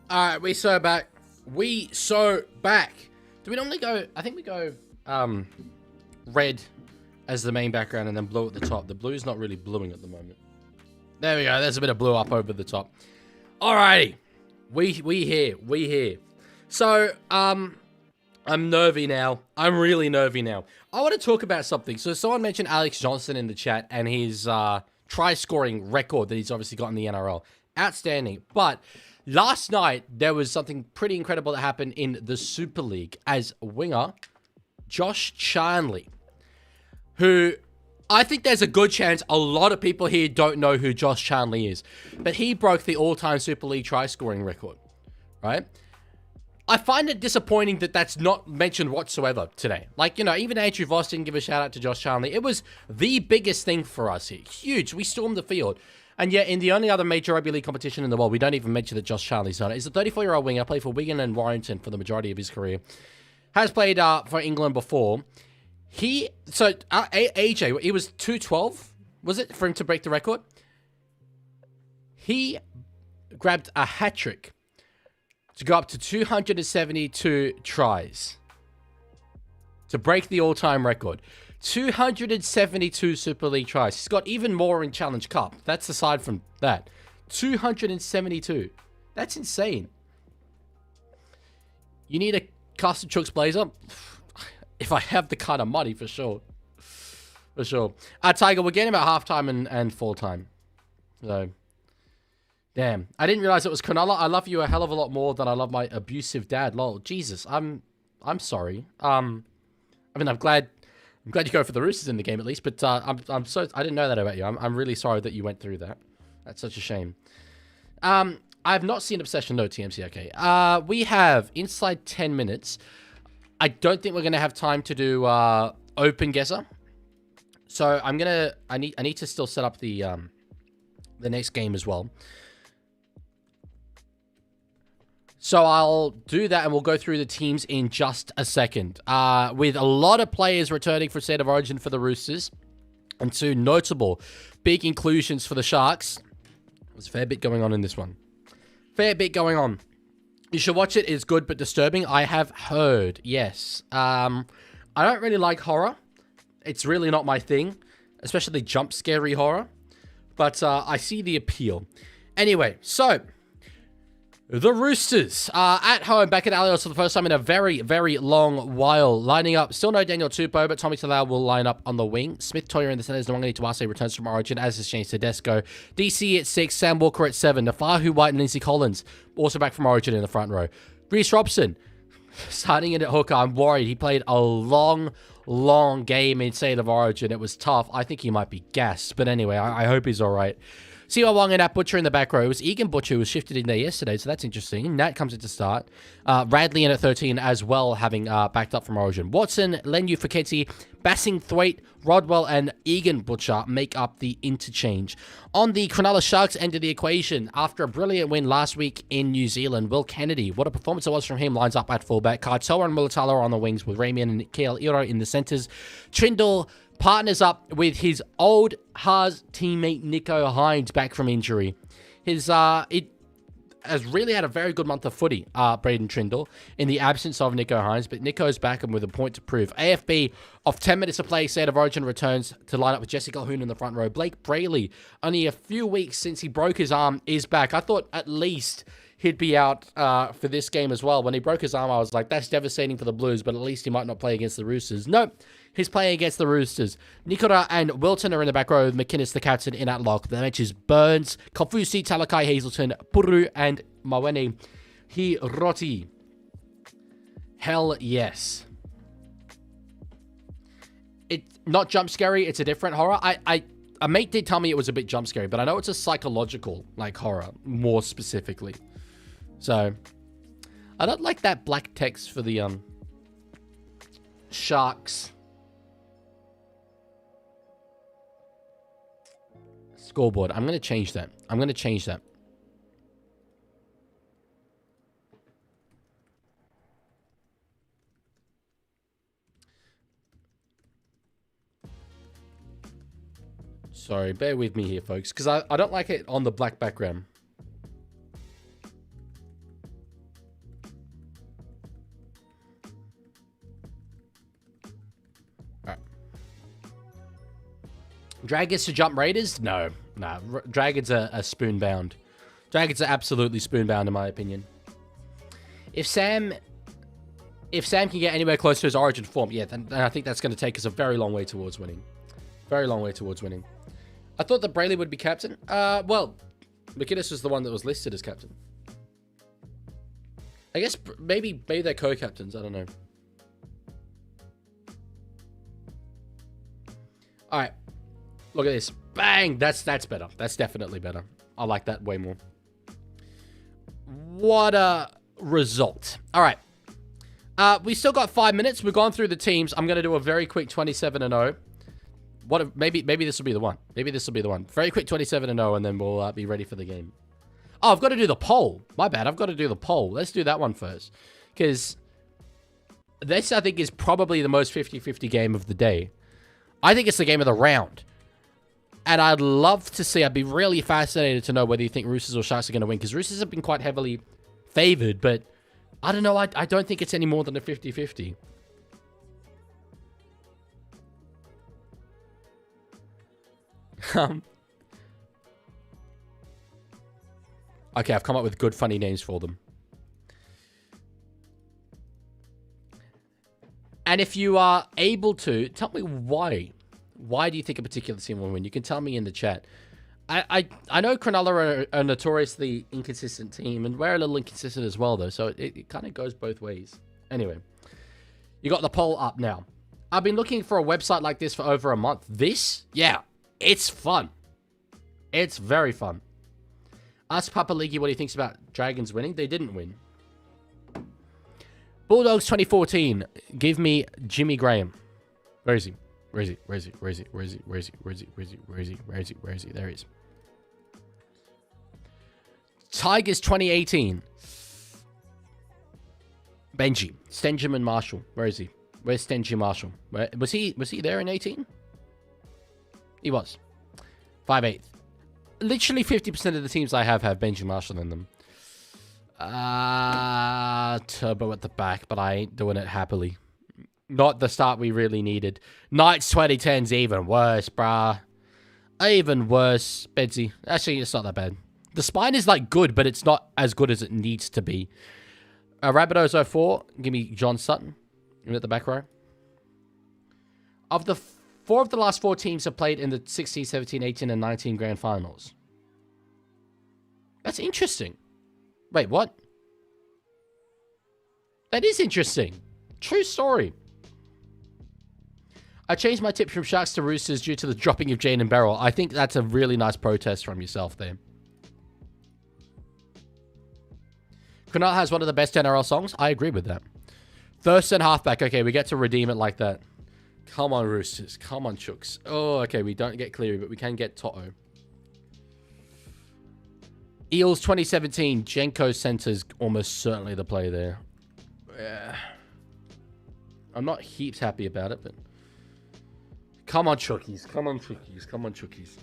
All right, we so back. We so back. Do we normally go? I think we go red as the main background and then blue at the top. The blue is not really bluing at the moment. There we go. There's a bit of blue up over the top. Alrighty, we here. So I'm nervy now. I'm really nervy now. I want to talk about something. So someone mentioned Alex Johnson in the chat and his try scoring record that he's obviously got in the NRL. Outstanding, but last night, there was something pretty incredible that happened in the Super League as winger Josh Charnley, who I think there's a good chance a lot of people here don't know who Josh Charnley is, but he broke the all-time Super League try-scoring record, right? I find it disappointing that that's not mentioned whatsoever today. Like, you know, even Andrew Voss didn't give a shout-out to Josh Charnley. It was the biggest thing for us here. Huge. We stormed the field. And yet, in the only other major rugby league competition in the world, we don't even mention that Josh Charnley's on it. He's a 34-year-old winger, played for Wigan and Warrington for the majority of his career. Has played for England before. AJ, he was 212, was it, for him to break the record? He grabbed a hat-trick to go up to 272 tries to break the all-time record. 272 Super League tries. He's got even more in Challenge Cup. That's aside from that. 272. That's insane. You need a custom Chooks blazer? If I have the kind of money, for sure. For sure. Tiger, we're getting about halftime and full time. So, damn. I didn't realize it was Cronulla. I love you a hell of a lot more than I love my abusive dad. Lol. Jesus, I'm sorry. I'm glad you go for the Roosters in the game at least, but I didn't know that about you. I'm really sorry that you went through that. That's such a shame. I have not seen Obsession. No, TMC. Okay. We have inside 10 minutes. I don't think we're gonna have time to do open guesser. So I need to still set up the next game as well. So I'll do that and we'll go through the teams in just a second. With a lot of players returning for State of Origin for the Roosters and two notable big inclusions for the Sharks. There's a fair bit going on in this one. Fair bit going on. You should watch it. It's good but disturbing. I have heard, yes. I don't really like horror. It's really not my thing, especially jump scary horror. But I see the appeal. Anyway, so the Roosters are at home back at Alios for the first time in a very, very long while. Lining up, still no Daniel Tupou, but Tommy Talau will line up on the wing. Smith Toyer in the centres. Nwangani Tuase returns from Origin, as is James Tedesco. DC at 6, Sam Walker at 7. Nafahu White and Lindsay Collins also back from Origin in the front row. Reece Robson starting in at hooker. I'm worried. He played a long game in State of Origin. It was tough. I think he might be gassed, but anyway, I hope he's all right. Siwa Wong and Nat Butcher in the back row. It was Egan Butcher who was shifted in there yesterday, so that's interesting. Nat comes in to start. Radley in at 13 as well, having backed up from Origin. Watson, Lenyu Faketi, Bassing Thwaite, Rodwell, and Egan Butcher make up the interchange. On the Cronulla Sharks end of the equation, after a brilliant win last week in New Zealand, Will Kennedy, what a performance it was from him, lines up at fullback. Katoa and Mulatalo are on the wings with Ramian and Kael Iro in the centres. Trindle partners up with his old Haas teammate Nico Hines back from injury. It has really had a very good month of footy, Braden Trindle, in the absence of Nico Hines, but Nico's back and with a point to prove. AFB, of 10 minutes of play, State of Origin returns to line up with Jesse Calhoun in the front row. Blake Brayley, only a few weeks since he broke his arm, is back. I thought at least he'd be out for this game as well. When he broke his arm, I was like, that's devastating for the Blues, but at least he might not play against the Roosters. Nope. He's playing against the Roosters. Nikora and Wilton are in the back row with McInnes, the captain, in at lock. The bench is Burns, Kofusi, Talakai, Hazelton, Puru, and Mawene Hiroti. Hell yes. It's not jump scary. It's a different horror. A mate did tell me it was a bit jump scary, but I know it's a psychological like horror, more specifically. So I don't like that black text for the Sharks scoreboard. I'm going to change that. Sorry, bear with me here, folks, because I don't like it on the black background. Dragons to jump Raiders? No. Dragons are spoon-bound. Dragons are absolutely spoon-bound, in my opinion. If Sam can get anywhere close to his origin form, yeah, then I think that's going to take us a very long way towards winning. Very long way towards winning. I thought that Brayley would be captain. Well, McInnes was the one that was listed as captain. I guess maybe they're co-captains. I don't know. All right. Look at this. Bang! That's better. That's definitely better. I like that way more. What a result. All right. We still got 5 minutes. We've gone through the teams. I'm going to do a very quick 27-0. Maybe this will be the one. Maybe this will be the one. Very quick 27-0, and then we'll be ready for the game. Oh, I've got to do the poll. My bad. I've got to do the poll. Let's do that one first. Because this, I think, is probably the most 50-50 game of the day. I think it's the game of the round. And I'd love to see, I'd be really fascinated to know whether you think Roosters or Sharks are going to win. Because Roosters have been quite heavily favored, but I don't know. I don't think it's any more than a 50-50. Okay, I've come up with good, funny names for them. And if you are able to, tell me why. Why do you think a particular team will win? You can tell me in the chat. I know Cronulla are a notoriously inconsistent team, and we're a little inconsistent as well, though, so it kind of goes both ways. Anyway, you got the poll up now. I've been looking for a website like this for over a month. This? Yeah, it's fun. It's very fun. Ask Papa Leaguie what he thinks about Dragons winning. They didn't win. Bulldogs 2014. Give me Jimmy Graham. Where is he? Where is he? Where is he? Where is he? Where is he? Where is he? Where is he? Where is he? Where is he? Where is he? Where is he? There he is. Tigers 2018. Benji. Stenjamin Marshall. Where is he? Where's Stenji Marshall? Where was he there in 18? He was. 5'8". Literally 50% of the teams I have Benji Marshall in them. Turbo at the back, but I ain't doing it happily. Not the start we really needed. Knights 2010's even worse, brah. Even worse. Bedsy. Actually, it's not that bad. The spine is, like, good, but it's not as good as it needs to be. Rabbitohs 04. Give me John Sutton. At the back row. Of the 4 of the last 4 teams have played in the 16, 17, 18, and 19 grand finals. That's interesting. Wait, what? That is interesting. True story. I changed my tip from Sharks to Roosters due to the dropping of Jane and Beryl. I think that's a really nice protest from yourself there. Cronulla has one of the best NRL songs. I agree with that. Thurston halfback. Okay, we get to redeem it like that. Come on, Roosters. Come on, Chooks. Oh, okay, we don't get Cleary, but we can get Toto. Eels 2017. Jenko Center's almost certainly the play there. Yeah. I'm not heaps happy about it, but... Come on, Chookies. Come on, Chookies. Come on, Chookies.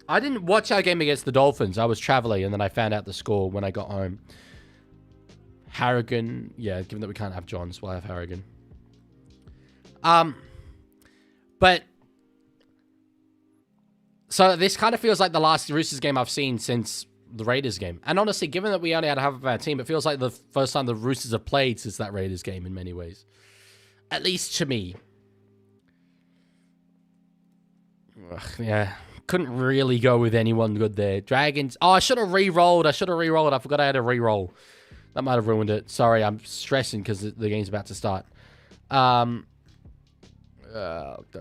I didn't watch our game against the Dolphins. I was traveling, and then I found out the score when I got home. Harrigan. Yeah, given that we can't have Johns, we'll have Harrigan. But... So, this kind of feels like the last Roosters game I've seen since the Raiders game. And honestly, given that we only had half of our team, it feels like the first time the Roosters have played since that Raiders game in many ways. At least to me. Ugh, yeah. Couldn't really go with anyone good there. Dragons. Oh, I should have re-rolled. I forgot I had a re-roll. That might have ruined it. Sorry, I'm stressing because the game's about to start.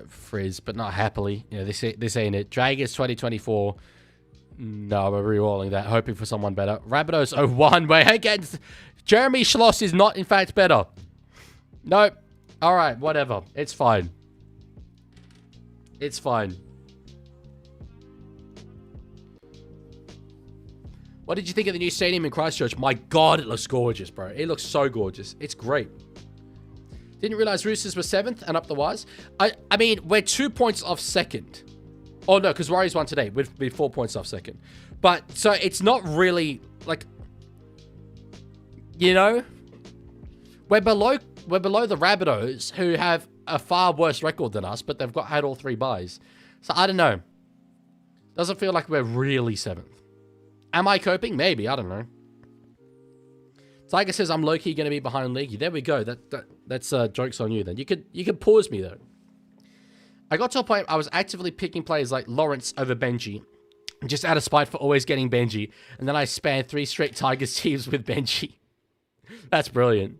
Frizz, but not happily. Yeah, this ain't it. Dragons 2024. No, we're re-rolling that. Hoping for someone better. Rabbitohs 01. Wait, against Jeremy Schloss is not, in fact, better. Nope. Alright, whatever. It's fine. It's fine. What did you think of the new stadium in Christchurch? My God, it looks gorgeous, bro. It looks so gorgeous. It's great. Didn't realize Roosters were 7th and up the wires. I mean, we're 2 points off second. Oh, no, because Warriors won today. We're 4 points off second. But, so it's not really, like, you know, we're below the Rabbitohs, who have a far worse record than us, but they've had all 3 buys. So I don't know. Doesn't feel like we're really 7th. Am I coping? Maybe. I don't know. Tiger says I'm low-key going to be behind Leaguie. There we go. That's jokes on you then. You could pause me though. I got to a point I was actively picking players like Lawrence over Benji. Just out of spite for always getting Benji. And then I spanned 3 straight Tigers teams with Benji. That's brilliant.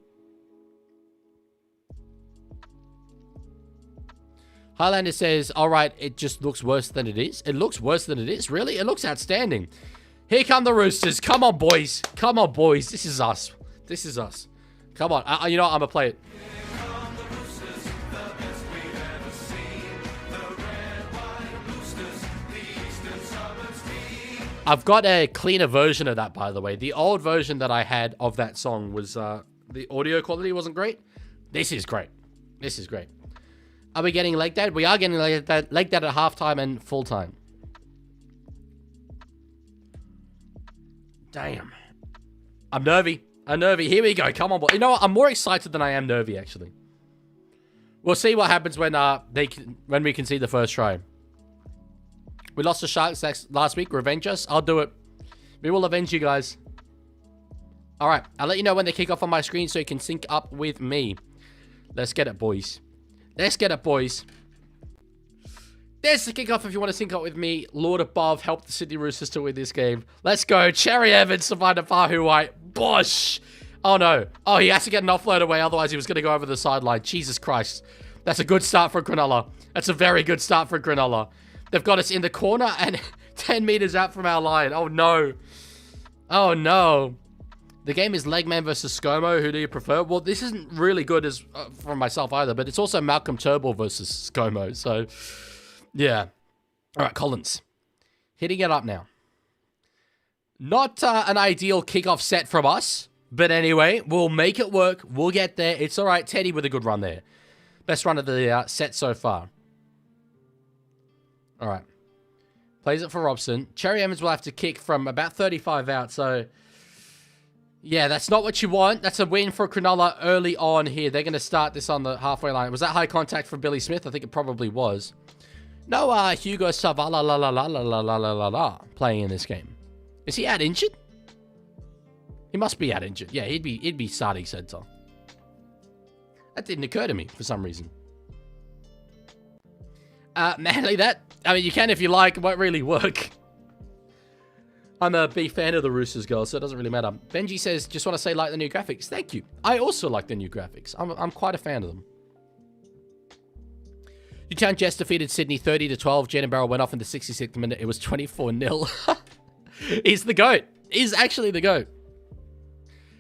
Highlander says, alright, it just looks worse than it is. It looks worse than it is? Really? It looks outstanding. Here come the Roosters. Come on, boys. Come on, boys. This is us. This is us. Come on. You know what? I'm going to play it. I've got a cleaner version of that, by the way. The old version that I had of that song was, the audio quality wasn't great. This is great. This is great. Are we getting leg dad? We are getting leg dad at halftime and full time. Damn. I'm nervy. I'm nervy. Here we go. Come on, boy. You know what? I'm more excited than I am nervy, actually. We'll see what happens when we can see the first try. We lost the Sharks last week. Revenge us. I'll do it. We will avenge you guys. All right. I'll let you know when they kick off on my screen so you can sync up with me. Let's get it, boys. Let's get it, boys. There's the kickoff if you want to sync up with me. Lord above, help the Sydney Roosters to win this game. Let's go. Cherry Evans, Savannah Fahu White. Bosh. Oh, no. Oh, he has to get an offload away. Otherwise, he was going to go over the sideline. Jesus Christ. That's a good start for Cronulla. That's a very good start for Cronulla. They've got us in the corner and 10 meters out from our line. Oh, no. Oh, no. The game is Legman versus ScoMo. Who do you prefer? Well, this isn't really good as for myself either, but it's also Malcolm Turnbull versus ScoMo. So, yeah. All right, Collins. Hitting it up now. Not an ideal kickoff set from us, but anyway, we'll make it work. We'll get there. It's all right. Teddy with a good run there. Best run of the set so far. All right. Plays it for Robson. Cherry Evans will have to kick from about 35 out, so... Yeah, that's not what you want. That's a win for Cronulla early on here. They're going to start this on the halfway line. Was that high contact from Billy Smith? I think it probably was. No, Hugo Savala playing in this game. Is he out injured? He must be out injured. Yeah, he'd be starting center. That didn't occur to me for some reason. Manly, I mean, you can if you like. It won't really work. I'm a big fan of the Roosters, girls, so it doesn't really matter. Benji says, just want to say like the new graphics. Thank you. I also like the new graphics. I'm quite a fan of them. Newtown Jets defeated Sydney 30-12. Jaden Barrow went off in the 66th minute. It was 24-0. He's the GOAT. He's actually the GOAT.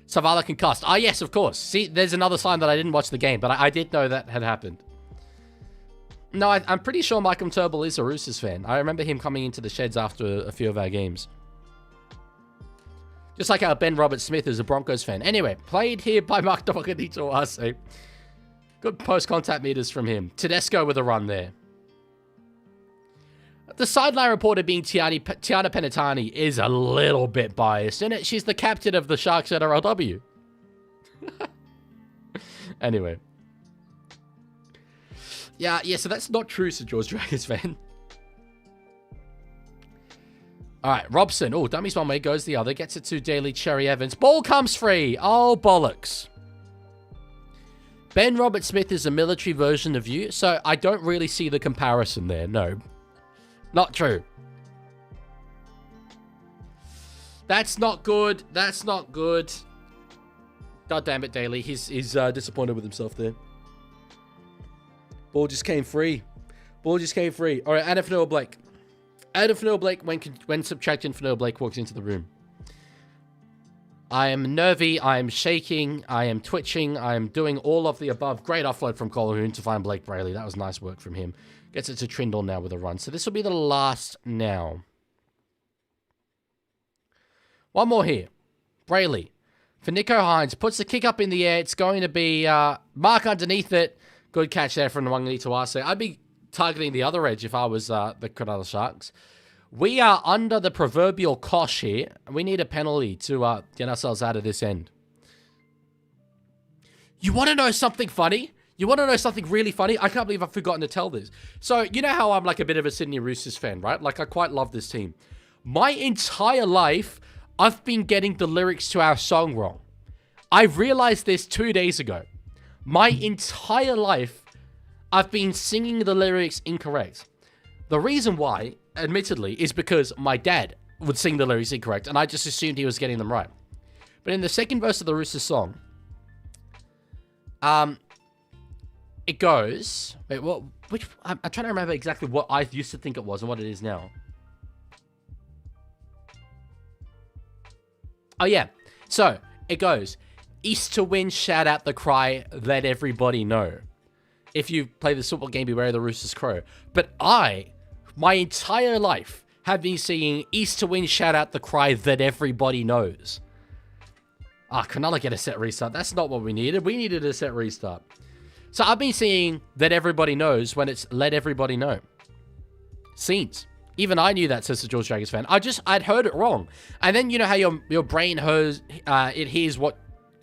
Savala concussed. Ah, yes, of course. See, there's another sign that I didn't watch the game, but I did know that had happened. No, I'm pretty sure Malcolm Turnbull is a Roosters fan. I remember him coming into the sheds after a few of our games. Just like how Ben Robert-Smith is a Broncos fan. Anyway, played here by Mark Dogonito. Good post-contact meters from him. Tedesco with a run there. The sideline reporter being Tiana Penitani is a little bit biased, isn't it? She's the captain of the Sharks at RLW. Anyway. Yeah, so that's not true, Sir George Dragons fan. All right, Robson. Oh, dummies one way, goes the other. Gets it to Daly Cherry Evans. Ball comes free. Oh, bollocks. Ben Robert-Smith is a military version of you, so I don't really see the comparison there. No. Not true. That's not good. That's not good. God damn it, Daly. He's disappointed with himself there. Ball just came free. Ball just came free. All right, Anna Fanua-Blake. Out of Fanua-Blake when subtracting Fanua-Blake walks into the room. I am nervy. I am shaking. I am twitching. I am doing all of the above. Great offload from Colquhoun to find Blake Brayley. That was nice work from him. Gets it to Trindle now with a run. So this will be the last now. One more here. Brayley. For Nico Hines. Puts the kick up in the air. It's going to be Mark underneath it. Good catch there from Wanganui Tuase. I'd be targeting the other edge if I was the Cronulla Sharks. We are under the proverbial cosh here. We need a penalty to get ourselves out of this end. You want to know something funny? You want to know something really funny? I can't believe I've forgotten to tell this. So, you know how I'm like a bit of a Sydney Roosters fan, right? Like, I quite love this team. My entire life, I've been getting the lyrics to our song wrong. I realized this 2 days ago. My entire life, I've been singing the lyrics incorrect. The reason why, admittedly, is because my dad would sing the lyrics incorrect, and I just assumed he was getting them right. But in the second verse of the Roosters song, it goes... Wait, what? Which? I'm trying to remember exactly what I used to think it was and what it is now. Oh, yeah. So, it goes, East to win, shout out the cry, let everybody know. If you play this football game, beware of the Roosters crow. But my entire life, have been singing East to win, shout out the cry that everybody knows. Cronulla get a set restart. That's not what we needed. We needed a set restart. So I've been singing that everybody knows when it's let everybody know. Scenes. Even I knew that, says the George Dragons fan. I'd heard it wrong. And then you know how your brain it hears what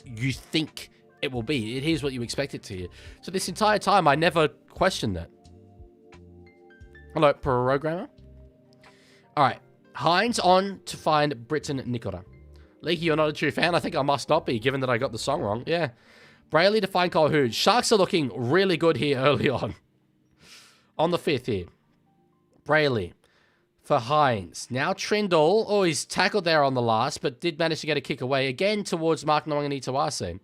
you think it will be. It hears what you expect it to hear. So this entire time, I never questioned that. Hello, programmer. All right. Hines on to find Britton Nicola. Leaguie, you're not a true fan? I think I must not be, given that I got the song wrong. Yeah. Brayley to find Colhoun. Sharks are looking really good here early on. On the 5th here. Brayley for Hines. Now Trindle. Oh, he's tackled there on the last, but did manage to get a kick away. Again towards Mark Nwangani-Tawase.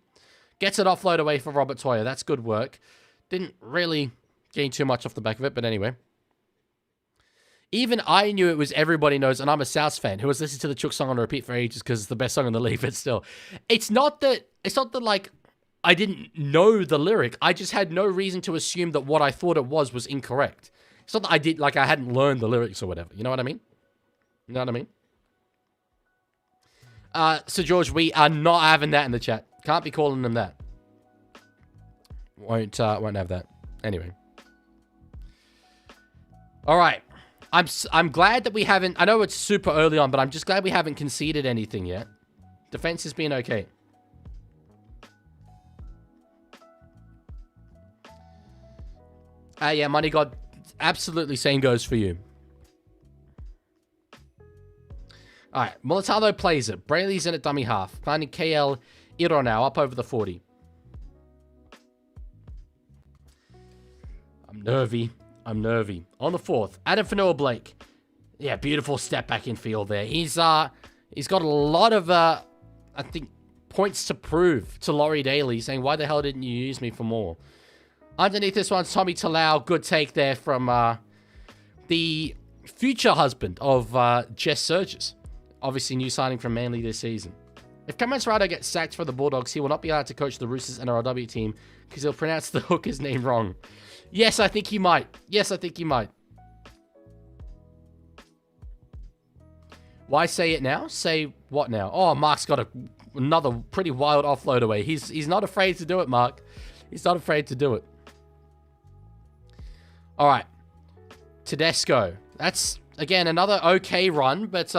Gets it offload away for Robert Toyer. That's good work. Didn't really gain too much off the back of it, but anyway. Even I knew it was Everybody Knows, and I'm a Souths fan who has listened to the Chook song on repeat for ages because it's the best song in the league, but still. It's not that, like, I didn't know the lyric. I just had no reason to assume that what I thought it was incorrect. It's not that I hadn't learned the lyrics or whatever. You know what I mean? You know what I mean? So George, we are not having that in the chat. Can't be calling them that. Won't have that. Anyway. All right. I'm glad that we haven't... I know it's super early on, but I'm just glad we haven't conceded anything yet. Defense has been okay. Yeah, Money God, absolutely same goes for you. All right, Mulatalo plays it. Brayley's in at dummy half. Finding KL Iro now, up over the 40. I'm nervy. On the 4th, Adam Fanua-Blake. Yeah, beautiful step back in field there. He's got a lot of, I think, points to prove to Laurie Daly, saying, why the hell didn't you use me for more? Underneath this one's Tommy Talau. Good take there from the future husband of Jess Surges. Obviously, new signing from Manly this season. If Cameron Serrato gets sacked for the Bulldogs, he will not be allowed to coach the Roosters NRLW team because he'll pronounce the hooker's name wrong. Yes, I think he might. Why say it now? Say what now? Oh, Mark's got another pretty wild offload away. He's not afraid to do it, Mark. He's not afraid to do it. All right. Tedesco. That's, again, another okay run, but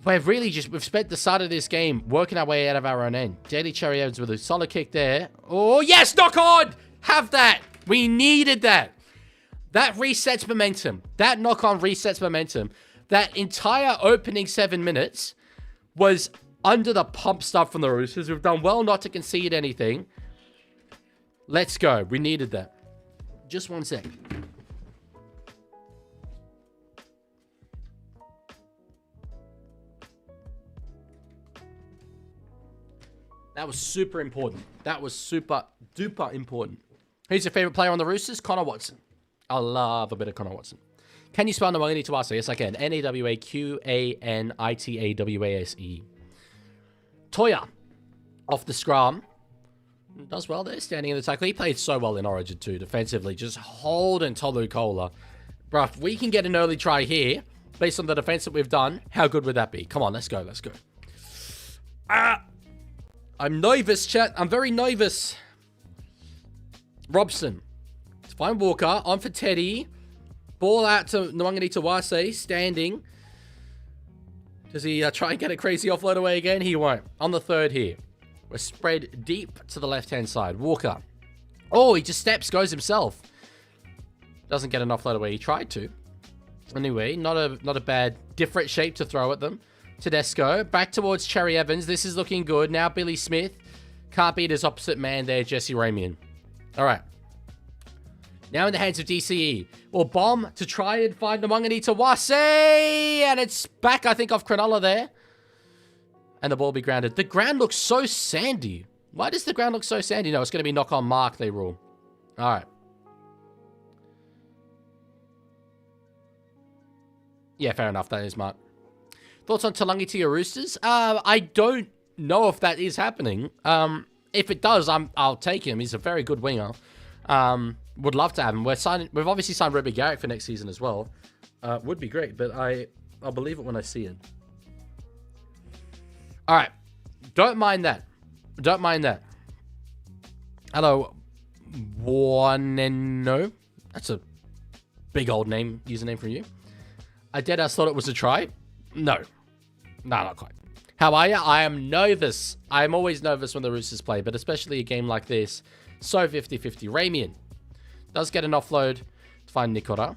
we've spent the start of this game working our way out of our own end. Daly Cherry Evans with a solid kick there. Oh, yes, knock on! Have that. We needed that. That resets momentum. That knock-on resets momentum. That entire opening 7 minutes was under the pump stuff from the Roosters. We've done well not to concede anything. Let's go. We needed that. Just 1 sec. That was super important. That was super duper important. Who's your favorite player on the Roosters? Connor Watson. I love a bit of Connor Watson. Can you spell Nwangani-Tawase? Yes, I can. N-A-W-A-Q-A-N-I-T-A-W-A-S-E. Toya. Off the scrum. Does well there, standing in the tackle. He played so well in Origin 2 defensively. Just holding Tolu Kola. Bruh, if we can get an early try here, based on the defense that we've done, how good would that be? Come on, let's go. I'm nervous, chat. I'm very nervous. Robson. It's fine, Walker. On for Teddy. Ball out to Nwangani-Tawase. Standing. Does he try and get a crazy offload away again? He won't. On the 3rd here. We're spread deep to the left-hand side. Walker. Oh, he just steps, goes himself. Doesn't get an offload away. He tried to. Anyway, not a bad different shape to throw at them. Tedesco. Back towards Cherry Evans. This is looking good. Now Billy Smith. Can't beat his opposite man there, Jesse Ramian. All right. Now in the hands of DCE. Well, bomb to try and find the Mangani to Wase. And it's back, I think, off Cronulla there. And the ball will be grounded. The ground looks so sandy. Why does the ground look so sandy? No, it's going to be knock on mark, they rule. All right. Yeah, fair enough. That is mark. Thoughts on Talangi to your Roosters? I don't know if that is happening. If it does, I'll take him. He's a very good winger. Would love to have him. We've obviously signed Ruby Garrick for next season as well. Would be great, but I'll believe it when I see it. All right. Don't mind that. Don't mind that. Hello, Waneno. That's a big old username from you. I deadass thought it was a try. No, not quite. How are you? I am nervous. I'm always nervous when the Roosters play, but especially a game like this. So 50-50. Ramian does get an offload to find Nikora.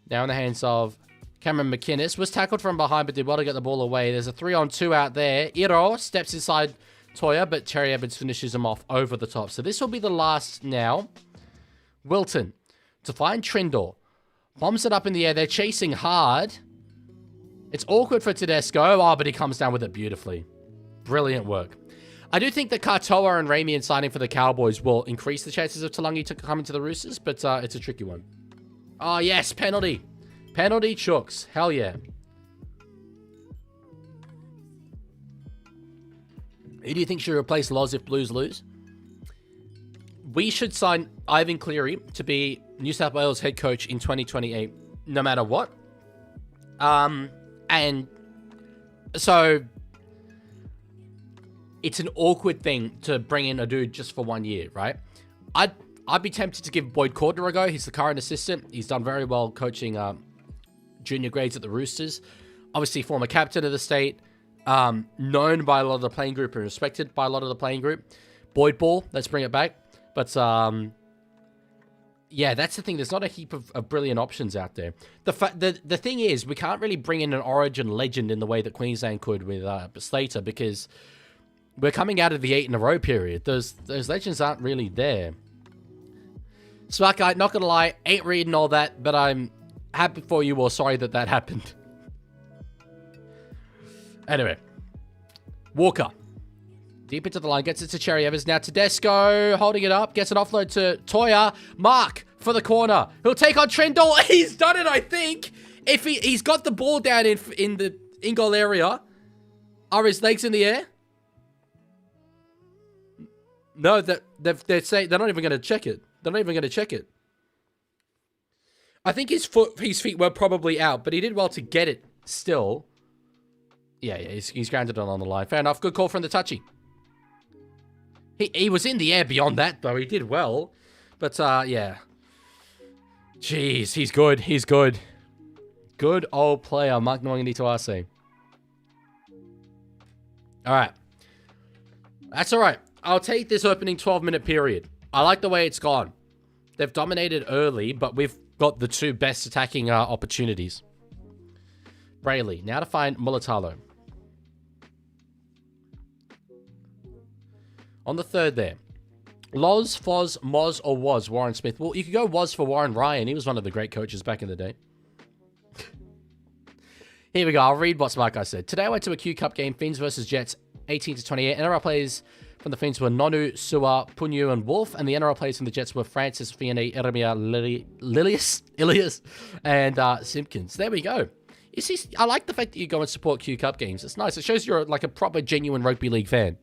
Now in the hands of Cameron McInnes. Was tackled from behind, but did well to get the ball away. There's a 3-on-2 out there. Iro steps inside Toya, but Cherry Evans finishes him off over the top. So this will be the last now. Wilton to find Trindle. Bombs it up in the air. They're chasing hard. It's awkward for Tedesco. Oh, but he comes down with it beautifully. Brilliant work. I do think that Katoa and Ramian signing for the Cowboys will increase the chances of Talangi to come into the Roosters, but it's a tricky one. Oh, yes. Penalty. Penalty Chooks. Hell yeah. Who do you think should replace Loz if Blues lose? We should sign Ivan Cleary to be New South Wales head coach in 2028, no matter what. And so it's an awkward thing to bring in a dude just for 1 year, right? I'd be tempted to give Boyd Cordner a go. He's the current assistant. He's done very well coaching junior grades at the Roosters. Obviously, former captain of the state. Known by a lot of the playing group and respected by a lot of the playing group. Boyd Ball, let's bring it back. But, yeah, that's the thing. There's not a heap of brilliant options out there. The thing is, we can't really bring in an Origin legend in the way that Queensland could with Slater, because we're coming out of the 8-in-a-row period. Those legends aren't really there. Smart guy, not gonna lie, ain't reading all that, but I'm happy for you or sorry that happened. Anyway, Walker. Deep into the line, gets it to Cherry Evans. Now Tedesco holding it up, gets an offload to Toya. Mark for the corner. He'll take on Trindle. He's done it, I think. If he's got the ball down in the in-goal area. Are his legs in the air? No, they're saying they're not even going to check it. They're not even going to check it. I think his feet were probably out, but he did well to get it still. Yeah, he's grounded on the line. Fair enough. Good call from the touchy. He was in the air beyond that, though. He did well. But, yeah. Jeez, he's good. He's good. Good old player, Mark Nwangani-Tuase. All right. That's all right. I'll take this opening 12-minute period. I like the way it's gone. They've dominated early, but we've got the two best attacking opportunities. Brayley. Now to find Mulatalo. On the third there. Loz, Foz, Moz, or Was Warren Smith. Well, you could go Was for Warren Ryan. He was one of the great coaches back in the day. Here we go. I'll read what Smart Guy said. Today I went to a Q Cup game. Fins versus Jets, 18-28. NRL players from the Fins were Nonu, Sua, Punyu, and Wolf. And the NRL players from the Jets were Francis, Fione, Eremia, Ilias, and Simpkins. There we go. You see, I like the fact that you go and support Q Cup games. It's nice. It shows you're like a proper, genuine rugby league fan.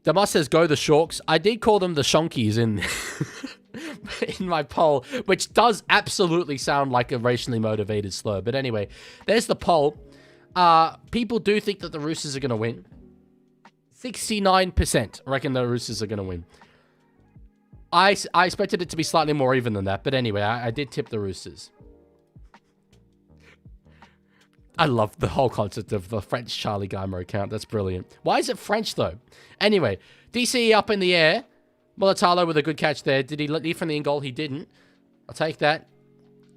Damas says, go the Sharks. I did call them the Shonkies in my poll, which does absolutely sound like a racially motivated slur. But anyway, there's the poll. People do think that the Roosters are going to win. 69% reckon the Roosters are going to win. I expected it to be slightly more even than that. But anyway, I did tip the Roosters. I love the whole concept of the French Charlie Guymer account. That's brilliant. Why is it French, though? Anyway, DC up in the air. Mulatalo with a good catch there. Did he leave from the in goal? He didn't. I'll take that.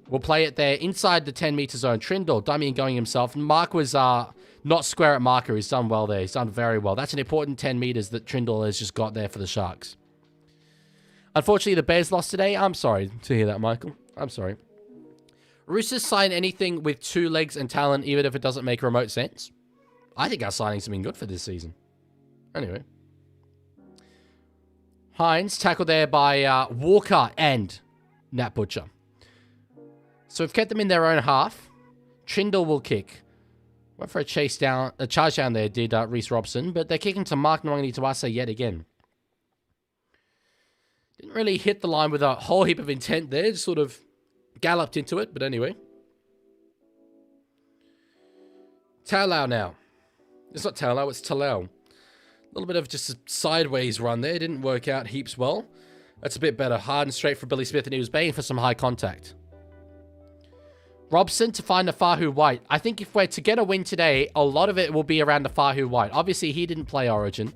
We'll play it there inside the 10-meter zone. Trindle, dummy and going himself. Mark was not square at marker. He's done well there. He's done very well. That's an important 10 meters that Trindle has just got there for the Sharks. Unfortunately, the Bears lost today. I'm sorry to hear that, Michael. I'm sorry. Roosters sign anything with 2 legs and talent, even if it doesn't make remote sense. I think our signings have been good for this season. Anyway. Hines, tackled there by Walker and Nat Butcher. So we've kept them in their own half. Trindle will kick. Went for a charge down there, did Reece Robson, but they're kicking to Mark Nwangani Tuasa yet again. Didn't really hit the line with a whole heap of intent there, just sort of galloped into it, but anyway. Talau now. It's not Talau, it's Talau. A little bit of just a sideways run there. Didn't work out heaps well. That's a bit better. Hard and straight for Billy Smith, and he was baying for some high contact. Robson to find the Fahu White. I think if we're to get a win today, a lot of it will be around the Fahu White. Obviously, he didn't play Origin.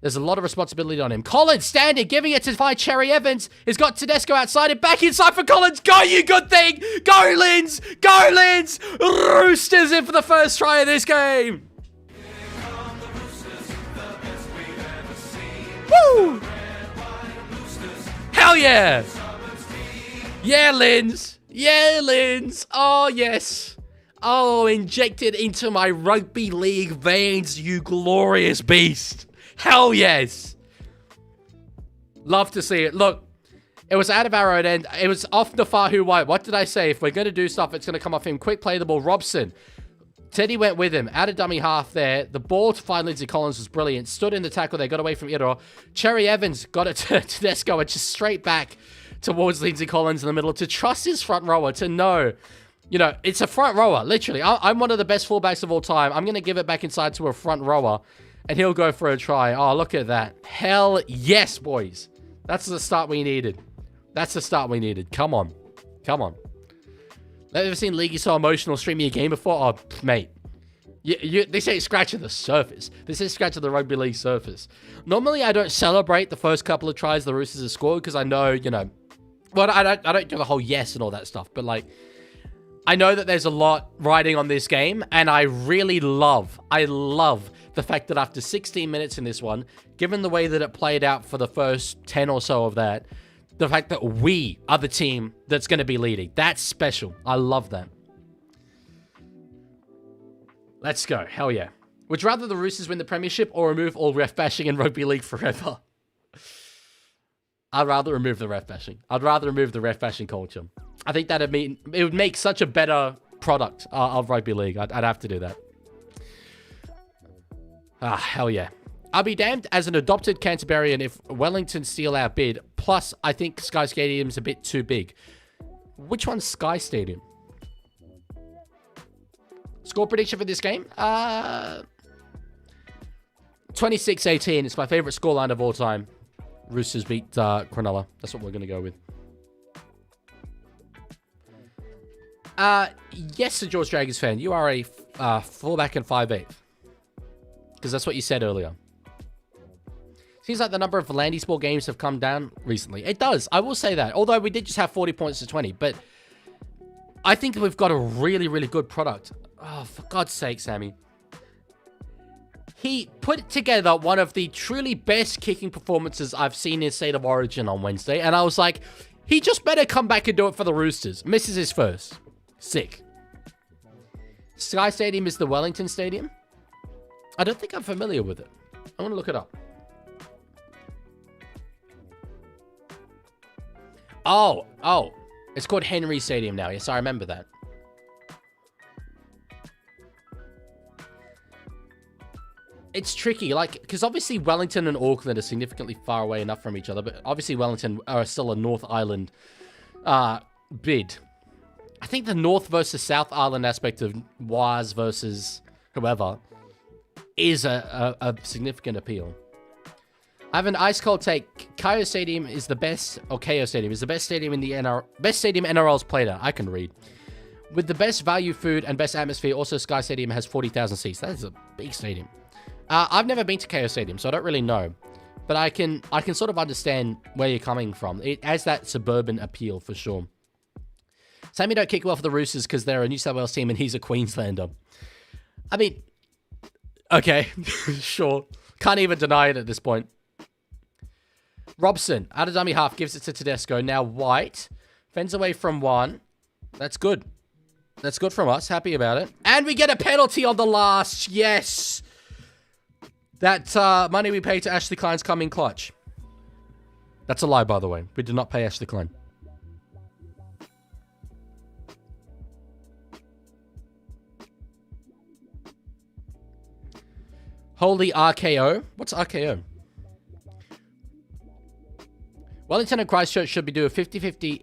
There's a lot of responsibility on him. Collins standing, giving it to find Cherry Evans. He's got Tedesco outside and back inside for Collins. Go, you good thing! Go, Linz! Go, Linz! Roosters in for the first try of this game! Woo! Hell yeah! Yeah, Linz! Yeah, Linz. Oh, yes. Oh, injected into my rugby league veins, you glorious beast. Hell yes. Love to see it. Look, it was out of our own end. It was off the Fahu White. What did I say? If we're going to do stuff, it's going to come off him. Quick play the ball. Robson. Teddy went with him. Out of dummy half there. The ball to find Lindsay Collins was brilliant. Stood in the tackle there. Got away from Iro. Cherry Evans got it to Tedesco and just straight back towards Lindsay Collins in the middle to trust his front rower to know, you know, it's a front rower, literally. I'm one of the best fullbacks of all time. I'm going to give it back inside to a front rower, and he'll go for a try. Oh, look at that. Hell yes, boys. That's the start we needed. That's the start we needed. Come on. Come on. I've ever seen Leaguie so emotional streaming a game before? Oh, mate. This ain't scratching the surface. This is scratching the rugby league surface. Normally, I don't celebrate the first couple of tries the Roosters have scored because I know, you know, well, I don't do the whole yes and all that stuff, but like, I know that there's a lot riding on this game, and I love the fact that after 16 minutes in this one, given the way that it played out for the first 10 or so of that, the fact that we are the team that's going to be leading. That's special. I love that. Let's go. Hell yeah. Would you rather the Roosters win the premiership or remove all ref bashing in rugby league forever? I'd rather remove the ref bashing. I'd rather remove the ref bashing culture. I think that'd mean it would make such a better product of rugby league. I'd have to do that. Ah, hell yeah. I'll be damned as an adopted Canterburyan if Wellington steal our bid. Plus, I think Sky Stadium's a bit too big. Which one's Sky Stadium? Score prediction for this game? 26-18. It's my favorite scoreline of all time. Roosters beat Cronulla. That's what we're going to go with. Yes, Sir George Dragons fan. You are a fullback and 5'8". Because that's what you said earlier. Seems like the number of Landy Sport games have come down recently. It does. I will say that. Although we did just have 40 points to 20. But I think we've got a really, really good product. Oh, for God's sake, Sammy. He put together one of the truly best kicking performances I've seen in State of Origin on Wednesday. And I was like, he just better come back and do it for the Roosters. Misses his first. Sick. Sky Stadium is the Wellington Stadium. I don't think I'm familiar with it. I want to look it up. Oh. It's called Henry Stadium now. Yes, I remember that. It's tricky, like, because obviously Wellington and Auckland are significantly far away enough from each other, but obviously Wellington are still a North Island bid. I think the North versus South Island aspect of Waz versus whoever is a significant appeal. I have an ice cold take. KO Stadium is the best, or KO Stadium is the best stadium in the best stadium NRL's played at. I can read. With the best value food and best atmosphere, also Sky Stadium has 40,000 seats. That is a big stadium. I've never been to KO Stadium, so I don't really know. But I can sort of understand where you're coming from. It has that suburban appeal for sure. Sammy don't kick well for the Roosters because they're a New South Wales team and he's a Queenslander. I mean, okay, sure. Can't even deny it at this point. Robson, out of dummy half, gives it to Tedesco. Now White fends away from one. That's good. That's good from us. Happy about it. And we get a penalty on the last. Yes. That money we paid to Ashley Klein's coming clutch. That's a lie, by the way. We did not pay Ashley Klein. Holy RKO. What's RKO? Wellington and Christchurch should be doing a 50-50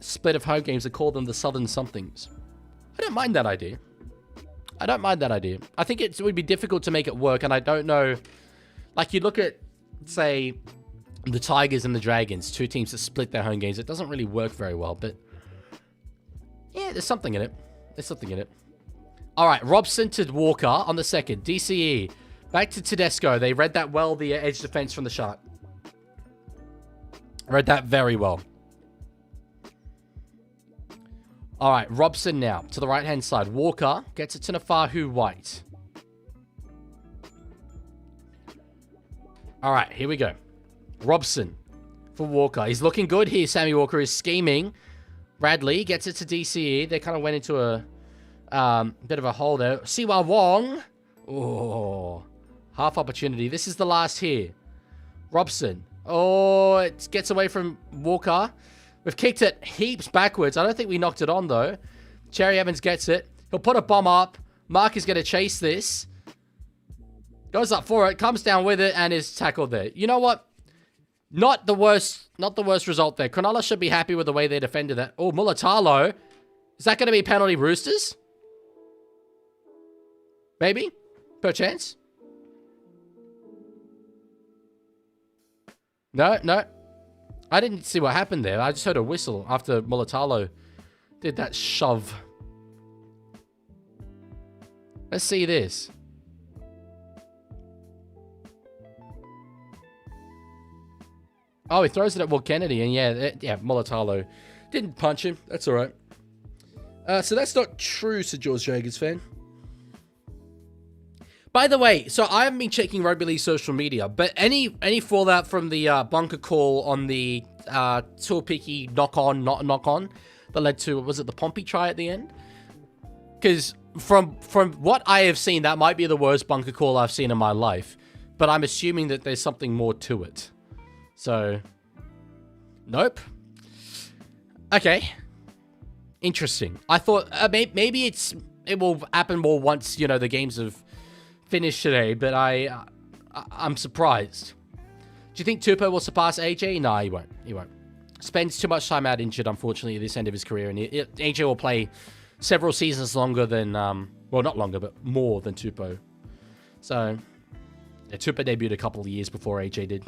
split of home games and call them the Southern Somethings. I don't mind that idea. I think it would be difficult to make it work, and I don't know. Like, you look at, say, the Tigers and the Dragons, two teams that split their home games. It doesn't really work very well, but yeah, there's something in it. All right, Robson to Walker on the second. DCE. Back to Tedesco. They read that well, the edge defense from the Shark. Read that very well. All right, Robson now to the right-hand side. Walker gets it to Nafahu White. All right, here we go. Robson for Walker. He's looking good here. Sammy Walker is scheming. Bradley gets it to DCE. They kind of went into a bit of a hole there. Siwa Wong. Oh, half opportunity. This is the last here. Robson. Oh, it gets away from Walker. We've kicked it heaps backwards. I don't think we knocked it on, though. Cherry Evans gets it. He'll put a bomb up. Mark is going to chase this. Goes up for it. Comes down with it and is tackled there. You know what? Not the worst result there. Cronulla should be happy with the way they defended that. Oh, Mulatalo. Is that going to be penalty Roosters? Maybe? Perchance? No. I didn't see what happened there. I just heard a whistle after Mulatalo did that shove. Let's see this. Oh, he throws it at Will Kennedy, and yeah, Mulatalo didn't punch him. That's all right. So that's not true, Sir George Jaggers fan. By the way, so I haven't been checking Rugby League social media, but any fallout from the bunker call on the Tuapiki knock-on that led to, was it the Pompey try at the end? Because from what I have seen, that might be the worst bunker call I've seen in my life, but I'm assuming that there's something more to it. So, nope. Okay. Interesting. I thought maybe it will happen more once, the games have finished today, but I'm surprised. Do you think Tupou will surpass AJ? No, he won't. He won't. Spends too much time out injured, unfortunately, at this end of his career, and AJ will play several seasons longer than, well, not longer, but more than Tupou. So, yeah, Tupou debuted a couple of years before AJ did.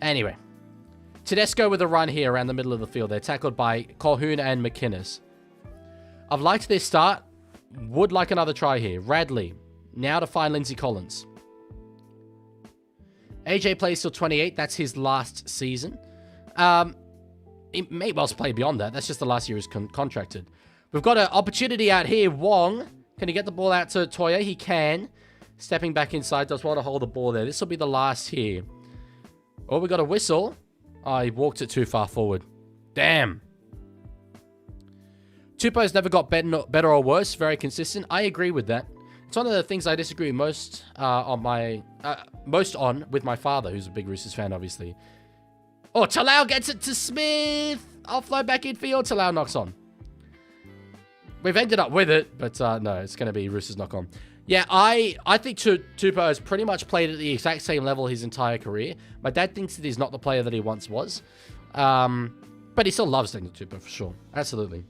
Anyway, Tedesco with a run here around the middle of the field. They're tackled by Colquhoun and McInnes. I've liked their start. Would like another try here. Radley. Now to find Lindsay Collins. AJ plays till 28. That's his last season. He may well play beyond that. That's just the last year he's contracted. We've got an opportunity out here. Wong. Can he get the ball out to Toya? He can. Stepping back inside. Does well to hold the ball there. This will be the last here. Oh, we got a whistle. Oh, he walked it too far forward. Damn. Tupou's never got better or worse. Very consistent. I agree with that. It's one of the things I disagree most on with my father, who's a big Roosters fan, obviously. Oh, Talau gets it to Smith. Offload back in field. Talau knocks on. We've ended up with it, but no, it's going to be Roosters knock on. Yeah, I think Tupou has pretty much played at the exact same level his entire career. My dad thinks that he's not the player that he once was. But he still loves Daniel Tupou for sure. Absolutely.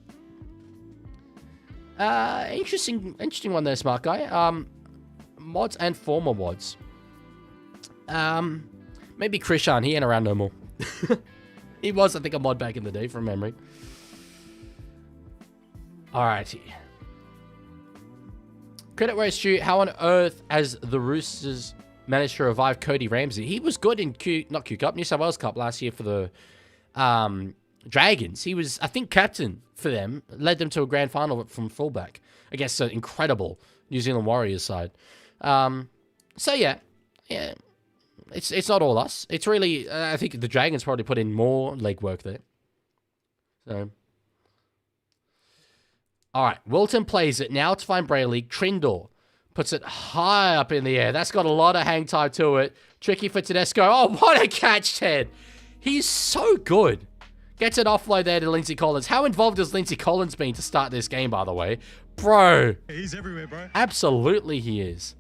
Interesting one there, smart guy. Mods and former mods. Maybe Krishan. He ain't around no more. He was, I think, a mod back in the day from memory. Alrighty. Credit where it's due. How on earth has the Roosters managed to revive Cody Ramsey? He was good in not Q Cup, New South Wales Cup last year for the Dragons. He was, I think, captain for them. Led them to a grand final from fullback against an incredible New Zealand Warriors side. So yeah, it's not all us. It's really, I think the Dragons probably put in more legwork there. So, all right, Wilton plays it now to find Brayley. Trindle puts it high up in the air. That's got a lot of hang time to it. Tricky for Tedesco. Oh, what a catch, Ted. He's so good. Gets an offload there to Lindsay Collins. How involved has Lindsay Collins been to start this game, by the way? Bro. He's everywhere, bro. Absolutely he is.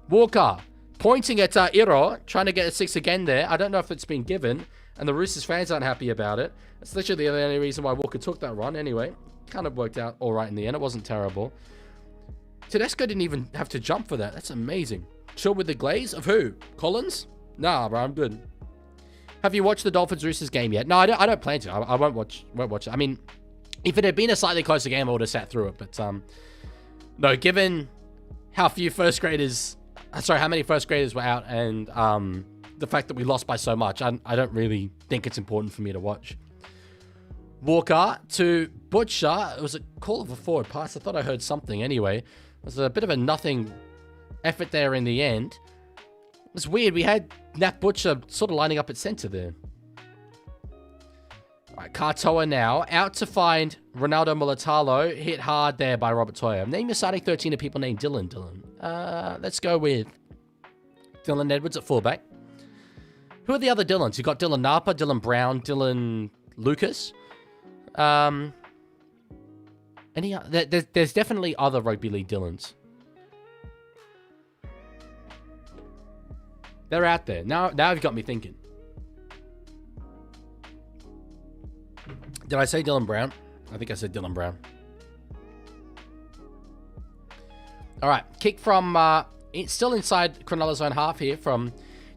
Walker pointing at Iro, trying to get a 6 again there. I don't know if it's been given, and the Roosters fans aren't happy about it. That's literally the only reason why Walker took that run. Anyway, kind of worked out all right in the end. It wasn't terrible. Tedesco didn't even have to jump for that. That's amazing. Chill with the glaze of who? Collins? Nah, bro, I'm good. Have you watched the Dolphins-Roosters game yet? No, I don't plan to. I won't watch it. I mean, if it had been a slightly closer game, I would have sat through it. But, no, given how many first graders were out and the fact that we lost by so much, I don't really think it's important for me to watch. Walker to Butcher. It was a call of a forward pass. I thought I heard something anyway. It was a bit of a nothing effort there in the end. It was weird. We had Nat Butcher sort of lining up at center there. All right, Katoa now. Out to find Ronaldo Mulatalo. Hit hard there by Robert Toya. Name your starting 13 of people named Dylan. Let's go with Dylan Edwards at fullback. Who are the other Dylans? You got Dylan Napa, Dylan Brown, Dylan Lucas. There's definitely other rugby league Dylans. They're out there. Now you've got me thinking. Did I say Dylan Brown? I think I said Dylan Brown. All right. Kick from, still inside Cronulla's own half here from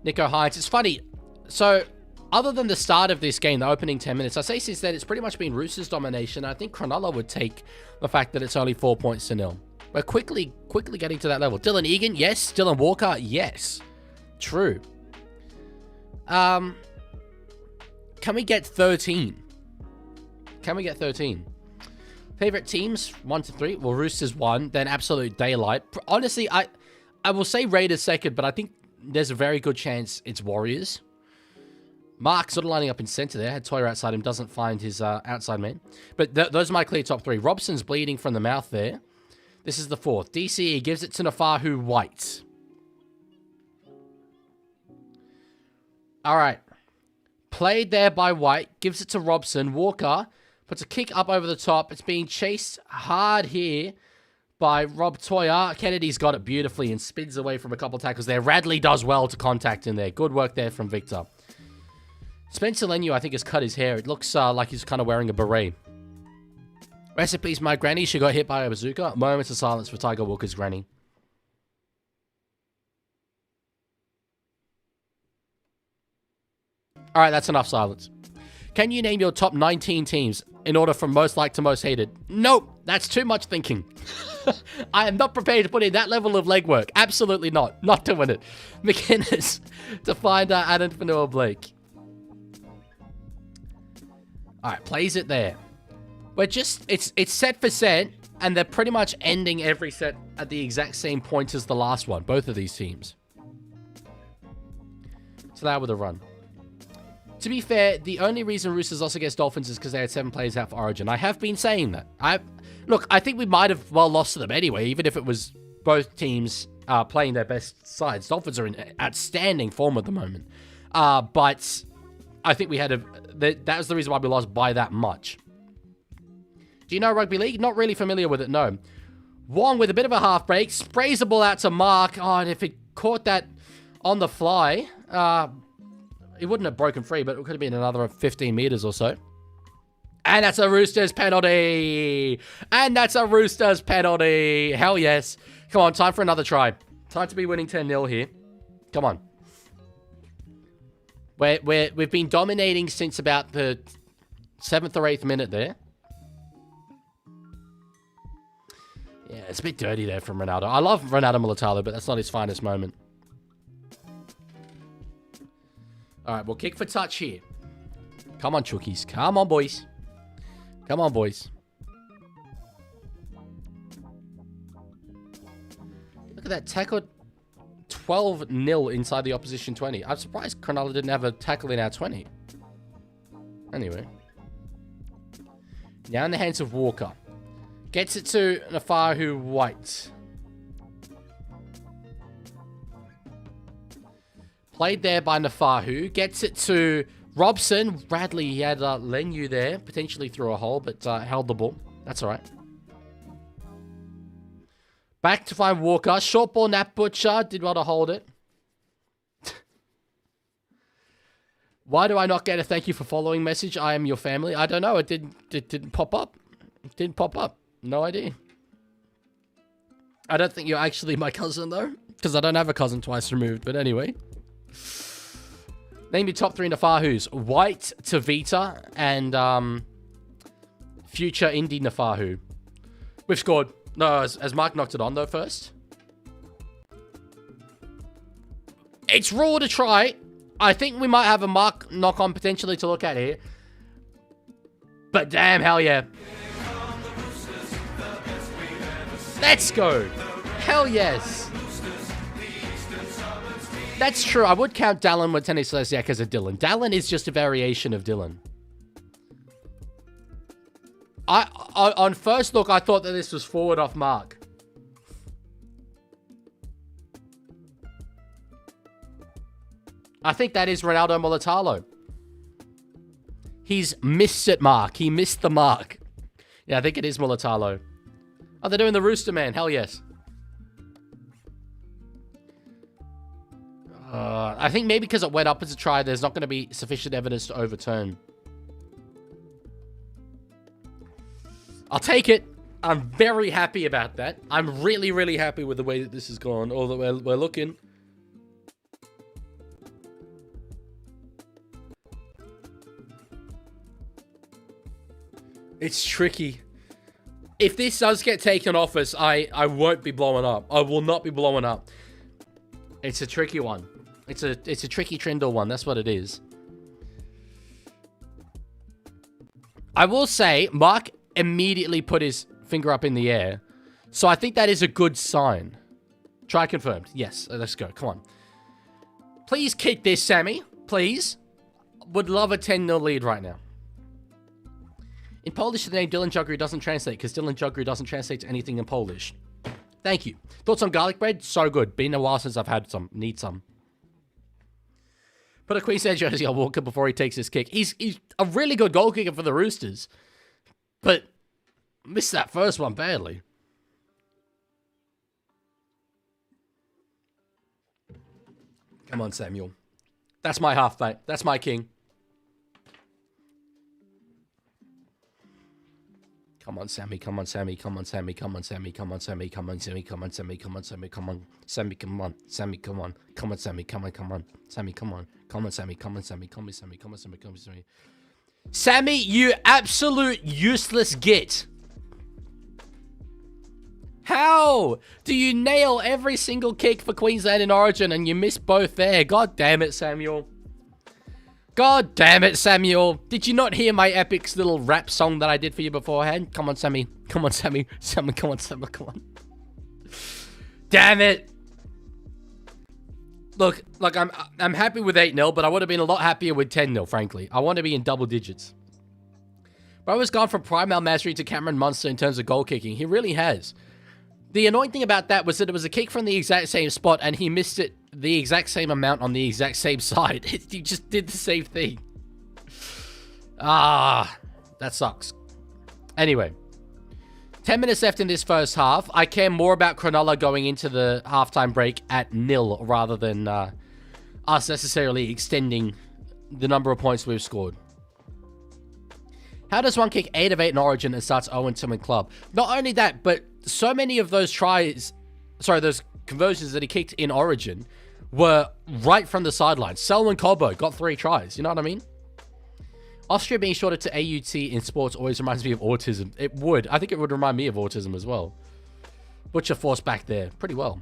Nico Hines. It's funny. So, other than the start of this game, the opening 10 minutes, I say since then, it's pretty much been Roosters' domination. I think Cronulla would take the fact that it's only 4 points to 0. We're quickly getting to that level. Dylan Egan, yes. Dylan Walker, yes. True. Can we get 13? Can we get 13? Favorite teams, 1 to 3. Well, Roosters 1, then absolute daylight. Honestly, I will say Raiders second, but I think there's a very good chance it's Warriors. Mark sort of lining up in center there. Had Toyer outside him, doesn't find his outside man. But those are my clear top 3. Robson's bleeding from the mouth there. This is the 4th. DCE gives it to Nafahu White. All right. Played there by White. Gives it to Robson. Walker puts a kick up over the top. It's being chased hard here by Rob Toyer. Kennedy's got it beautifully and spins away from a couple of tackles there. Radley does well to contact in there. Good work there from Victor. Spencer Lenu, I think, has cut his hair. It looks like he's kind of wearing a beret. Rest in peace, my granny. She got hit by a bazooka. Moments of silence for Tiger Walker's granny. All right, that's enough silence. Can you name your top 19 teams in order from most liked to most hated? Nope, that's too much thinking. I am not prepared to put in that level of legwork. Absolutely not. Not doing it. McInnes to find Adam Fanua-Blake. All right, plays it there. We're just, it's set for set, and they're pretty much ending every set at the exact same point as the last one, both of these teams. So that with a run. To be fair, the only reason Roosters lost against Dolphins is because they had 7 players out for Origin. I have been saying that. Look, I think we might have well lost to them anyway, even if it was both teams playing their best sides. Dolphins are in outstanding form at the moment. But I think we had that was the reason why we lost by that much. Do you know Rugby League? Not really familiar with it, no. Wong with a bit of a half break. Sprays the ball out to Mark. Oh, and if it caught that on the fly, it wouldn't have broken free, but it could have been another 15 meters or so. And that's a Roosters penalty. And that's a Roosters penalty. Hell yes. Come on, time for another try. Time to be winning 10-0 here. Come on. We've been dominating since about the 7th or 8th minute there. Yeah, it's a bit dirty there from Ronaldo. I love Ronaldo Mulatalo, but that's not his finest moment. All right, we'll kick for touch here. Come on, Chookies. Come on, boys. Come on, boys. Look at that. Tackled 12-0 inside the opposition 20. I'm surprised Cronulla didn't have a tackle in our 20. Anyway. Now in the hands of Walker. Gets it to Nafahu White. Played there by Nafahu. Gets it to Robson. Bradley, he had Lenu there. Potentially through a hole, but held the ball. That's all right. Back to find Walker. Short ball, Nat Butcher. Did well to hold it. Why do I not get a thank you for following message? I am your family. I don't know. It didn't pop up. It didn't pop up. No idea. I don't think you're actually my cousin, though. Because I don't have a cousin twice removed. But anyway. Name your top 3 Nafahus. White, Tavita, and future Indy Nafahu. We've scored. No, has Mark knocked it on, though, first? It's raw to try. I think we might have a Mark knock-on potentially to look at here. But damn, hell yeah. Let's go. Hell yes. That's true. I would count Dallin with Tennis Lesiak as a Dylan. Dallin is just a variation of Dylan. On first look, I thought that this was forward off Mark. I think that is Ronaldo Mulatalo. He's missed it, Mark. He missed the mark. Yeah, I think it is Mulatalo. Oh, they're doing the Rooster Man. Hell yes. I think maybe because it went up as a try, there's not going to be sufficient evidence to overturn. I'll take it. I'm very happy about that. I'm really, really happy with the way that this has gone, or that we're looking. It's tricky. If this does get taken off us, I won't be blowing up. I will not be blowing up. It's a tricky one. It's a tricky Trindle one. That's what it is. I will say, Mark immediately put his finger up in the air. So I think that is a good sign. Try confirmed. Yes, let's go. Come on. Please kick this, Sammy. Please. Would love a 10-0 lead right now. In Polish, the name Dylan Juggery doesn't translate because Dylan Juggery doesn't translate to anything in Polish. Thank you. Thoughts on garlic bread? So good. Been a while since I've had some. Need some. Put a Queensland jersey on Walker before he takes his kick. He's a really good goal kicker for the Roosters. But missed that first one badly. Come on, Samuel. That's my half, mate. That's my king. Come on, Sammy. Come on, Sammy. Come on, Sammy. Come on, Sammy. Come on, Sammy. Come on, Sammy. Come on, Sammy. Come on, Sammy. Come on, Sammy. Come on, Sammy. Come on. Come on, Sammy. Come on. Come on, Sammy. Come on. Come on, Sammy. Come on, Sammy. Come on, Sammy. Come on, Sammy. Come on, Sammy. Sammy, you absolute useless git. How do you nail every single kick for Queensland in Origin and you miss both there? God damn it, Samuel. God damn it, Samuel. Did you not hear my epic little rap song that I did for you beforehand? Come on, Sammy. Come on, Sammy. Sammy, come on, Sammy. Come on. Damn it. Look, I'm happy with 8-0, but I would have been a lot happier with 10-0, frankly. I want to be in double digits. Bro has gone from Prime Al-Masri to Cameron Munster in terms of goal kicking. He really has. The annoying thing about that was that it was a kick from the exact same spot, and he missed it the exact same amount on the exact same side. He just did the same thing. Ah, that sucks. Anyway, 10 minutes left in this first half. I care more about Cronulla going into the halftime break at 0 rather than us necessarily extending the number of points we've scored. How does one kick 8 of 8 in Origin and starts 0-2 in club? Not only that, but so many of those those conversions that he kicked in Origin were right from the sidelines. Selwyn Cobbo got 3 tries. You know what I mean? Austria being shorted to AUT in sports always reminds me of autism. It would. I think it would remind me of autism as well. Butcher forced back there. Pretty well.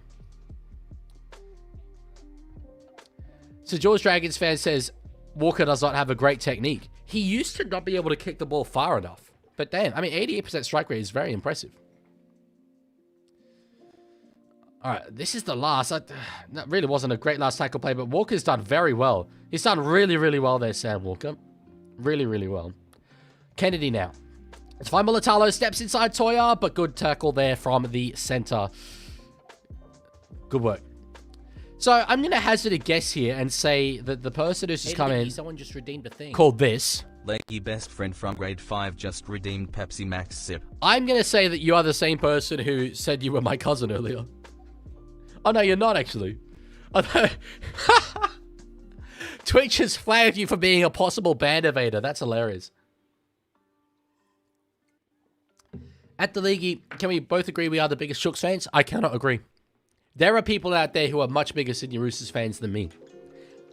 So George Dragons fan says, Walker does not have a great technique. He used to not be able to kick the ball far enough. But damn, I mean, 88% strike rate is very impressive. All right, this is the last. That really wasn't a great last tackle play, but Walker's done very well. He's done really, really well there, Sam Walker. Really, really well. Kennedy now. It's fine. Mulatalo steps inside Toya, but good tackle there from the center. Good work. So I'm going to hazard a guess here and say that the person who's just come in, someone just redeemed a thing called this. Leaguie best friend from grade 5 just redeemed Pepsi Max sip. I'm going to say that you are the same person who said you were my cousin earlier. Oh, no, you're not, actually. Twitch has flagged you for being a possible band evader. That's hilarious. At the Leaguie, can we both agree we are the biggest Shooks fans? I cannot agree. There are people out there who are much bigger Sydney Roosters fans than me.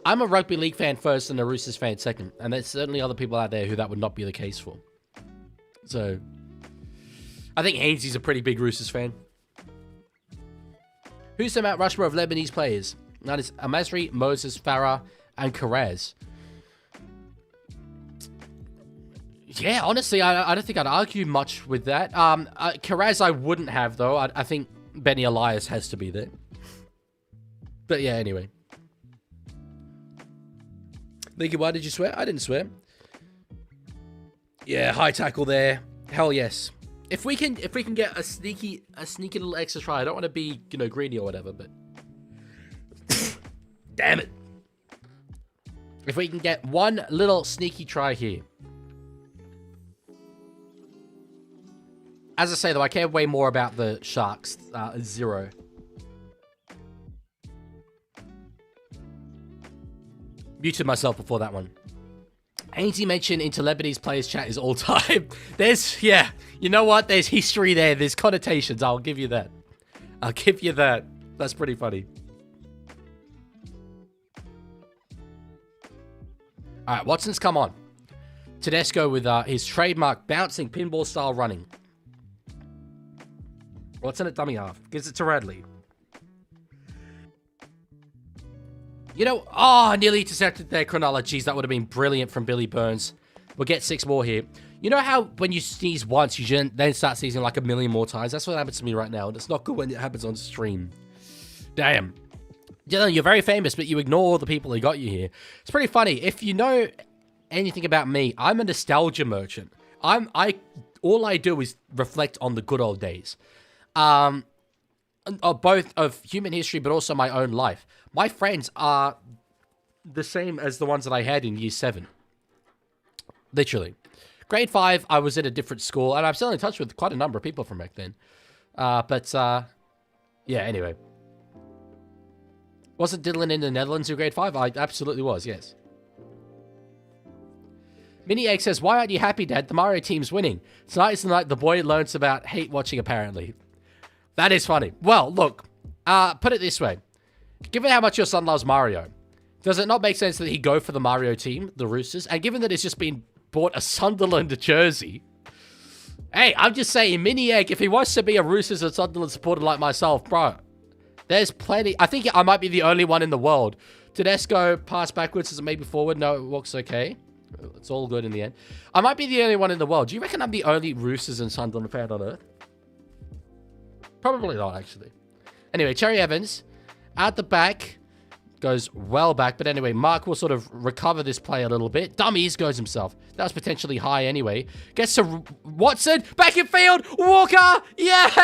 I'm a rugby league fan first and a Roosters fan second. And there's certainly other people out there who that would not be the case for. So, I think Ainsley's a pretty big Roosters fan. Who's the Mount Rushmore of Lebanese players? That is Amazri, Moses, Farah, and Karaz. Yeah, honestly, I don't think I'd argue much with that. Karaz I wouldn't have, though. I think Benny Elias has to be there. But yeah, anyway. Leaguie, why did you swear? I didn't swear. Yeah, high tackle there. Hell yes. If we can get a sneaky little extra try, I don't want to be, greedy or whatever, but damn it. If we can get one little sneaky try here. As I say, though, I care way more about the Sharks. 0. Muted myself before that one. Ainsley mentioned into Lebanese players chat is all time. Yeah, you know what? There's history there. There's connotations. I'll give you that. I'll give you that. That's pretty funny. All right, Watson's come on. Tedesco with his trademark bouncing pinball style running. Watson at dummy half. Gives it to Radley. Nearly intercepted there, Cronulla. Jeez, that would have been brilliant from Billy Burns. We'll get 6 more here. You know how when you sneeze once, you then start sneezing like a million more times? That's what happens to me right now, and it's not good when it happens on stream. Damn. You're very famous, but you ignore all the people who got you here. It's pretty funny. If you know anything about me, I'm a nostalgia merchant. All I do is reflect on the good old days. Both of human history, but also my own life. My friends are the same as the ones that I had in year 7. Literally. Grade 5, I was at a different school, and I'm still in touch with quite a number of people from back then. Yeah, anyway. Wasn't Dylan in the Netherlands in grade 5? I absolutely was, yes. Mini Egg says, why aren't you happy, Dad? The Mario team's winning. Tonight is the night the boy learns about hate watching, apparently. That is funny. Well, look, put it this way. Given how much your son loves Mario, does it not make sense that he go for the Mario team, the Roosters? And given that it's just been bought a Sunderland jersey, hey, I'm just saying, Mini Egg, if he wants to be a Roosters and Sunderland supporter like myself, bro, there's plenty. I think I might be the only one in the world. Tedesco, pass backwards, is it maybe forward? No, it walks okay. It's all good in the end. I might be the only one in the world. Do you reckon I'm the only Roosters and Sunderland fan on Earth? Probably not, actually. Anyway, Cherry Evans, at the back, goes well back. But anyway, Mark will sort of recover this play a little bit. Dummies goes himself. That was potentially high anyway. Gets to Watson, back in field, Walker, yes!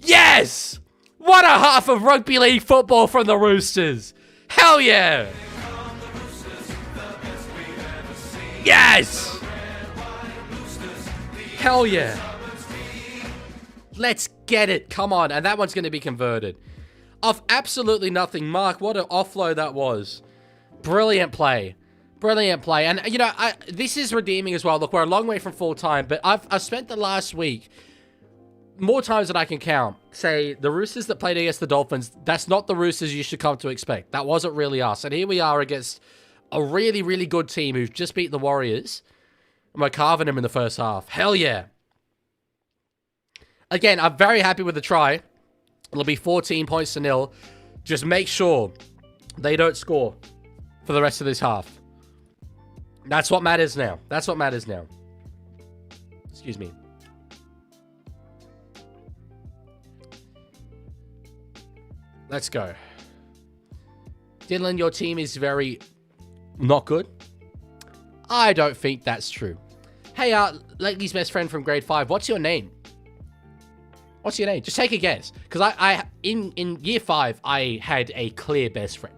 Yes! What a half of rugby league football from the Roosters. Hell yeah! Yes! Hell yeah! Let's get it. Come on. And that one's going to be converted. Off absolutely nothing. Mark, what an offload that was. Brilliant play. Brilliant play. And, this is redeeming as well. Look, we're a long way from full time, but I've spent the last week, more times than I can count, say the Roosters that played against the Dolphins, that's not the Roosters you should come to expect. That wasn't really us. And here we are against a really, really good team who've just beat the Warriors. And we're carving them in the first half. Hell yeah. Again, I'm very happy with the try. It'll be 14 points to 0. Just make sure they don't score for the rest of this half. That's what matters now. That's what matters now. Excuse me. Let's go. Dylan, your team is very not good. I don't think that's true. Hey, Leaguie's best friend from grade 5. What's your name? What's your name? Just take a guess. Because in year 5, I had a clear best friend.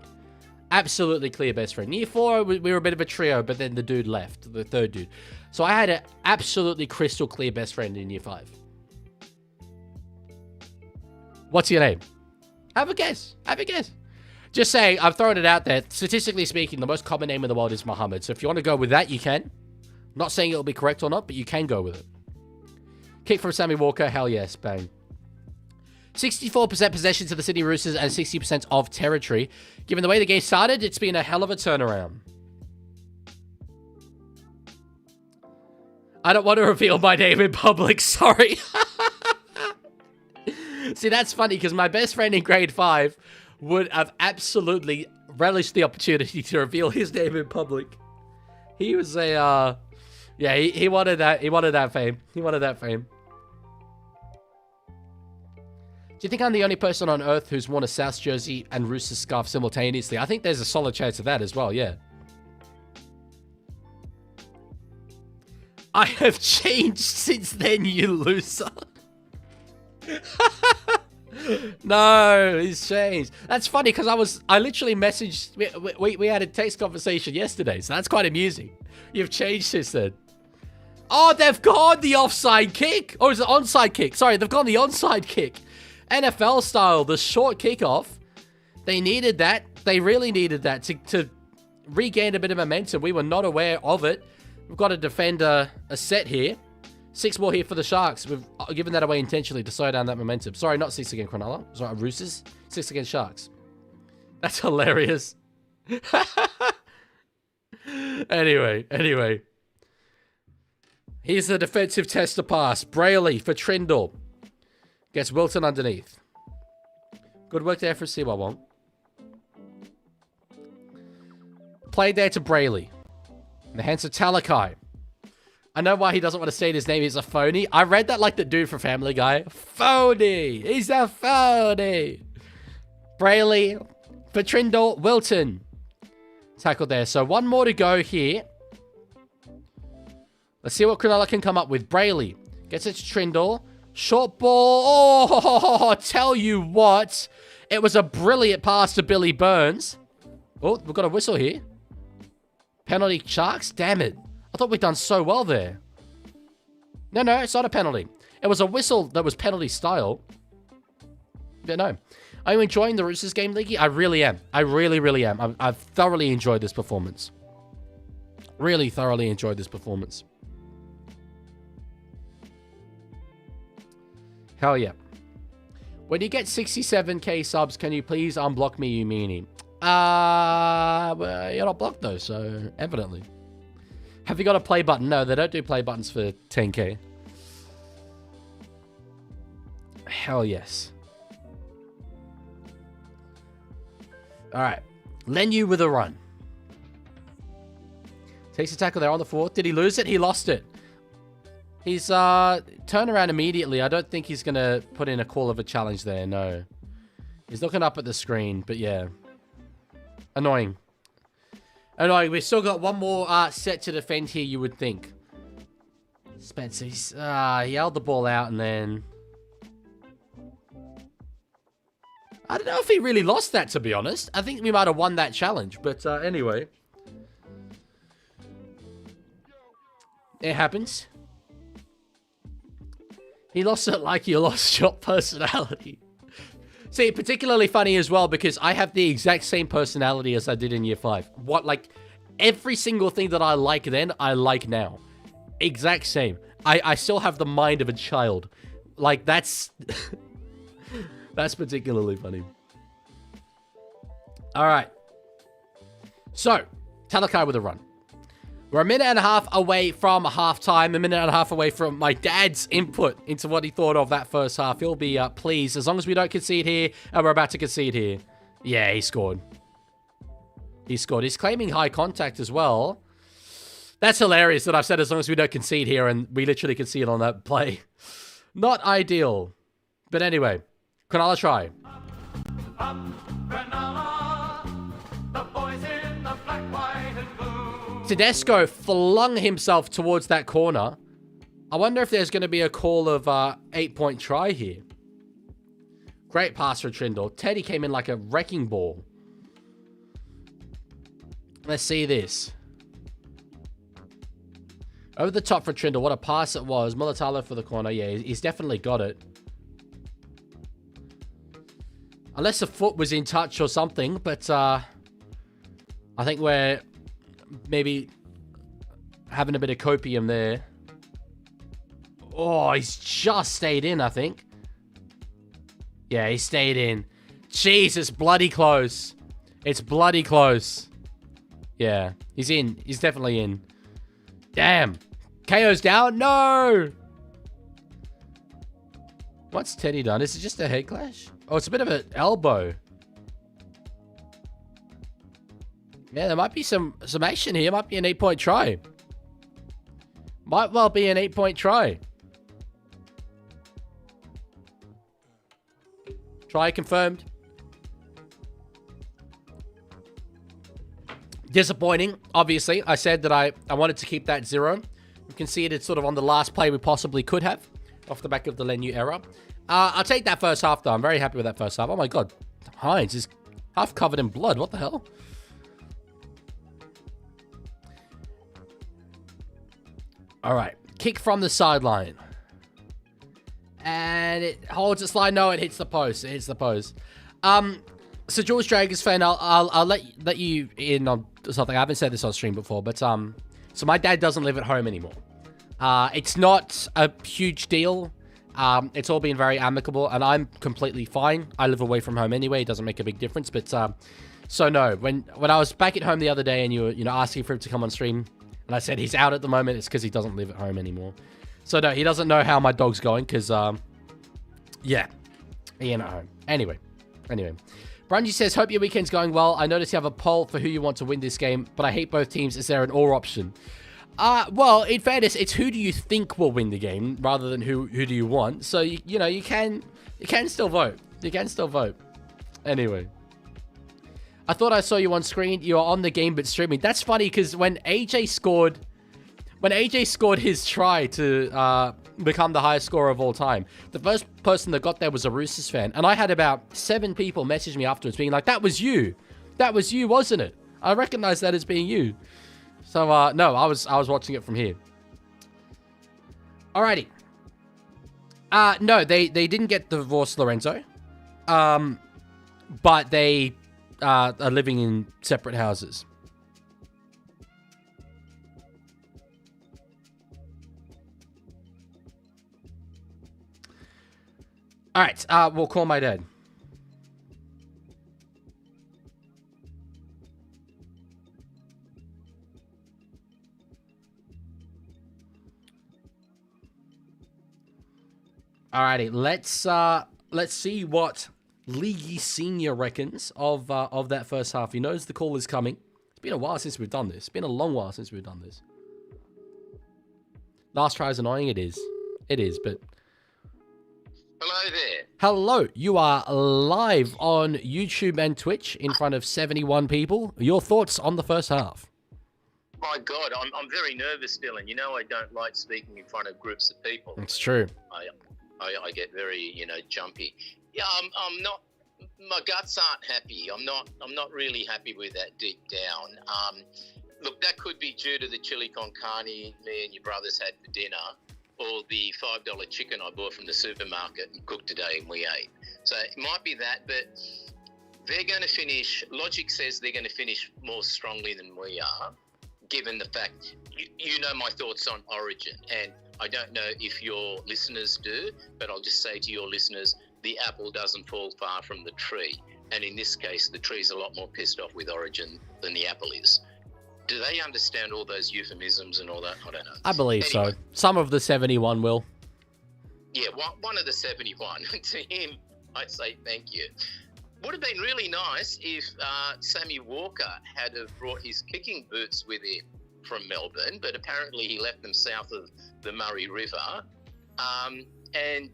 Absolutely clear best friend. Year 4, we were a bit of a trio, but then the dude left. The third dude. So I had an absolutely crystal clear best friend in year 5. What's your name? Have a guess. Have a guess. Just saying, I'm throwing it out there. Statistically speaking, the most common name in the world is Muhammad. So if you want to go with that, you can. Not saying it'll be correct or not, but you can go with it. Kick from Sammy Walker. Hell yes. Bang. 64% possession to the Sydney Roosters and 60% of territory. Given the way the game started, it's been a hell of a turnaround. I don't want to reveal my name in public. Sorry. See, that's funny because my best friend in grade 5 would have absolutely relished the opportunity to reveal his name in public. He was a, yeah, he wanted that. He wanted that fame. He wanted that fame. Do you think I'm the only person on Earth who's worn a South jersey and Roosters scarf simultaneously? I think there's a solid chance of that as well, yeah. I have changed since then, you loser. No, he's changed. That's funny because I literally messaged, we had a text conversation yesterday, so that's quite amusing. You've changed since then. Oh, they've gone the offside kick. Or is it onside kick? Sorry, they've gone the onside kick. NFL style, the short kickoff. They needed that. They really needed that to regain a bit of momentum. We were not aware of it. We've got to defend a set here. 6 more here for the Sharks. We've given that away intentionally to slow down that momentum. Sorry, not 6 against Cronulla. Sorry, Roosters. 6 against Sharks. That's hilarious. Anyway. Here's the defensive test to pass. Brayley for Trindle. Gets Wilton underneath. Good work there for Siwawong. Played there to Brayley. In the hands of Talakai. I know why he doesn't want to say his name. He's a phony. I read that like the dude from Family Guy. Phony. He's a phony. Brayley for Trindle. Wilton. Tackled there. So 1 more to go here. Let's see what Cronulla can come up with. Brayley gets it to Trindle. Short ball. Oh, tell you what. It was a brilliant pass to Billy Burns. Oh, we've got a whistle here. Penalty Sharks? Damn it. I thought we'd done so well there. No, it's not a penalty. It was a whistle that was penalty style. But no. Are you enjoying the Roosters game, Leaguie? I really am. I really am. I've thoroughly enjoyed this performance. Really thoroughly enjoyed this performance. Hell yeah. When you get 67k subs, can you please unblock me, you meanie? Well, you're not blocked though, so evidently. Have you got a play button? No, they don't do play buttons for 10k. Hell yes. Alright. Lenu with a run. Takes a tackle there on the 4th. Did he lose it? He lost it. He's turned around immediately. I don't think he's going to put in a call of a challenge there. No. He's looking up at the screen, but yeah. Annoying. We've still got 1 more set to defend here, you would think. Spencer, he held the ball out and then... I don't know if he really lost that, to be honest. I think we might have won that challenge, but anyway. It happens. He lost it like you lost your personality. See, particularly funny as well because I have the exact same personality as I did in year 5. Like, every single thing that I like then, I like now. Exact same. I still have the mind of a child. Like, that's... that's particularly funny. Alright. So, Talakai with a run. We're a minute and a half away from halftime, a minute and a half away from my dad's input into what he thought of that first half. He'll be pleased as long as we don't concede here, and we're about to concede here. Yeah, he scored. He scored. He's claiming high contact as well. That's hilarious that I've said as long as we don't concede here, and we literally concede on that play. Not ideal. But anyway, Cronulla try. Up, Cronulla, the boys in the black, white, and blue. Tedesco flung himself towards that corner. I wonder if there's going to be a call of 8-point try here. Great pass for Trindle. Teddy came in like a wrecking ball. Let's see this. Over the top for Trindle. What a pass it was. Mulatalo for the corner. Yeah, he's definitely got it. Unless the foot was in touch or something. But I think we're maybe having a bit of copium there. Oh, he's just stayed in, I think. Yeah, he stayed in. Jeez, it's bloody close. It's bloody close. Yeah, he's in. He's definitely in. Damn. KO's down? No! What's Teddy done? Is it just a head clash? Oh, it's a bit of an elbow. Yeah, there might be some action here. Might be an 8-point try. Might well be an 8-point try. Try confirmed. Disappointing, obviously. I said that I wanted to keep that 0. We conceded sort of on the last play we possibly could have off the back of the Lenu error. I'll take that first half, though. I'm very happy with that first half. Oh, my God. Hines is half covered in blood. What the hell? All right. Kick from the sideline. And it holds its line. No, it hits the post. It hits the post. So Jules Dragons fan, I'll let you in on something. I haven't said this on stream before, but so my dad doesn't live at home anymore. It's not a huge deal. It's all been very amicable, and I'm completely fine. I live away from home anyway. It doesn't make a big difference. But so no, when I was back at home the other day, and you were asking for him to come on stream, and I said he's out at the moment, it's because he doesn't live at home anymore. So no, he doesn't know how my dog's going because yeah, he ain't at home. Anyway. Brunji says, hope your weekend's going well. I noticed you have a poll for who you want to win this game, but I hate both teams. Is there an or option? Well, in fairness, it's who do you think will win the game rather than who do you want. So, you can still vote. You can still vote. Anyway. I thought I saw you on screen. You are on the game but streaming. That's funny because when AJ scored his try to become the highest scorer of all time, the first person that got there was a Roosters fan. And I had about 7 people message me afterwards being like, that was you. That was you, wasn't it? I recognize that as being you. So, no, I was watching it from here. Alrighty. No, they didn't get divorced, Lorenzo. But they are living in separate houses. All right, we'll call my dad. Alrighty, let's see what Leaguie Senior reckons of that first half. He knows the call is coming. It's been a while since we've done this. It's been a long while since we've done this. Last try is annoying. It is. It is, but. Hello there. Hello, you are live on YouTube and Twitch in front of 71 people. Your thoughts on the first half? My God, I'm very nervous, Dylan. You know I don't like speaking in front of groups of people. It's true. I get very, jumpy. Yeah, I'm not. My guts aren't happy. I'm not really happy with that deep down. Look, that could be due to the chili con carne me and your brothers had for dinner, or the $5 chicken I bought from the supermarket and cooked today and we ate. So it might be that, but they're going to finish, logic says they're going to finish more strongly than we are, given the fact, you know my thoughts on Origin, and I don't know if your listeners do, but I'll just say to your listeners, the apple doesn't fall far from the tree. And in this case, the tree's a lot more pissed off with Origin than the apple is. Do they understand all those euphemisms and all that? I don't know. I believe Anyway. so. Some of the 71 will. Yeah, one of the 71. To him, I'd say thank you. Would have been really nice if Sammy Walker had have brought his kicking boots with him from Melbourne, but apparently he left them south of the Murray River. And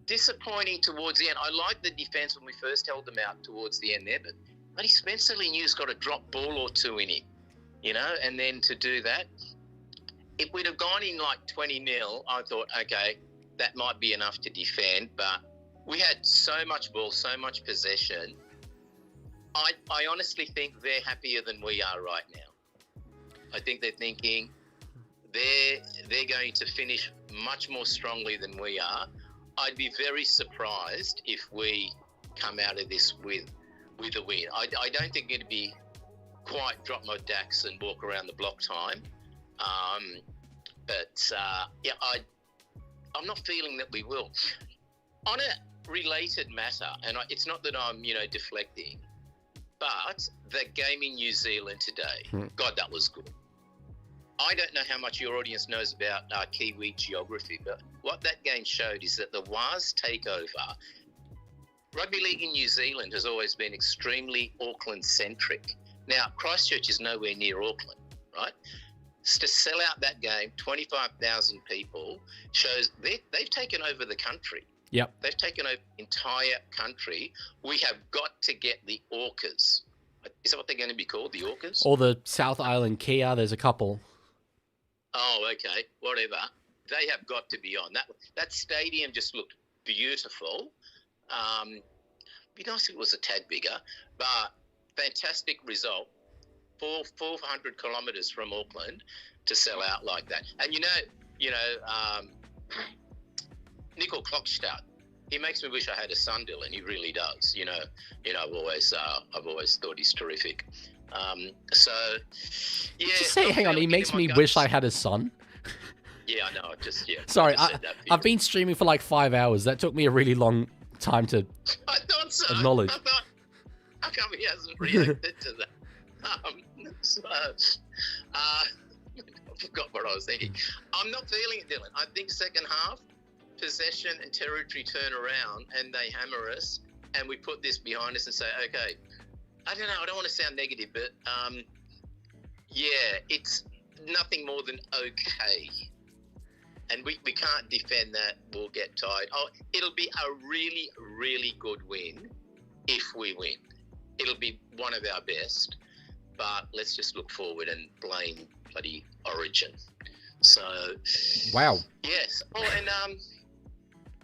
disappointing towards the end. I liked the defence when we first held them out towards the end there, but bloody Spencer Lenieu's got a drop ball or two in him, you know, and then to do that, if we'd have gone in like 20-0, I thought, okay, that might be enough to defend, but we had so much ball, so much possession. I honestly think they're happier than we are right now. I think they're thinking they're going to finish much more strongly than we are. I'd be very surprised if we come out of this with a win. I don't think it'd be quite drop my dacks and walk around the block time. Yeah, I'm not feeling that we will. On a related matter, and it's not that I'm, deflecting, but the game in New Zealand today, God, that was good. I don't know how much your audience knows about Kiwi geography, but what that game showed is that the WAS takeover, rugby league in New Zealand has always been extremely Auckland-centric. Now, Christchurch is nowhere near Auckland, right? To sell out that game, 25,000 people, shows they've taken over the country. Yep. They've taken over the entire country. We have got to get the Orcas. Is that what they're going to be called, the Orcas? Or the South Island Kia, there's a couple. Oh, okay, whatever. They have got to be on. That stadium just looked beautiful. Be nice if it was a tad bigger, but fantastic result. 400 kilometres from Auckland to sell out like that. And Nickel Klokstad, he makes me wish I had a son, Dylan. He really does. I've always thought he's terrific. Hang on, he makes me wish I had a son. Yeah, I know. Sorry, I've been streaming for like 5 hours. That took me a really long time to acknowledge. How come he hasn't reacted to that? I forgot what I was thinking. I'm not feeling it, Dylan. I think second half, possession and territory turn around and they hammer us and we put this behind us and say, okay, I don't know, I don't want to sound negative, but it's nothing more than okay. And we can't defend that. We'll get tired. Oh, it'll be a really, really good win if we win. It'll be one of our best, but let's just look forward and blame bloody Origin. So, wow. Yes. Oh, and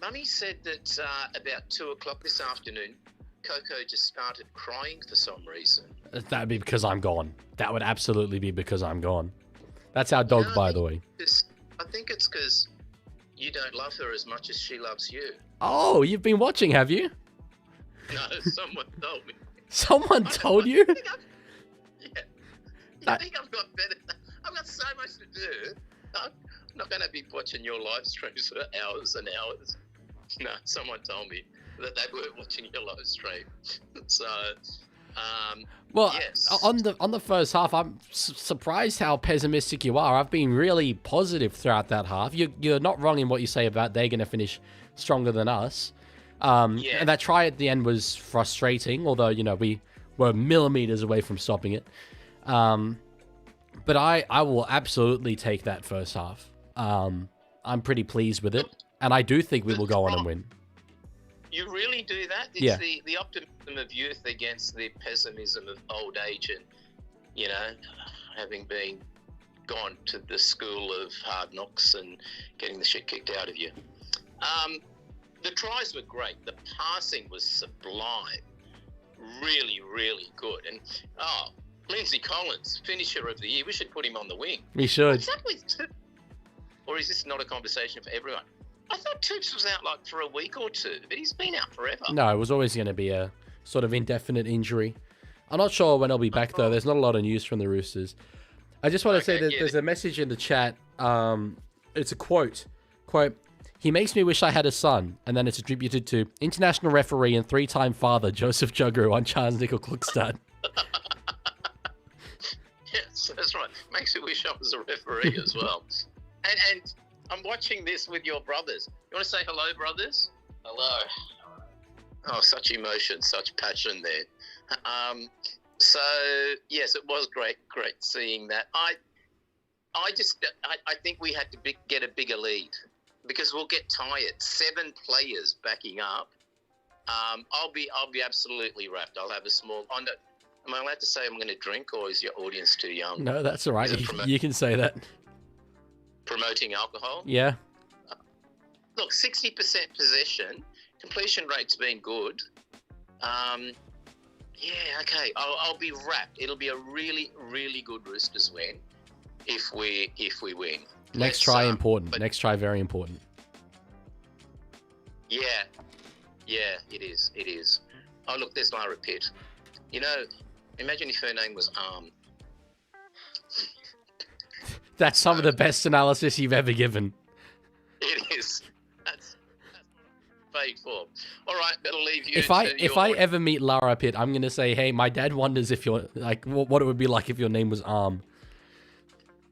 Mummy said that about 2:00 this afternoon, Coco just started crying for some reason. That'd be because I'm gone. That would absolutely be because I'm gone. That's our dog, by the way. I think it's because you don't love her as much as she loves you. Oh, you've been watching, have you? No, someone told me. Someone told you? Yeah. I think I've got better. I've got so much to do. I'm not going to be watching your live streams for hours and hours. No, someone told me that they were watching your live stream. So, yes. on the first half, I'm surprised how pessimistic you are. I've been really positive throughout that half. You're not wrong in what you say about they're going to finish stronger than us. And that try at the end was frustrating, although, we were millimeters away from stopping it. But I will absolutely take that first half. I'm pretty pleased with it, and I do think we will go on and win. You really do that? It's the optimism of youth against the pessimism of old age and, having been gone to the school of hard knocks and getting the shit kicked out of you. The tries were great. The passing was sublime. Really, really good. And, Lindsay Collins, finisher of the year. We should put him on the wing. We should. What's up with Toops? Or is this not a conversation for everyone? I thought Toops was out like for a week or two, but he's been out forever. No, it was always going to be a sort of indefinite injury. I'm not sure when he'll be back, though. There's not a lot of news from the Roosters. I just want to say that there's a message in the chat. It's a quote. Quote, "He makes me wish I had a son," and then it's attributed to international referee and three-time father Joseph Jugru on Charles Nickel Klukstad. Yes. Makes me wish I was a referee as well. And I'm watching this with your brothers. You want to say hello, brothers? Hello. Oh, such emotion, such passion there. So yes, it was great seeing that. I think we had to get a bigger lead because we'll get tired. 7 players backing up. I'll be absolutely wrapped. I'll have a small. Am I allowed to say I'm going to drink, or is your audience too young? No, that's all right. You can say that. Promoting alcohol? Yeah. Look, 60% possession. Completion rate's been good. Yeah, okay. I'll be wrapped. It'll be a really, really good Roosters win if we win. Next try important. Next try very important. Yeah, it is. It is. Oh, look, there's Lara Pitt. You know, imagine if her name was That's some of the best analysis you've ever given. It is. That's paid for. All right, that'll leave you. If I ever meet Lara Pitt, I'm gonna say, hey, my dad wonders if you're like what it would be like if your name was Arm.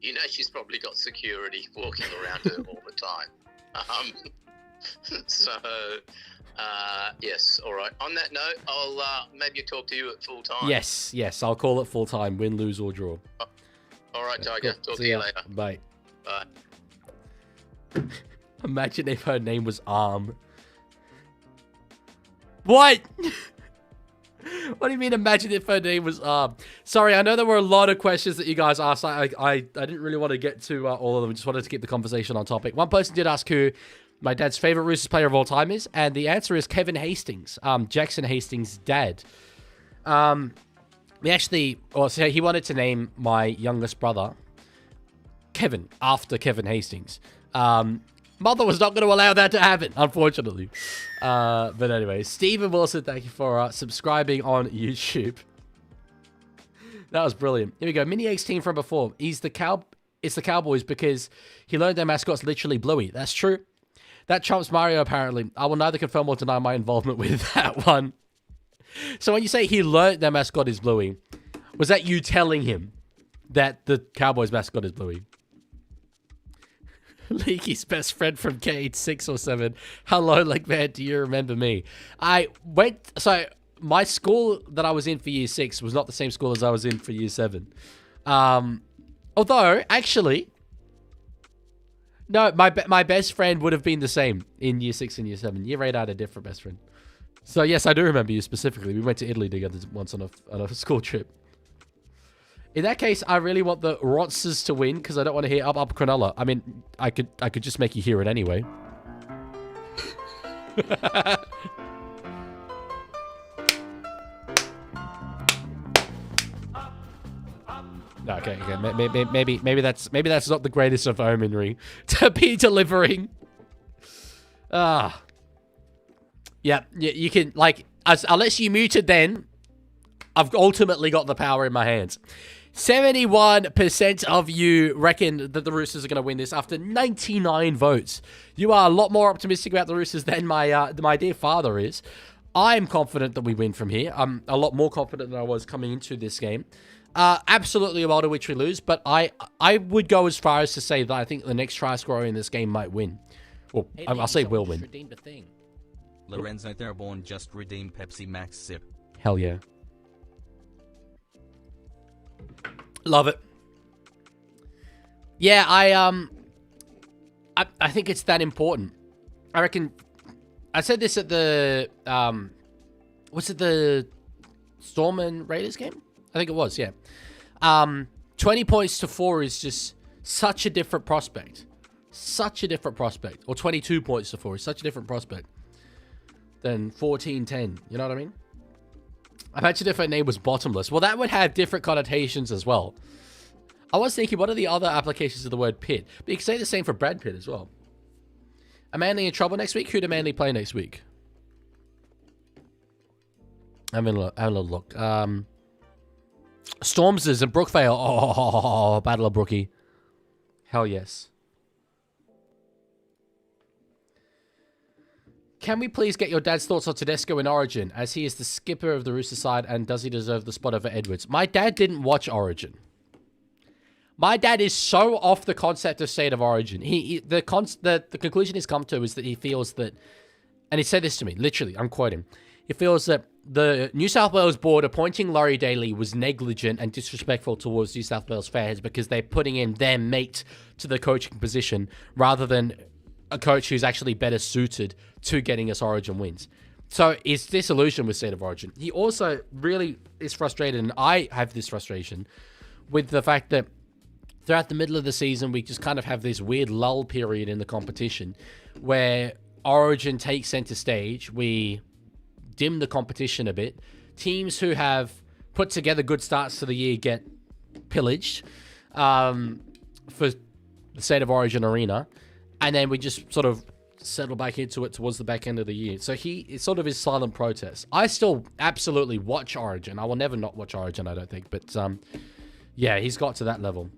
You know, she's probably got security walking around her all the time. Yes, all right. On that note, I'll maybe talk to you at full time. Yes, I'll call it full time, win, lose, or draw. All right, Tiger. Cool. Talk See to you ya. later. Bye. Bye. Imagine if her name was Arm. What? What do you mean, imagine if her name was Arm? Sorry, I know there were a lot of questions that you guys asked. I didn't really want to get to all of them. I just wanted to keep the conversation on topic. One person did ask who my dad's favorite Roosters player of all time is, and the answer is Kevin Hastings, Jackson Hastings' dad. He wanted to name my youngest brother Kevin after Kevin Hastings. Mother was not going to allow that to happen, unfortunately. But anyway, Stephen Wilson, thank you for subscribing on YouTube. That was brilliant. Here we go. Mini X team from before. It's the Cowboys because he learned their mascot's literally Bluey. That's true. That trumps Mario, apparently. I will neither confirm or deny my involvement with that one. So when you say he learned their mascot is Bluey, was that you telling him that the Cowboys mascot is Bluey? Leaguie's best friend from K6 or 7. Hello, like, man, do you remember me? My school that I was in for year 6 was not the same school as I was in for year 7. Although, actually, no, my best friend would have been the same in year 6 and year 7. Year 8, I had a different best friend. So, yes, I do remember you specifically. We went to Italy together once on a school trip. In that case, I really want the Rotzers to win because I don't want to hear up Cronulla. I mean, I could just make you hear it anyway. No, okay. Maybe that's not the greatest of omenry to be delivering. Yeah, you can, like, unless you muted then, I've ultimately got the power in my hands. 71% of you reckon that the Roosters are going to win this after 99 votes. You are a lot more optimistic about the Roosters than my dear father is. I'm confident that we win from here. I'm a lot more confident than I was coming into this game. Absolutely a lot of which we lose, but I would go as far as to say that I think the next try scorer in this game might win. Well, hey, I'll say will win. Lorenzo Theraborn just redeemed Pepsi Max Sip. Hell yeah. Love it. Yeah, I think it's that important. I reckon I said this at the was it the Storm and Raiders game? I think it was, yeah. 20 points to 4 is just such a different prospect. Such a different prospect. Or 22 points to 4 is such a different prospect than 14-10. You know what I mean? Imagine if her name was Bottomless. Well, that would have different connotations as well. I was thinking, what are the other applications of the word Pitt? But you can say the same for Brad Pitt as well. Are Manly in trouble next week? Who do Manly play next week? I'm having a look. Stormsers and Brookvale. Oh, Battle of Brookie. Hell yes. Can we please get your dad's thoughts on Tedesco in Origin, as he is the skipper of the Rooster side, and does he deserve the spot over Edwards? My dad didn't watch Origin. My dad is so off the concept of state of origin. The conclusion he's come to is that he feels that, and he said this to me, literally, I'm quoting. He feels that the New South Wales board appointing Laurie Daly was negligent and disrespectful towards New South Wales fans because they're putting in their mate to the coaching position rather than a coach who's actually better suited to getting us origin wins. So it's disillusioned with state of origin. He also really is frustrated, and I have this frustration with the fact that throughout the middle of the season, we just kind of have this weird lull period in the competition where origin takes center stage. We dim the competition a bit. Teams who have put together good starts to the year get pillaged for the state of origin arena. And then we just sort of settle back into it towards the back end of the year. So it's sort of his silent protest. I still absolutely watch origin. I will never not watch origin, I don't think. But yeah, he's got to that level.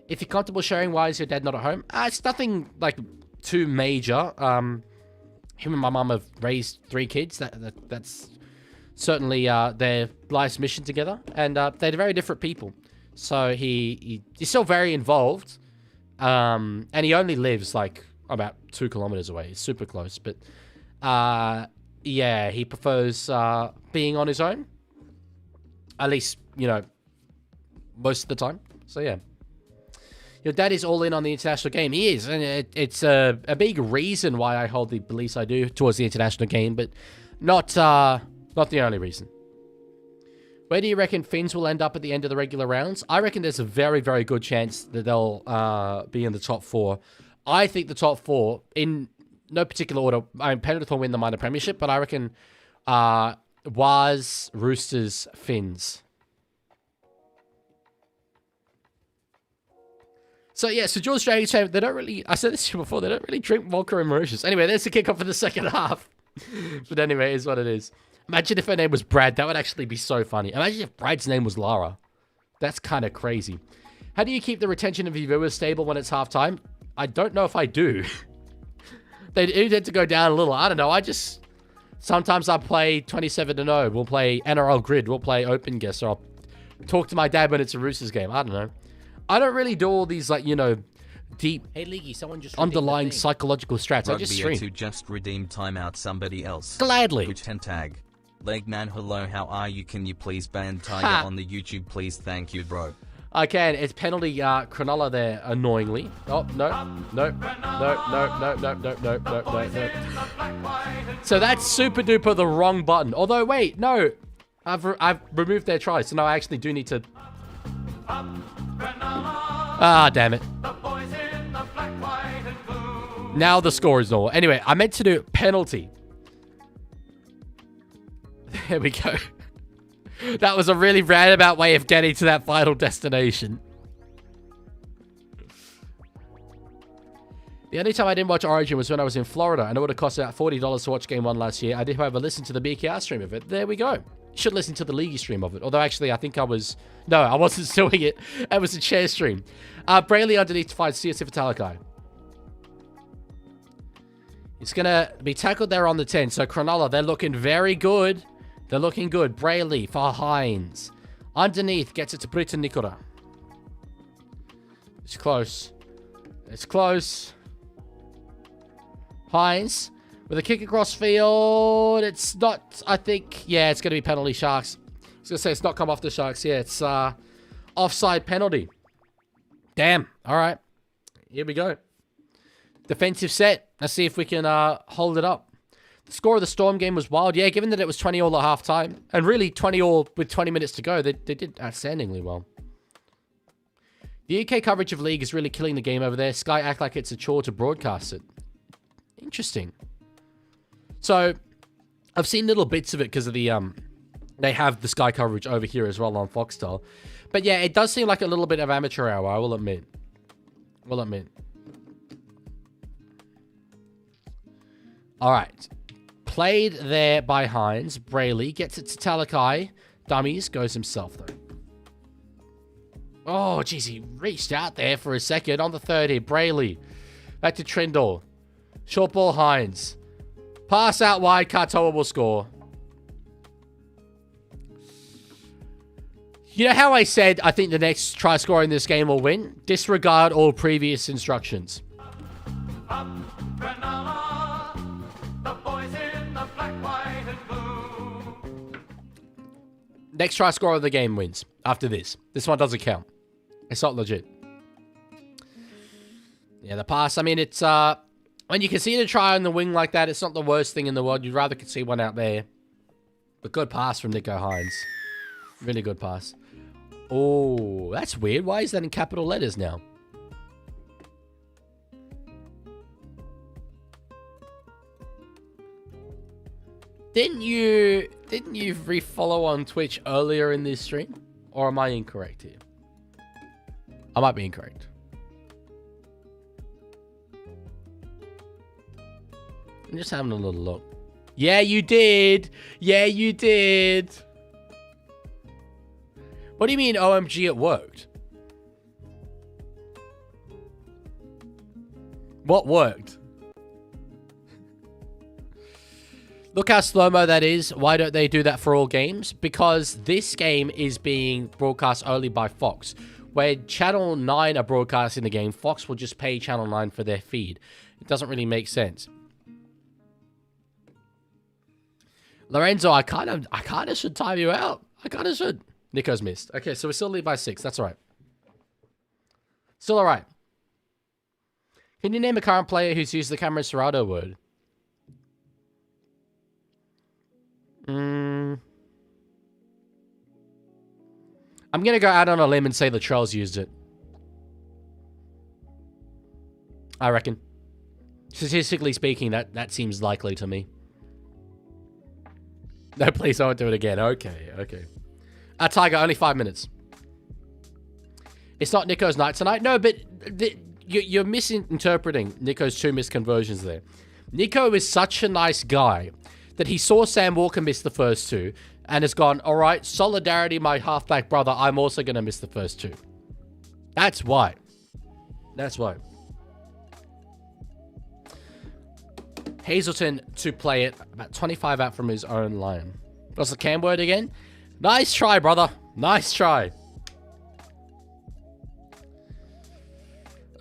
If you're comfortable sharing, why is your dad not at home? It's nothing like too major. Him and my mum have raised 3 kids. That's certainly their life's mission together. And they're very different people. So he's still very involved. And he only lives like about 2 kilometers away. It's super close. But yeah, he prefers being on his own. At least, most of the time. So yeah. Your dad is all in on the international game. He is, and it's a big reason why I hold the beliefs I do towards the international game, but not the only reason. Where do you reckon Finns will end up at the end of the regular rounds? I reckon there's a very, very good chance that they'll be in the top 4. I think the top 4, in no particular order, Penrith will win the minor premiership, but I reckon Was, Roosters, Finns. So yeah, so George Dragons fan, they don't really, I said this to you before, they don't really drink vodka in Mauritius. Anyway, there's the kickoff for the second half. But anyway, it is what it is. Imagine if her name was Brad. That would actually be so funny. Imagine if Brad's name was Lara. That's kind of crazy. How do you keep the retention of your viewers stable when it's halftime? I don't know if I do. They do tend to go down a little. I don't know. Sometimes I play 27-0. We'll play NRL Grid. We'll play Open Guess. Or I'll talk to my dad when it's a Roosters game. I don't know. I don't really do all these, deep, hey, Leaguie, someone just underlying psychological strats. I just stream. To just redeem timeout somebody else. Gladly. Which tag. Legman, hello, how are you? Can you please ban Tiger on the YouTube, please? Thank you, bro. I can. It's penalty Cronulla there, annoyingly. Oh, no. So that's super duper the wrong button. Although, wait, no. I've removed their try, so now I actually do need to... Ah, damn it. Now the score is normal. Anyway, I meant to do penalty. There we go. That was a really roundabout way of getting to that final destination. The only time I didn't watch Origin was when I was in Florida, and it would have cost about $40 to watch Game 1 last year. I did, however, listen to the BKR stream of it. There we go. You should listen to the Leaguie stream of it. Although, actually, I think I was... No, I wasn't doing it. It was a chair stream. Brayley underneath to find CSF Talakai. It's going to be tackled there on the 10. So, Cronulla, they're looking very good. They're looking good. Brayley for Hines. Underneath, gets it to Britton Nicola. It's close. It's close. Hines with a kick across field. It's not, I think, yeah, it's going to be penalty Sharks. I was going to say it's not come off the Sharks. Yeah, it's offside penalty. Damn. All right. Here we go. Defensive set. Let's see if we can hold it up. The score of the Storm game was wild. Yeah, given that it was 20-all at halftime. And really 20-all with 20 minutes to go. They did outstandingly well. The UK coverage of League is really killing the game over there. Sky act like it's a chore to broadcast it. Interesting. So, I've seen little bits of it because of the, they have the Sky coverage over here as well on Foxtel. But yeah, it does seem like a little bit of amateur hour, I will admit. Alright. Played there by Hines. Brayley gets it to Talakai. Dummies. Goes himself, though. Oh, jeez, he reached out there for a second on the 30. Brayley. Back to Trindle. Short ball, Hines. Pass out wide. Katoa will score. You know how I said I think the next try scorer in this game will win? Disregard all previous instructions. Up, Cronulla, the boys in the black, white, and blue. Next try scorer of the game wins after this. This one doesn't count. It's not legit. Yeah, the pass, I mean, it's, when you concede a try on the wing like that, it's not the worst thing in the world. You'd rather concede one out there. But good pass from Nico Hines. Really good pass. Oh, that's weird. Why is that in capital letters now? Didn't you refollow on Twitch earlier in this stream? Or am I incorrect here? I might be incorrect. I'm just having a little look. Yeah, you did. Yeah, you did. What do you mean, OMG, it worked? What worked? Look how slow-mo that is. Why don't they do that for all games? Because this game is being broadcast only by Fox. Where Channel 9 are broadcasting the game, Fox will just pay Channel 9 for their feed. It doesn't really make sense. Lorenzo, I kind of should time you out. I kind of should. Nico's missed. Okay, so we still lead by 6. That's all right. Still all right. Can you name a current player who's used the Cameron Serrato word? I'm going to go out on a limb and say Latrell's used it. I reckon. Statistically speaking, that seems likely to me. No, please don't do it again. Okay, okay. Tiger, only 5 minutes. It's not Nico's night tonight. No, but you're misinterpreting Nico's 2 missed conversions there. Nico is such a nice guy that he saw Sam Walker miss the first 2 and has gone, all right, solidarity, my halfback brother, I'm also going to miss the first 2. That's why. That's why. Hazelton to play it about 25 out from his own line. What's the cam word again? Nice try, brother. Nice try.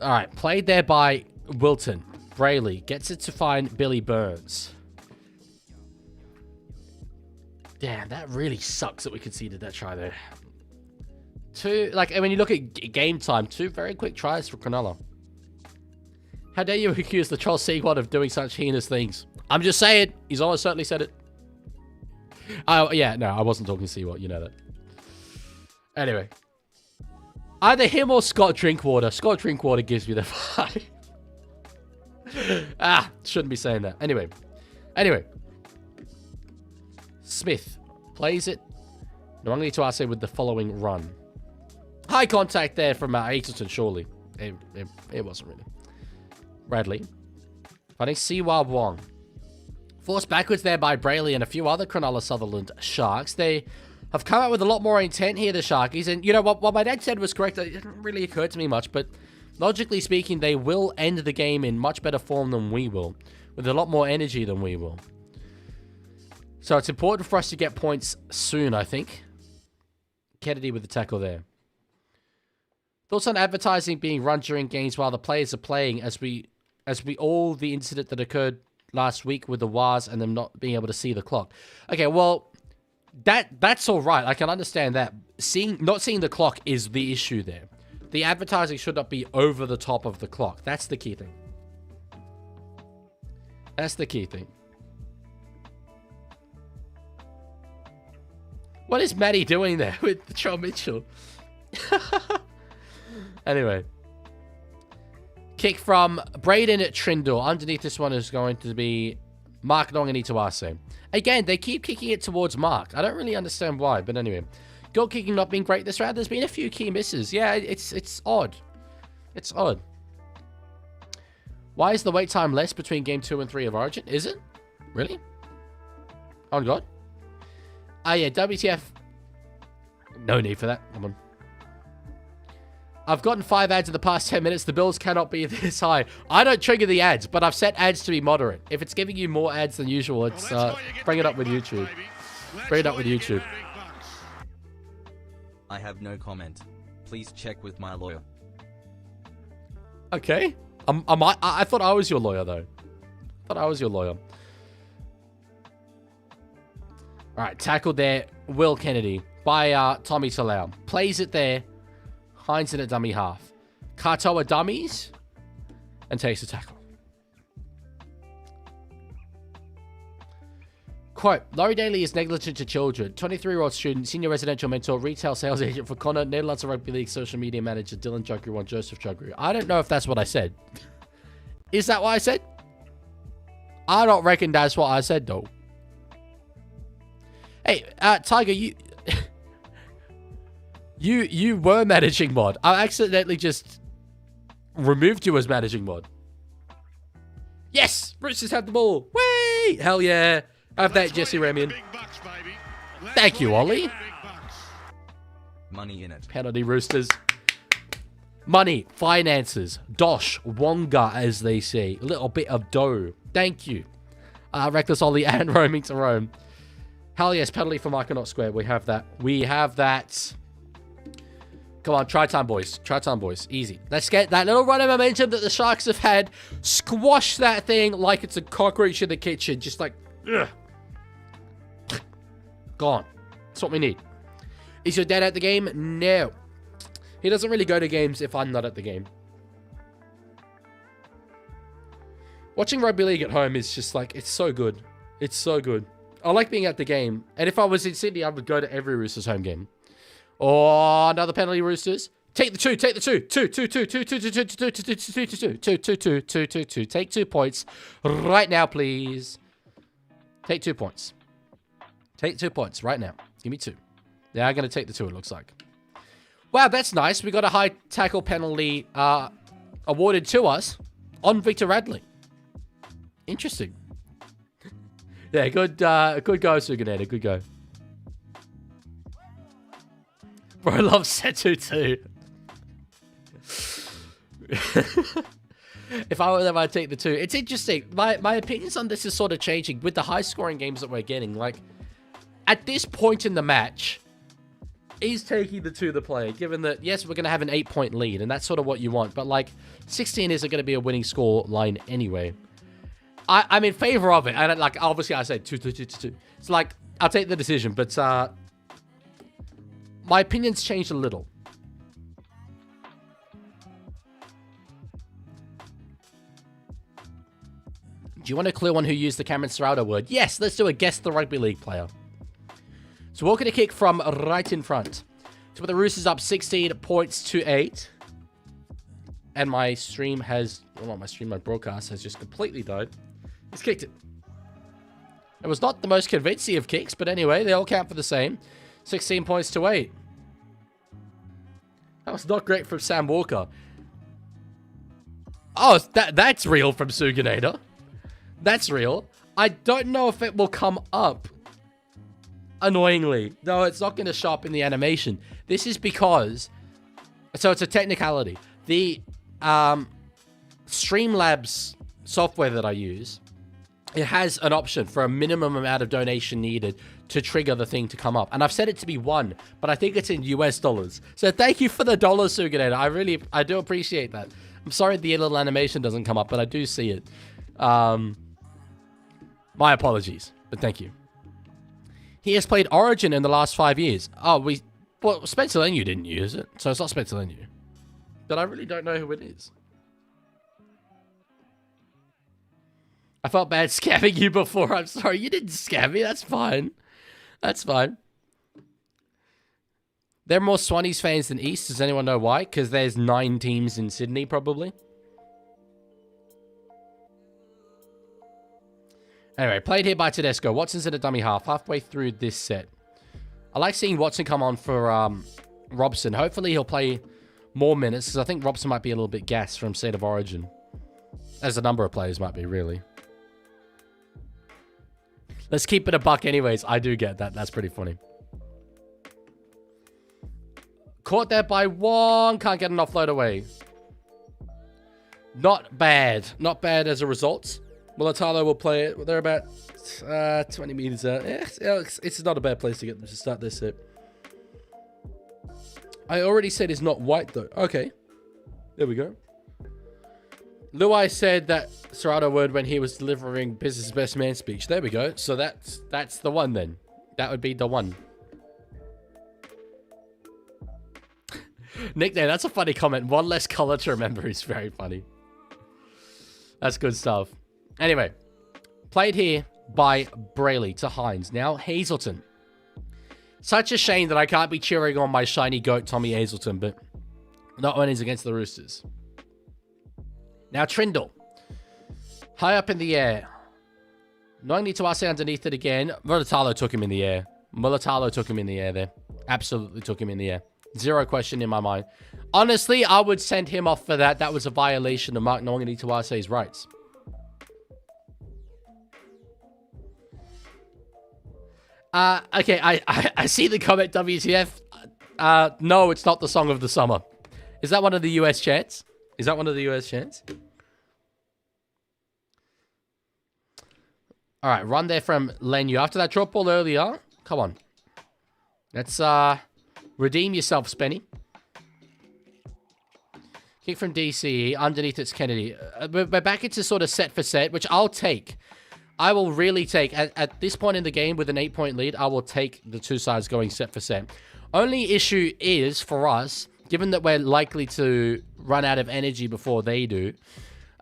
All right, played there by Wilton. Brayley gets it to find Billy Burns. Damn, that really sucks that we conceded that try there. When you look at game time, 2 very quick tries for Cronulla. How dare you accuse the troll Seagull of doing such heinous things? I'm just saying. He's almost certainly said it. Oh, yeah, no, I wasn't talking Seagull. You know that. Anyway. Either him or Scott Drinkwater. Scott Drinkwater gives me the vibe. Shouldn't be saying that. Anyway. Smith plays it. Normally to Arce with the following run. High contact there from Aitleton, surely. It wasn't really. Bradley. Finding Siwa Wong. Forced backwards there by Brayley and a few other Cronulla-Sutherland Sharks. They have come out with a lot more intent here, the Sharkies. And you know what my dad said was correct. It didn't really occur to me much. But logically speaking, they will end the game in much better form than we will. With a lot more energy than we will. So it's important for us to get points soon, I think. Kennedy with the tackle there. Thoughts on advertising being run during games while the players are playing as we all the incident that occurred last week with the WARs and them not being able to see the clock. Okay, well, that's all right. I can understand that. Not seeing the clock is the issue there. The advertising should not be over the top of the clock. That's the key thing. That's the key thing. What is Matty doing there with Joe Mitchell? Anyway. Kick from Braden at Trindle. Underneath this one is going to be Mark Nonganituase. Again, they keep kicking it towards Mark. I don't really understand why, but anyway. Goal kicking not being great this round. There's been a few key misses. Yeah, it's odd. It's odd. Why is the wait time less between game 2 and 3 of Origin? Is it? Really? On God? Yeah, WTF. No need for that. Come on. I've gotten 5 ads in the past 10 minutes. The bills cannot be this high. I don't trigger the ads, but I've set ads to be moderate. If it's giving you more ads than usual, it's bring it up with YouTube. Bring it up with YouTube. I have no comment. Please check with my lawyer. Okay. I thought I was your lawyer, though. I thought I was your lawyer. All right, tackled there. Will Kennedy by Tommy Salau. Plays it there. Hines in a dummy half. Katoa dummies. And takes the tackle. Quote, Laurie Daly is negligent to children. 23-year-old student, senior residential mentor, retail sales agent for Connor, Netherlands Rugby League social media manager, Dylan Jugru on Joseph Jugru. I don't know if that's what I said. Is that what I said? I don't reckon that's what I said, though. Hey, Tiger, you were managing mod. I accidentally just removed you as managing mod. Yes! Roosters have the ball. Whee! Hell yeah. Have that, Jesse Ramian. Thank you, Ollie. Money in it. Penalty, Roosters. Money, finances, dosh, wonga, as they say. A little bit of dough. Thank you. Reckless Ollie and roaming to Rome. Hell yes, penalty for Michael Not Square. We have that. We have that. Come on, try time, boys. Try time, boys. Easy. Let's get that little run of momentum that the Sharks have had. Squash that thing like it's a cockroach in the kitchen. Just like, ugh. Gone. That's what we need. Is your dad at the game? No. He doesn't really go to games if I'm not at the game. Watching rugby league at home is just like, it's so good. It's so good. I like being at the game. And if I was in Sydney, I would go to every Roosters home game. Oh, another penalty, Roosters. Take the two. Take the two. Two. Take 2 points right now, please. Take 2 points. Take 2 points right now. Give me 2. Yeah, I'm going to take the 2, it looks like. Wow, that's nice. We got a high tackle penalty awarded to us on Victor Radley. Interesting. Yeah, good go, Suganeta. Good go. Bro loves Setu too. If I were them, I'd take the 2. It's interesting. My opinions on this is sort of changing with the high-scoring games that we're getting. Like, at this point in the match, is taking the 2 the play, given that, yes, we're going to have an 8-point lead, and that's sort of what you want. But, like, 16 isn't going to be a winning score line anyway. I'm in favor of it. And, like, obviously I said 2. It's like, I'll take the decision. But my opinion's changed a little. Do you want a clue on who used the Cameron Serraldo word? Yes, let's do a guess the rugby league player. So we're going to kick from right in front. So with the Roosters up 16 points to 8. And my stream has... Well, not my stream, my broadcast has just completely died. He's kicked it. It was not the most convincing of kicks, but anyway, they all count for the same. 16 points to 8. That was not great from Sam Walker. Oh, that's real from Suganeta. That's real. I don't know if it will come up. Annoyingly. No, it's not going to show up in the animation. This is because... So it's a technicality. The Streamlabs software that I use, it has an option for a minimum amount of donation needed to trigger the thing to come up. And I've set it to be 1, but I think it's in US dollars. So thank you for the dollars, Suganeta. I do appreciate that. I'm sorry the little animation doesn't come up, but I do see it. My apologies, but thank you. He has played Origin in the last 5 years. Oh, well, Spencer Lenu didn't use it, so it's not Spencer Lenu. But I really don't know who it is. I felt bad scamming you before. I'm sorry. You didn't scam me. That's fine. That's fine. There are more Swannies fans than East. Does anyone know why? Because there's 9 teams in Sydney, probably. Anyway, played here by Tedesco. Watson's in a dummy halfway through this set. I like seeing Watson come on for Robson. Hopefully he'll play more minutes, because I think Robson might be a little bit gassed from State of Origin. As a number of players might be, really. Let's keep it a buck anyways. I do get that. That's pretty funny. Caught there by 1. Can't get an offload away. Not bad. Not bad as a result. Mulatalo will play it. They're about 20 meters out. Yeah, it's not a bad place to get them to start this set. I already said it's not white, though. Okay. There we go. Luai said that Serrano word when he was delivering Business Best Man speech. There we go. So that's the one, then. That would be the one. Nickname, that's a funny comment. One less color to remember is very funny. That's good stuff. Anyway, played here by Brayley to Hines. Now Hazelton. Such a shame that I can't be cheering on my shiny goat, Tommy Hazelton, but not when he's against the Roosters. Now Trindle. High up in the air. Knowing to us underneath it again. Mulatalo took him in the air. Mulatalo took him in the air there. Absolutely took him in the air. Zero question in my mind. Honestly, I would send him off for that. That was a violation of Mark Nongani Tuase's rights. Okay, I see the comment, WTF. No, it's not the song of the summer. Is that one of the US chants? Is that one of the US chants? All right, run there from Lenu. After that drop ball earlier, come on. Let's redeem yourself, Spenny. Kick from DCE. Underneath it's Kennedy. We're back into sort of set for set, which I'll take. I will really take. At this point in the game with an 8-point lead, I will take the two sides going set for set. Only issue is, for us, given that we're likely to run out of energy before they do,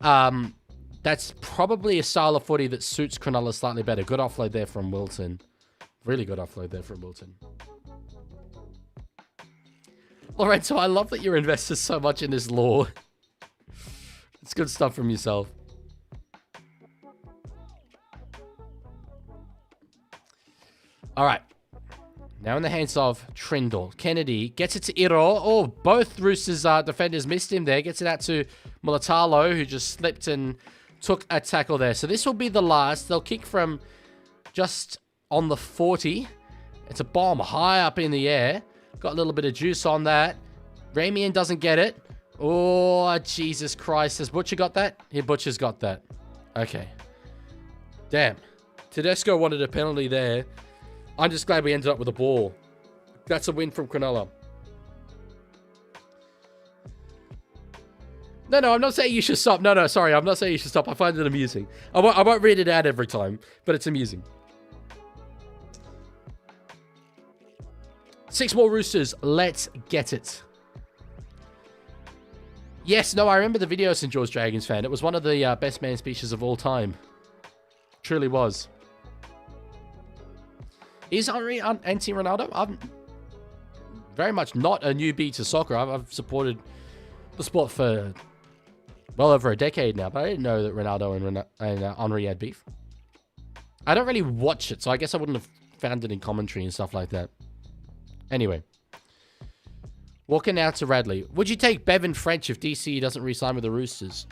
that's probably a style of footy that suits Cronulla slightly better. Good offload there from Wilton. Really good offload there from Wilton. Lorenzo, I love that you're invested so much in this lore. It's good stuff from yourself. All right. Now in the hands of Trindle. Kennedy gets it to Iro. Oh, both Roosters defenders missed him there. Gets it out to Mulatalo, who just slipped and took a tackle there. So this will be the last. They'll kick from just on the 40. It's a bomb high up in the air. Got a little bit of juice on that. Ramian doesn't get it. Oh, Jesus Christ. Has Butcher got that? Yeah, Butcher's got that. Okay. Damn. Tedesco wanted a penalty there. I'm just glad we ended up with a ball. That's a win from Cronulla. No, I'm not saying you should stop. No, sorry. I'm not saying you should stop. I find it amusing. I won't read it out every time, but it's amusing. 6 more Roosters. Let's get it. Yes, no, I remember the video, St. George Dragons fan. It was one of the best man speeches of all time. Truly was. Is Henry anti-Ronaldo? I'm very much not a newbie to soccer. I've supported the sport for well over a decade now, but I didn't know that Ronaldo and Henry had beef. I don't really watch it, so I guess I wouldn't have found it in commentary and stuff like that. Anyway. Walking out to Radley. Would you take Bevan French if DCE doesn't re-sign with the Roosters?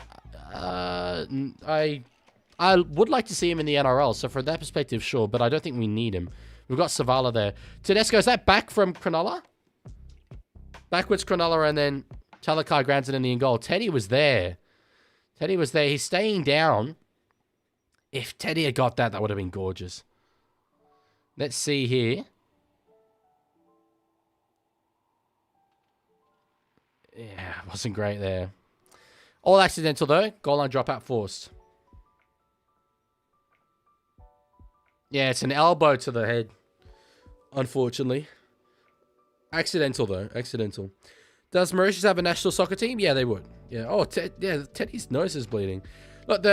I would like to see him in the NRL, so from that perspective, sure, but I don't think we need him. We've got Savala there. Tedesco, is that back from Cronulla? Backwards Cronulla and then Talakai Granton in the goal. Teddy was there. Teddy was there. He's staying down. If Teddy had got that, that would have been gorgeous. Let's see here. Yeah, wasn't great there. All accidental though. Goal line dropout forced. Yeah, it's an elbow to the head. Unfortunately. Accidental though. Accidental. Does Mauritius have a national soccer team? Yeah, they would. Yeah. Oh, yeah. Teddy's nose is bleeding. Look,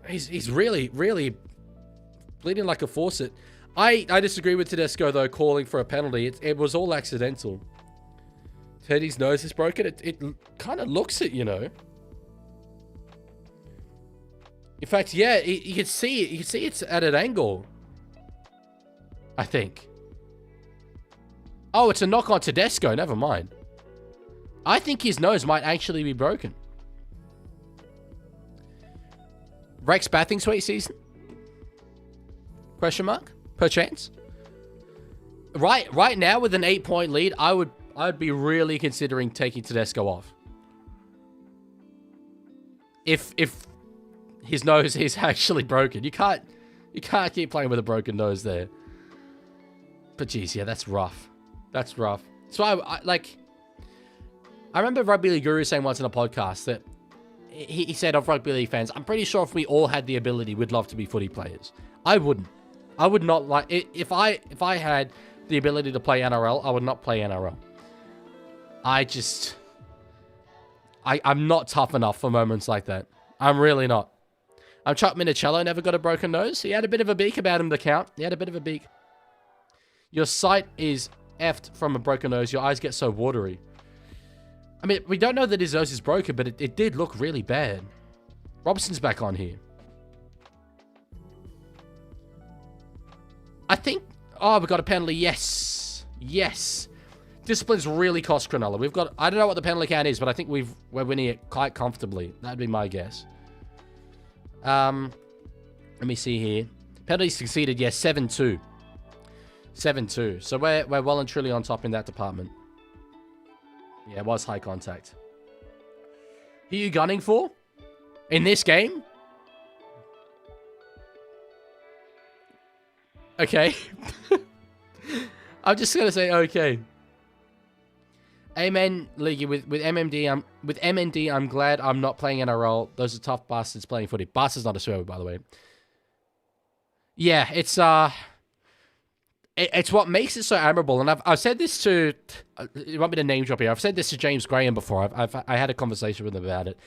he's really, really bleeding like a faucet. I disagree with Tedesco though, calling for a penalty. It was all accidental. Teddy's nose is broken. It kind of looks it, you know. In fact, yeah, you can see it. You can see it's at an angle. I think. Oh, it's a knock on Tedesco. Never mind. I think his nose might actually be broken. Rex bathing suite season? Question mark? Perchance? Right now with an 8-point lead, I'd be really considering taking Tedesco off. If his nose is actually broken. You can't keep playing with a broken nose there. But geez, yeah, that's rough. That's rough. So I like, I remember Rugby League Guru saying once in a podcast that he said of rugby league fans, I'm pretty sure if we all had the ability, we'd love to be footy players. I wouldn't. I would not like it. If I had the ability to play NRL, I would not play NRL. I'm not tough enough for moments like that. I'm really not. Chuck Minicello never got a broken nose. He had a bit of a beak about him to count. He had a bit of a beak. Your sight is effed from a broken nose. Your eyes get so watery. I mean, we don't know that his nose is broken, but it did look really bad. Robson's back on here. I think... Oh, we got a penalty. Yes. Yes. Discipline's really cost Cronulla. We've got... I don't know what the penalty count is, but I think we're winning it quite comfortably. That'd be my guess. Let me see here. Penalty succeeded. Yes, 7-2. 7-2. So we're well and truly on top in that department. Yeah, it was high contact. Who are you gunning for? In this game? Okay. I'm just gonna say okay. Amen, Leaguie. With MND, I'm glad I'm not playing NRL. Those are tough bastards playing footy. Bastard's not a swear word, by the way. Yeah, it's what makes it so admirable. And I've said this to... You want me to name drop here? I've said this to James Graham before. I had a conversation with him about it.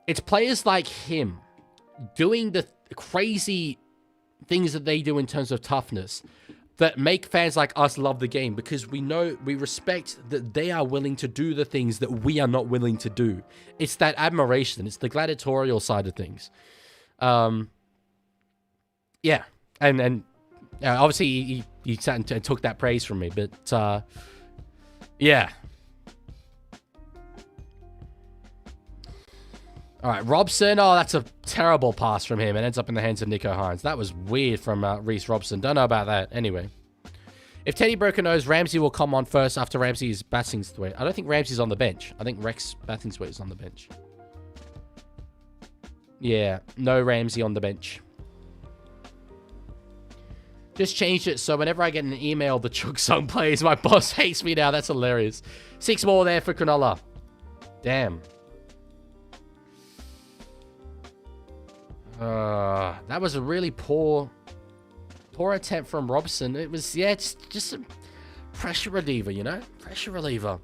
It's players like him doing the crazy things that they do in terms of toughness that make fans like us love the game, because we respect that they are willing to do the things that we are not willing to do. It's that admiration. It's the gladiatorial side of things. Yeah. And obviously, he sat and took that praise from me, but, yeah. All right, Robson. Oh, that's a terrible pass from him. It ends up in the hands of Nico Hines. That was weird from Reece Robson. Don't know about that. Anyway. If Teddy broke a nose, Ramsey will come on first after Ramsey's Bassingthwaite. I don't think Ramsey's on the bench. I think Rex Bassingthwaite is on the bench. Yeah, no Ramsey on the bench. Just changed it so whenever I get an email, the Chug song plays. My boss hates me now. That's hilarious. 6 more there for Cronulla. Damn. That was a really poor attempt from Robson. It was, yeah, it's just a pressure reliever, you know? Pressure reliever.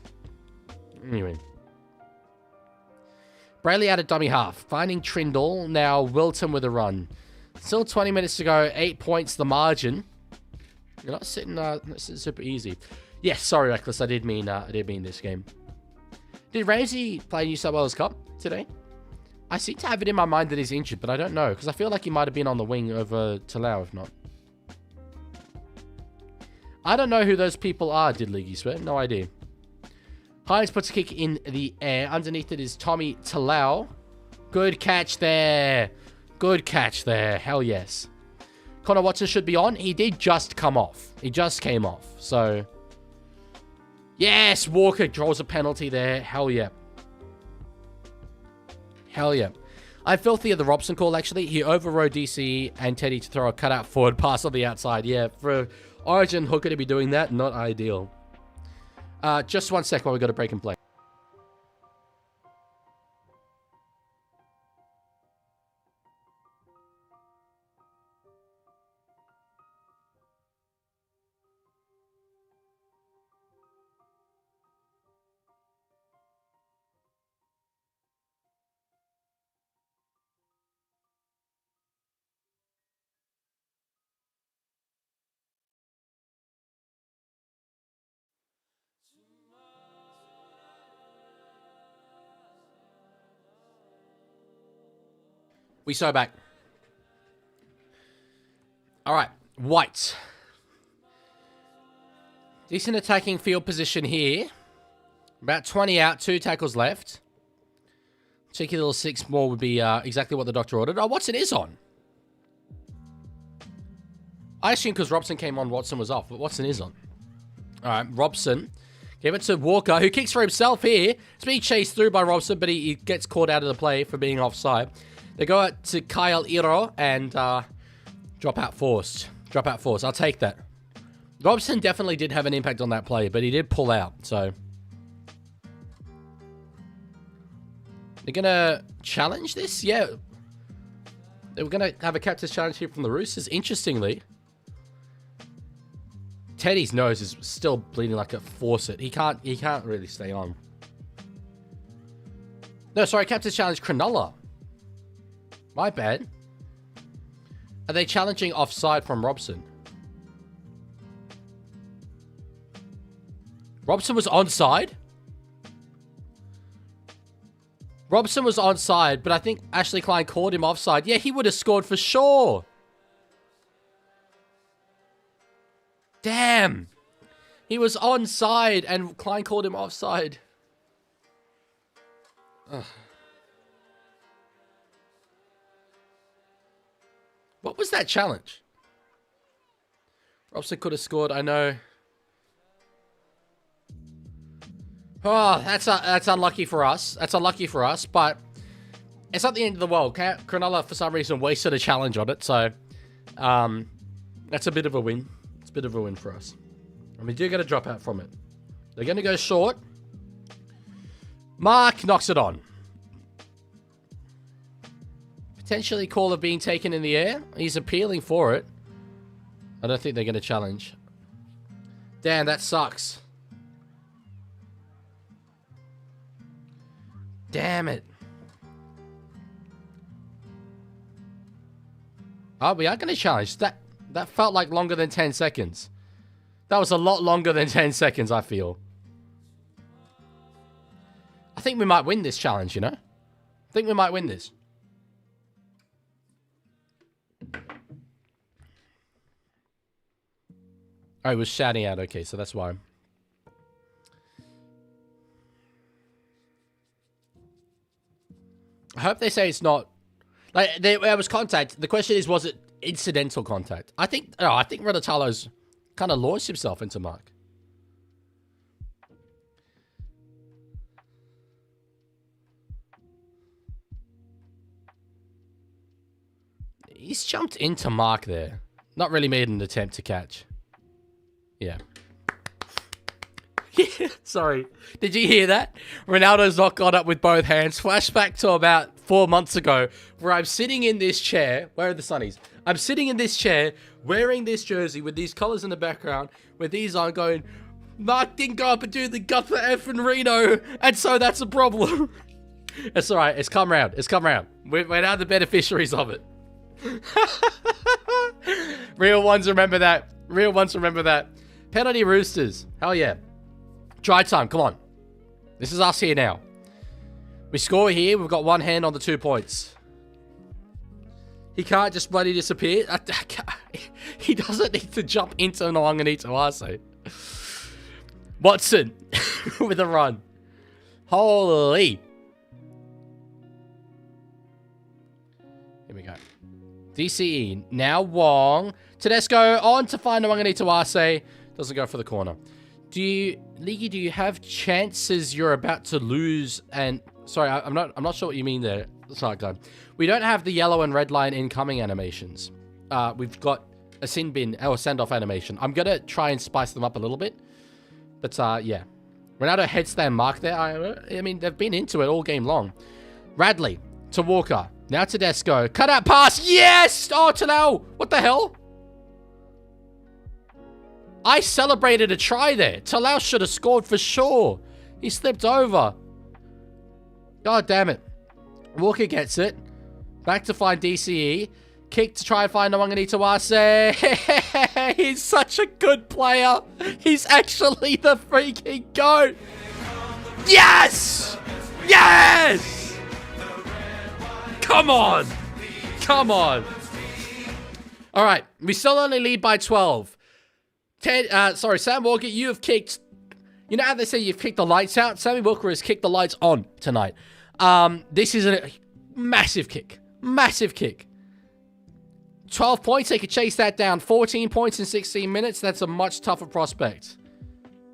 Anyway. Brayley out at dummy half. Finding Trindle. Now Wilton with a run. Still 20 minutes to go. 8 points the margin. You're not sitting super easy. Yes, sorry, Reckless. I did mean this game. Did Ramsey play New South Wales Cup today? I seem to have it in my mind that he's injured, but I don't know, because I feel like he might have been on the wing over Talau, if not. I don't know who those people are, did Leaguie swear? No idea. Hines puts a kick in the air. Underneath it is Tommy Talau. Good catch there. Good catch there. Hell yes. Connor Watson should be on. He did just come off. He just came off. So, yes, Walker draws a penalty there. Hell yeah. Hell yeah. I'm filthy at the Robson call, actually. He overrode DCE and Teddy to throw a cutout forward pass on the outside. Yeah, for Origin hooker to be doing that, not ideal. Just 1 sec while we got to break and play. We so back. All right, White. Decent attacking field position here. About 20 out, 2 tackles left. Cheeky little 6 more would be exactly what the doctor ordered. Oh, Watson is on. I assume because Robson came on, Watson was off, but Watson is on. All right, Robson. Give it to Walker, who kicks for himself here. It's being chased through by Robson, but he gets caught out of the play for being offside. They go out to Kyle Iro and drop out forced. Drop out forced. I'll take that. Robson definitely did have an impact on that play, but he did pull out, so. They're going to challenge this? Yeah. They were going to have a captain's challenge here from the Roosters. Interestingly, Teddy's nose is still bleeding like a faucet. He can't really stay on. No, sorry, captain's challenge Cronulla. My bad. Are they challenging offside from Robson? Robson was onside? Robson was onside, but I think Ashley Klein called him offside. Yeah, he would have scored for sure. Damn. He was onside and Klein called him offside. Ugh. What was that challenge? Robson could have scored, I know. Oh, that's unlucky for us. That's unlucky for us, but it's not the end of the world. Cronulla, for some reason, wasted a challenge on it, so that's a bit of a win. It's a bit of a win for us. And we do get a dropout from it. They're going to go short. Mark knocks it on. Potentially call of being taken in the air. He's appealing for it. I don't think they're going to challenge. Damn, that sucks. Damn it. Oh, we are going to challenge. That felt like longer than 10 seconds. That was a lot longer than 10 seconds, I feel. I think we might win this challenge, you know? I think we might win this. Oh, he was shouting out. Okay, so that's why. I hope they say it's not... Like, there was contact. The question is, was it incidental contact? I think Renatalo's kind of launched himself into Mark. He's jumped into Mark there. Not really made an attempt to catch. Yeah. Sorry. Did you hear that? Ronaldo's not got up with both hands. Flashback to about 4 months ago, where I'm sitting in this chair. Where are the sunnies? I'm sitting in this chair, wearing this jersey with these colours in the background, with these on, going, Mark didn't go up and do the gut for F and Reno, and so that's a problem. It's alright. It's come round. It's come round. We're now the beneficiaries of it. Real ones remember that. Real ones remember that. Penalty Roosters. Hell yeah. Try time. Come on. This is us here now. We score here. We've got one hand on the 2 points. He can't just bloody disappear. He doesn't need to jump into Nwanganita Arce. Watson with a run. Holy. Here we go. DCE. Now Wong. Tedesco on to find Nwanganita Arce. Doesn't go for the corner. Leaguie, do you have chances you're about to lose? And sorry, I'm not sure what you mean there. Sorry, guy. We don't have the yellow and red line incoming animations. We've got a sin bin or send off animation. I'm gonna try and spice them up a little bit. But yeah, Ronaldo headstand Mark there. I mean, they've been into it all game long. Radley to Walker. Now Tedesco. Cut out pass. Yes. Oh, Tanel. What the hell? I celebrated a try there. Talau should have scored for sure. He slipped over. God damn it. Walker gets it. Back to find DCE. Kick to try and find Nwanganita Arce. He's such a good player. He's actually the freaking GOAT. Yes! Yes! Come on. Come on. All right. We still only lead by 12. Sam Walker, you have kicked... You know how they say you've kicked the lights out? Sammy Walker has kicked the lights on tonight. This is a massive kick. Massive kick. 12 points, they could chase that down. 14 points in 16 minutes. That's a much tougher prospect.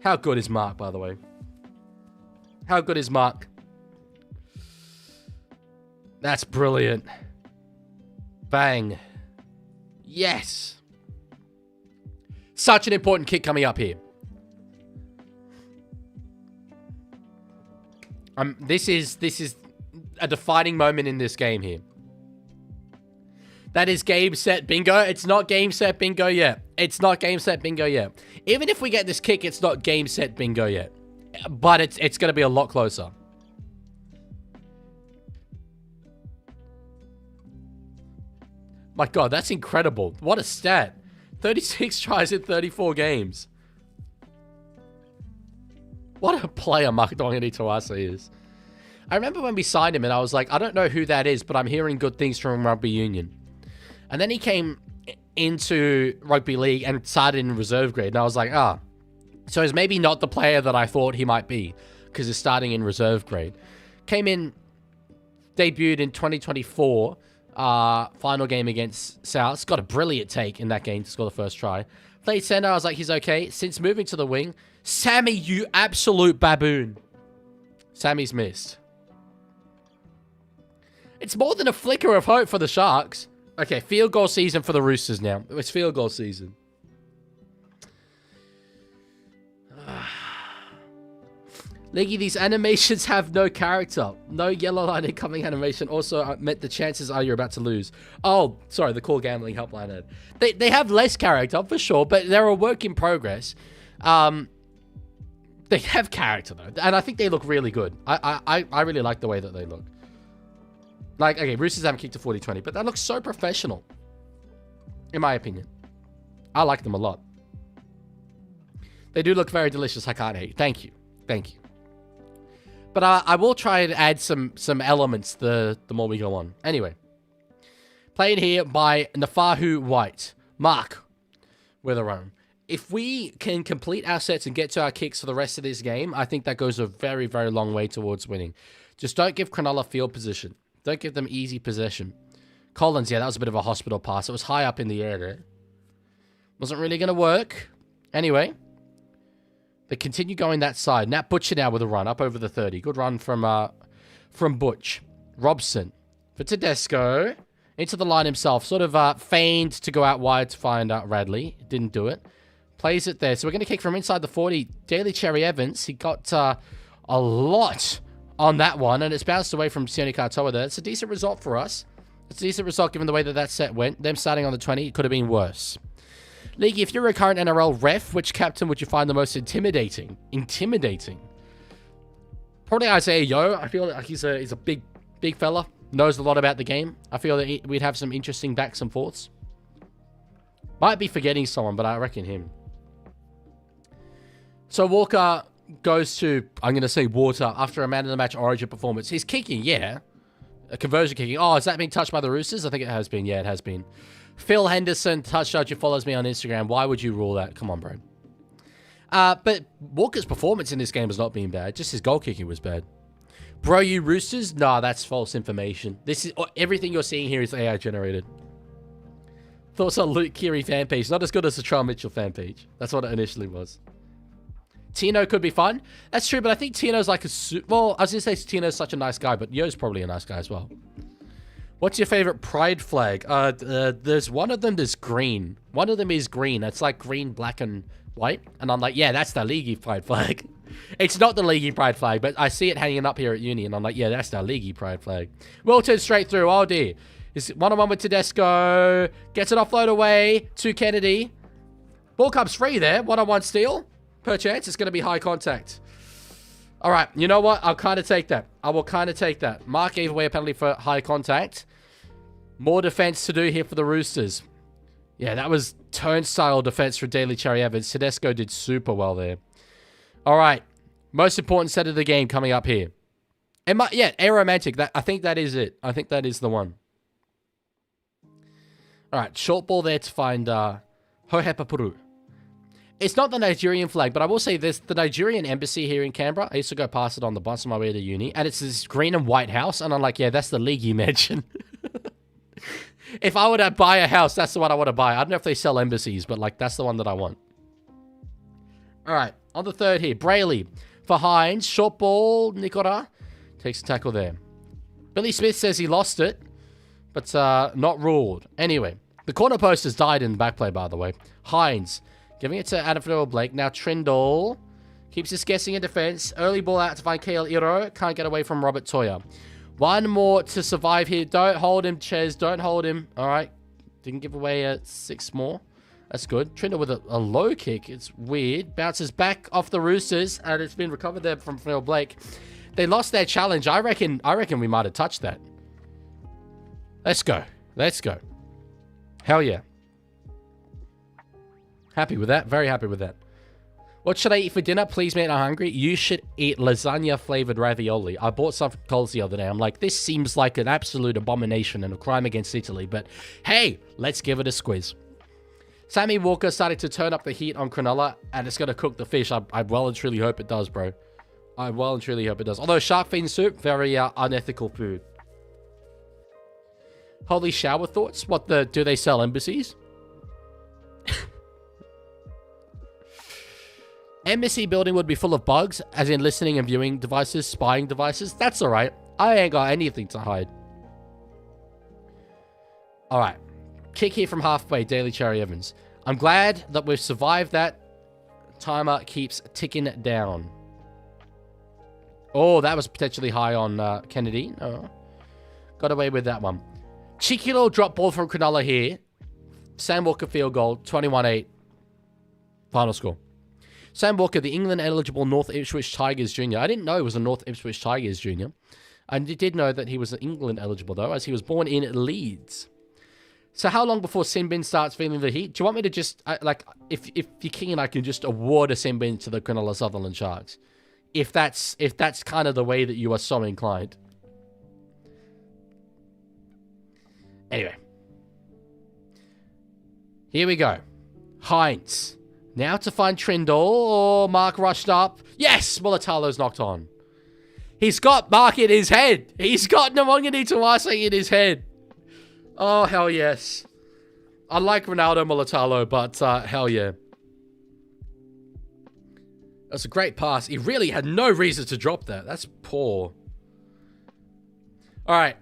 How good is Mark, by the way? How good is Mark? That's brilliant. Bang. Yes. Such an important kick coming up here. This is a defining moment in this game here. That is game, set, bingo. It's not game, set, bingo yet. It's not game, set, bingo yet. Even if we get this kick, it's not game, set, bingo yet. But it's going to be a lot closer. My God, that's incredible. What a stat. 36 tries in 34 games. What a player Mark Dongani Tawase is. I remember when we signed him and I was like, I don't know who that is, but I'm hearing good things from Rugby Union. And then he came into Rugby League and started in reserve grade. And I was like, so he's maybe not the player that I thought he might be because he's starting in reserve grade. Came in, debuted in 2024, final game against South. Got a brilliant take in that game to score the first try. Played center, I was like, he's okay. Since moving to the wing, Sammy, you absolute baboon. Sammy's missed. It's more than a flicker of hope for the Sharks. Okay, field goal season for the Roosters now. It's field goal season. Leaguie, these animations have no character. No yellow line incoming animation. Also, the chances are you're about to lose. Oh, sorry, the call gambling helpline ad. They have less character, for sure, but they're a work in progress. They have character, though, and I think they look really good. I really like the way that they look. Like, okay, Roosters haven't kicked a 40-20, but that looks so professional, in my opinion. I like them a lot. They do look very delicious. I can't hate. Thank you. Thank you. But I will try and add some elements the more we go on. Anyway. Played here by Nafahu White. Mark with a run. If we can complete our sets and get to our kicks for the rest of this game, I think that goes a very, very long way towards winning. Just don't give Cronulla field position. Don't give them easy possession. Collins, yeah, that was a bit of a hospital pass. It was high up in the air there. Wasn't really going to work. Anyway. They continue going that side. Nat Butcher now with a run up over the 30. Good run from Butch. Robson for Tedesco. Into the line himself. Sort of feigned to go out wide to find Radley. Didn't do it. Plays it there. So we're going to kick from inside the 40. Daly Cherry Evans. He got a lot on that one. And it's bounced away from Sione Katoa there. It's a decent result for us. It's a decent result given the way that set went. Them starting on the 20. It could have been worse. Leaguie, if you're a current NRL ref, which captain would you find the most intimidating? Intimidating. Probably Isaiah Yeo. I feel like he's a big fella. Knows a lot about the game. I feel that we'd have some interesting backs and forths. Might be forgetting someone, but I reckon him. So Walker goes to, I'm going to say water, after a man-of-the-match Origin performance. He's kicking, yeah. A conversion kicking. Oh, is that being touched by the Roosters? I think it has been. Yeah, it has been. Phil Henderson, touch judge who follows me on Instagram. Why would you rule that? Come on, bro. But Walker's performance in this game has not been bad. Just his goal kicking was bad. Bro, you Roosters? Nah, that's false information. This is everything you're seeing here is AI generated. Thoughts on Luke Keary fan page. Not as good as the Charles Mitchell fan page. That's what it initially was. Tino could be fun. That's true, but I think Tino's like a... Well, I was going to say Tino's such a nice guy, but Yo's probably a nice guy as well. What's your favorite pride flag? There's one of them that's green. One of them is green. It's like green, black, and white. And I'm like, yeah, that's the Leaguie pride flag. It's not the Leaguie pride flag, but I see it hanging up here at uni, and I'm like, yeah, that's the Leaguie pride flag. Wilton straight through. Oh, dear. Is one-on-one with Tedesco. Gets it offload away to Kennedy. Ball comes free there. One-on-one steal. Per chance, it's going to be high contact. All right, you know what? I'll kind of take that. I will kind of take that. Mark gave away a penalty for high contact. More defense to do here for the Roosters. Yeah, that was turnstile defense for Daly Cherry Evans. Tedesco did super well there. All right, most important set of the game coming up here. Yeah, Aromantic. I think that is it. I think that is the one. All right, short ball there to find Hohepapuru. It's not the Nigerian flag, but I will say this. The Nigerian embassy here in Canberra, I used to go past it on the bus on my way to uni, and it's this green and white house, and I'm like, yeah, that's the league you mentioned. If I were to buy a house, that's the one I want to buy. I don't know if they sell embassies, but like that's the one that I want. All right, on the third here, Brayley for Hines. Short ball, Nikora takes a tackle there. Billy Smith says he lost it, but not ruled. Anyway, the corner post has died in the back play, by the way. Hines giving it to Adam Blake. Now Trindle keeps us guessing in defense. Early ball out to find Kale Iro. Can't get away from Robert Toya. One more to survive here. Don't hold him, Ches. Don't hold him. All right. Didn't give away 6 more. That's good. Trinder with a low kick. It's weird. Bounces back off the Roosters, and it's been recovered there from Phil Blake. They lost their challenge. I reckon we might have touched that. Let's go. Let's go. Hell yeah. Happy with that. Very happy with that. What should I eat for dinner? Please, mate, I'm hungry. You should eat lasagna-flavored ravioli. I bought some from Coles the other day. I'm like, this seems like an absolute abomination and a crime against Italy. But, hey, let's give it a squiz. Sammy Walker started to turn up the heat on Cronulla, and it's going to cook the fish. I well and truly hope it does, bro. I well and truly hope it does. Although shark fin soup, very unethical food. Holy shower thoughts? Do they sell embassies? Embassy building would be full of bugs, as in listening and viewing devices, spying devices. That's all right. I ain't got anything to hide. All right. Kick here from halfway, Daily Cherry Evans. I'm glad that we've survived that. Timer keeps ticking down. Oh, that was potentially high on Kennedy. Oh. Got away with that one. Cheeky little drop ball from Cronulla here. Sam Walker field goal, 21-8. Final score. Sam Walker, the England-eligible North Ipswich Tigers Jr. I didn't know he was a North Ipswich Tigers Jr. I did know that he was England-eligible, though, as he was born in Leeds. So how long before Sinbin starts feeling the heat? Do you want me to just, if you're keen, I can just award a Sinbin to the Cronulla-Sutherland Sharks? If that's kind of the way that you are so inclined. Anyway. Here we go. Heinz. Now to find Trindle. Oh, Mark rushed up. Yes! Mulatalo's knocked on. He's got Mark in his head. He's got Namongani Tuwase in his head. Oh, hell yes. I like Ronaldo Mulatalo, but hell yeah. That's a great pass. He really had no reason to drop that. That's poor. All right.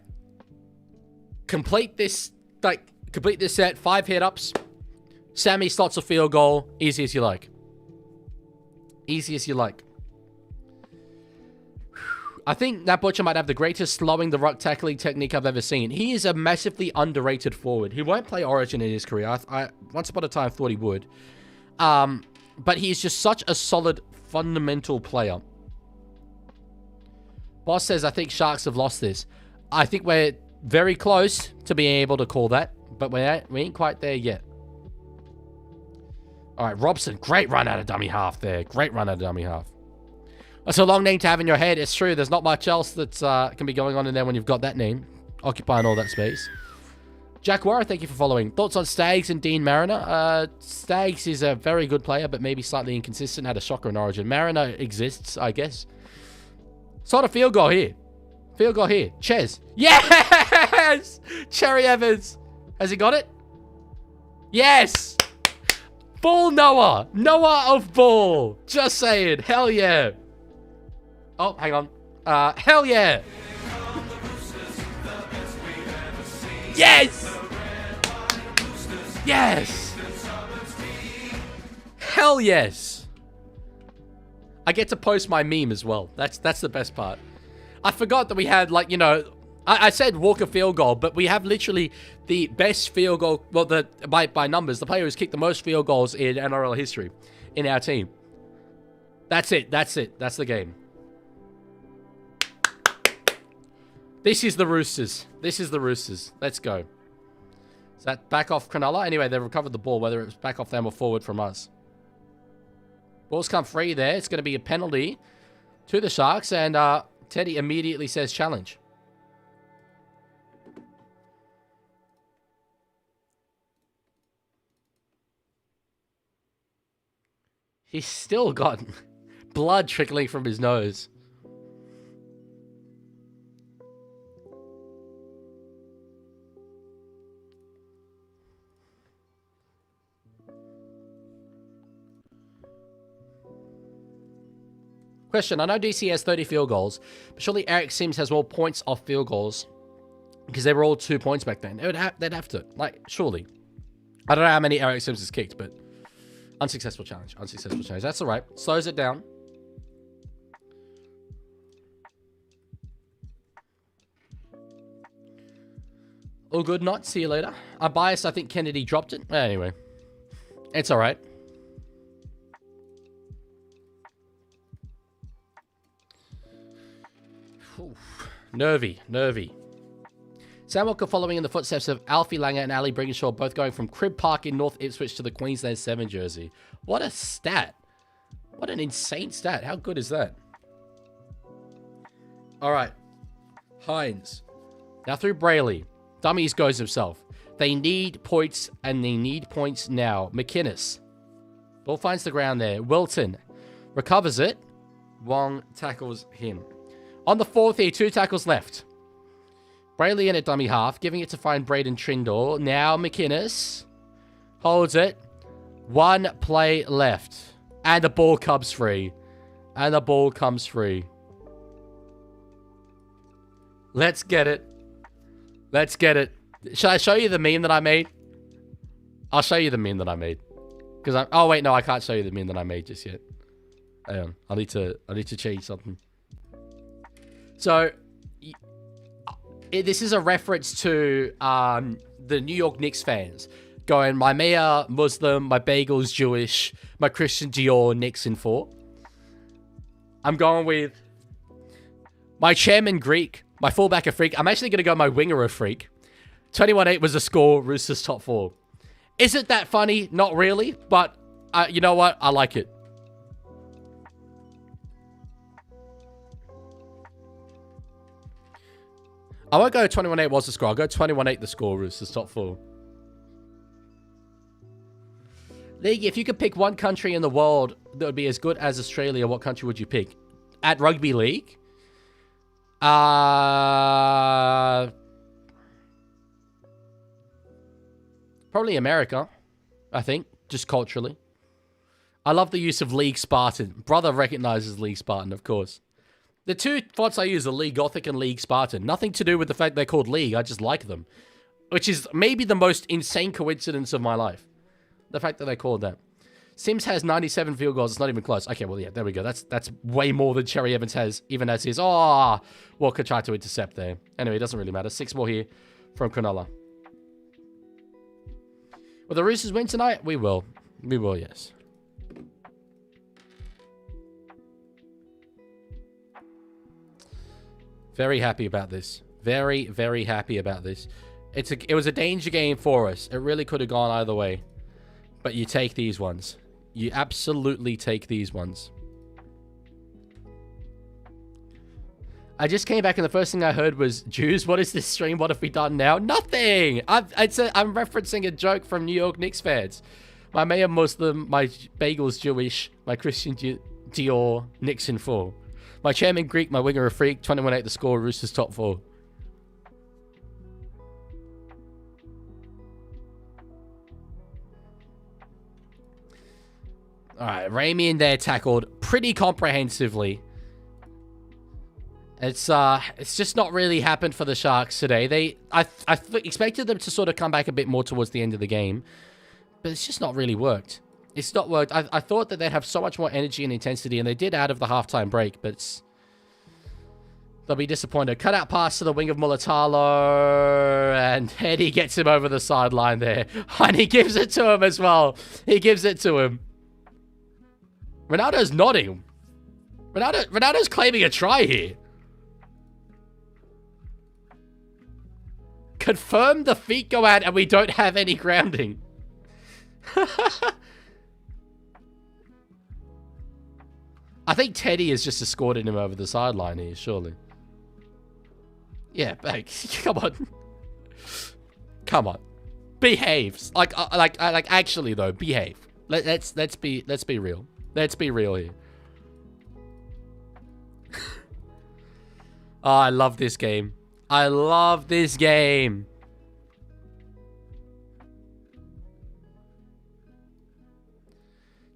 Complete this set. 5 hit-ups. Sammy slots a field goal. Easy as you like. Easy as you like. I think that Butcher might have the greatest slowing the ruck tackling technique I've ever seen. He is a massively underrated forward. He won't play Origin in his career. I once upon a time thought he would. But he's just such a solid, fundamental player. Boss says, I think Sharks have lost this. I think we're very close to being able to call that. But we ain't quite there yet. All right, Robson. Great run out of dummy half there. Great run out of dummy half. That's a long name to have in your head. It's true. There's not much else that can be going on in there when you've got that name. Occupying all that space. Jack Warra, thank you for following. Thoughts on Staggs and Dean Mariner? Staggs is a very good player, but maybe slightly inconsistent. Had a shocker in Origin. Mariner exists, I guess. Sort of field goal here. Field goal here. Ches. Yes! Cherry Evans. Has he got it? Yes! Ball Noah. Noah of ball. Just saying. Hell yeah. Oh, hang on. Hell yeah. Yes! Yes! Hell yes! I get to post my meme as well. That's the best part. I forgot that we had, like, you know, I said Walker field goal, but we have literally the best field goal, well, by numbers, the player who's kicked the most field goals in NRL history in our team. That's it. That's it. That's the game. This is the Roosters. This is the Roosters. Let's go. Is that back off Cronulla? Anyway, they've recovered the ball, whether it's back off them or forward from us. Ball's come free there. It's going to be a penalty to the Sharks, and Teddy immediately says challenge. He's still got blood trickling from his nose. Question, I know DC has 30 field goals, but surely Eric Sims has more points off field goals because they were all 2 points back then. They'd have to. Like, surely. I don't know how many Eric Sims has kicked, but unsuccessful challenge. Unsuccessful challenge. That's all right. Slows it down. All good, not. See you later. I'm biased. I think Kennedy dropped it. Anyway. It's all right. Oof. Nervy. Sam Walker following in the footsteps of Alfie Langer and Ali Brinkenshaw, both going from Crib Park in North Ipswich to the Queensland 7 jersey. What a stat. What an insane stat. How good is that? All right. Hines. Now through Brayley. Dummies goes himself. They need points, and they need points now. McInnes. Ball finds the ground there. Wilton recovers it. Wong tackles him. On the fourth here, 2 tackles left. Brayley in at dummy half, giving it to find Braden Trindle. Now McInnes holds it. 1 play left. And the ball comes free. Let's get it. Should I show you the meme that I made? I'll show you the meme that I made. Oh wait, no, I can't show you the meme that I made just yet. Hang on. I need to change something. So this is a reference to the New York Knicks fans going, my mayor Muslim, my bagel's Jewish, my Christian Dior Knicks in 4. I'm going with my chairman Greek, my fullback a freak. I'm actually going to go my winger a freak. 21-8 was the score, Roosters top 4. Is it that funny? Not really, but you know what? I like it. I won't go 21-8 was the score. I'll go 21-8 the score, Roosters top 4. League, if you could pick one country in the world that would be as good as Australia, what country would you pick? At Rugby League? Probably America, I think, just culturally. I love the use of League Spartan. Brother recognizes League Spartan, of course. The 2 fonts I use are League Gothic and League Spartan. Nothing to do with the fact they're called League. I just like them. Which is maybe the most insane coincidence of my life. The fact that they're called that. Sims has 97 field goals. It's not even close. Okay, well, yeah, there we go. That's way more than Cherry Evans has, even as his. Oh, Walker tried to intercept there. Anyway, it doesn't really matter. 6 more here from Cronulla. Will the Roosters win tonight? We will. We will, yes. Very happy about this. Very, very happy about this. It was a danger game for us. It really could have gone either way. But you take these ones. You absolutely take these ones. I just came back and the first thing I heard was, Jews, what is this stream? What have we done now? Nothing! I'm referencing a joke from New York Knicks fans. My mayor Muslim, my bagel's Jewish, my Christian Dior, Knicks in 4. My chairman Greek, my winger a freak, 21-8 the score, Roosters top 4. Alright, Ramey in there tackled pretty comprehensively. It's just not really happened for the Sharks today. I expected them to sort of come back a bit more towards the end of the game, but it's just not really worked. It's not worked. I thought that they'd have so much more energy and intensity, and they did out of the halftime break, but they'll be disappointed. Cut out pass to the wing of Mulatalo, and Eddie gets him over the sideline there. And he gives it to him as well. He gives it to him. Ronaldo's nodding. Ronaldo's claiming a try here. Confirm the feet go out and we don't have any grounding. I think Teddy has just escorted him over the sideline here, surely. Yeah, come on. Come on. Behave. Like actually though, behave. Let's be real. Let's be real here. Oh, I love this game. I love this game.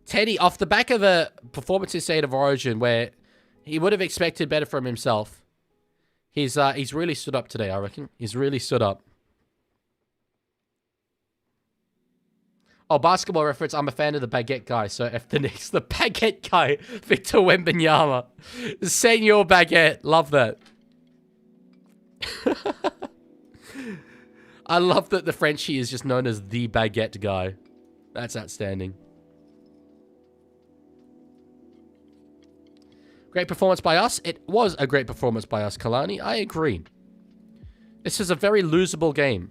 Teddy, off the back of a performance in State of Origin where he would have expected better from himself, he's really stood up today, I reckon. He's really stood up. Oh, basketball reference, I'm a fan of the baguette guy, so F the Knicks. The baguette guy, Victor Wembanyama. Senor Baguette, love that. I love that the Frenchie is just known as the baguette guy. That's outstanding. Great performance by us. It was a great performance by us, Kalani. I agree. This is a very losable game.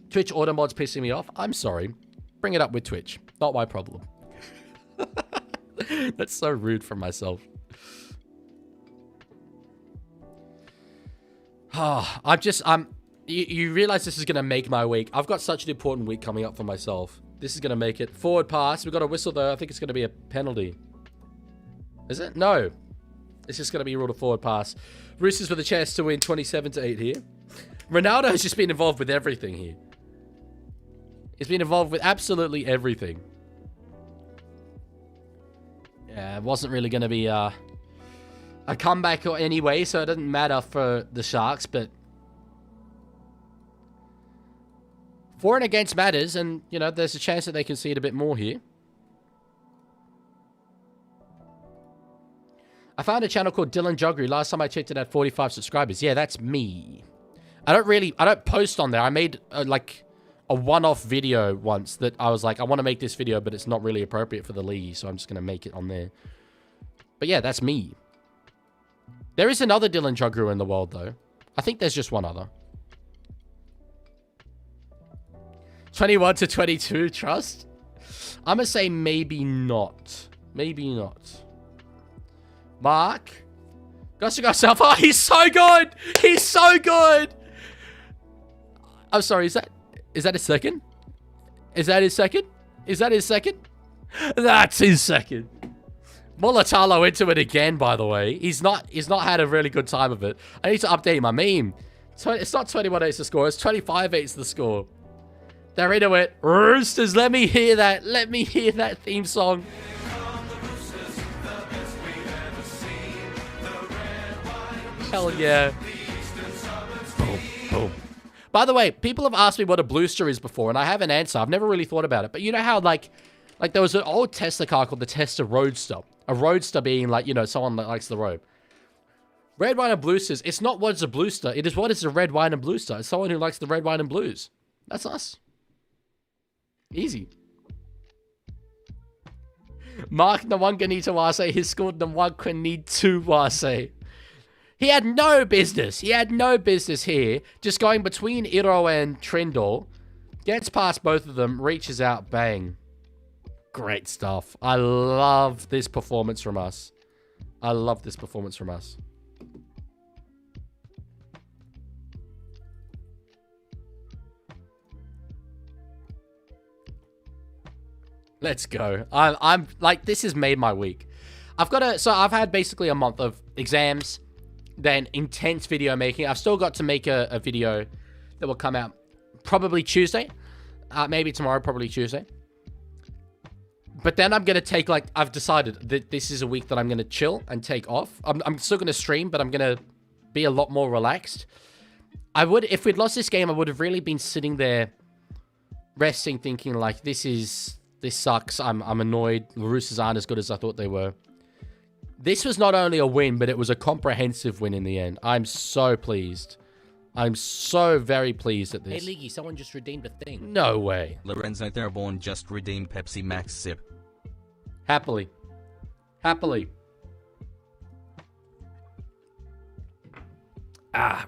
Twitch auto mod's pissing me off. I'm sorry. Bring it up with Twitch. Not my problem. That's so rude from myself. You realize this is going to make my week. I've got such an important week coming up for myself. This is going to make it. Forward pass. We've got a whistle, though. I think it's going to be a penalty. Is it? No. It's just going to be ruled a forward pass. Roosters with a chance to win 27-8 here. Ronaldo has just been involved with everything here. He's been involved with absolutely everything. Yeah, it wasn't really going to be a comeback or anyway, so it doesn't matter for the Sharks, but for and against matters, and, you know, there's a chance that they concede a bit more here. I found a channel called Dylan Joggery. Last time I checked it had 45 subscribers. Yeah, that's me. I don't post on there. I made, like, a one-off video once that I was like, I want to make this video, but it's not really appropriate for the league, so I'm just going to make it on there. But yeah, that's me. There is another Dylan Joggery in the world, though. I think there's just one other. 21-22, trust? I'm going to say maybe not. Maybe not. Mark? Gossip yourself. Oh, he's so good! He's so good! I'm sorry, is that his second? Is that his second? Is that his second? That's his second. Mulatalo into it again, by the way. He's not had a really good time of it. I need to update my meme. It's not 21-8's the score. It's 25-8's the score. They're into it. Roosters, let me hear that. Let me hear that theme song. Hell yeah. Boom, boom. By the way, people have asked me what a Bluester is before, and I have an answer. I've never really thought about it. But you know how, like there was an old Tesla car called the Tesla Roadster. A Roadster being, like, you know, someone that likes the road. Red, white, and bluesters. It's not what is a Bluester. It is what is a red, white, and bluester. It's someone who likes the red, white, and blues. That's us. Easy. Mark Nwanganitawase, he scored Nwanganitawase. He had no business. He had no business here. Just going between Iro and Trindle. Gets past both of them. Reaches out. Bang. Great stuff. I love this performance from us. I love this performance from us. Let's go. I'm like, this has made my week. So I've had basically a month of exams, then intense video making. I've still got to make a video that will come out probably Tuesday. Maybe tomorrow, probably Tuesday. But then I'm going to take, like, I've decided that this is a week that I'm going to chill and take off. I'm still going to stream, but I'm going to be a lot more relaxed. If we'd lost this game, I would have really been sitting there resting, thinking, like, this sucks. I'm annoyed. The Roosters aren't as good as I thought they were. This was not only a win, but it was a comprehensive win in the end. I'm so pleased. I'm so very pleased at this. Hey, Leaguie, someone just redeemed a thing. No way. Lorenzo Theraborn just redeemed Pepsi Max Sip. Happily. Happily.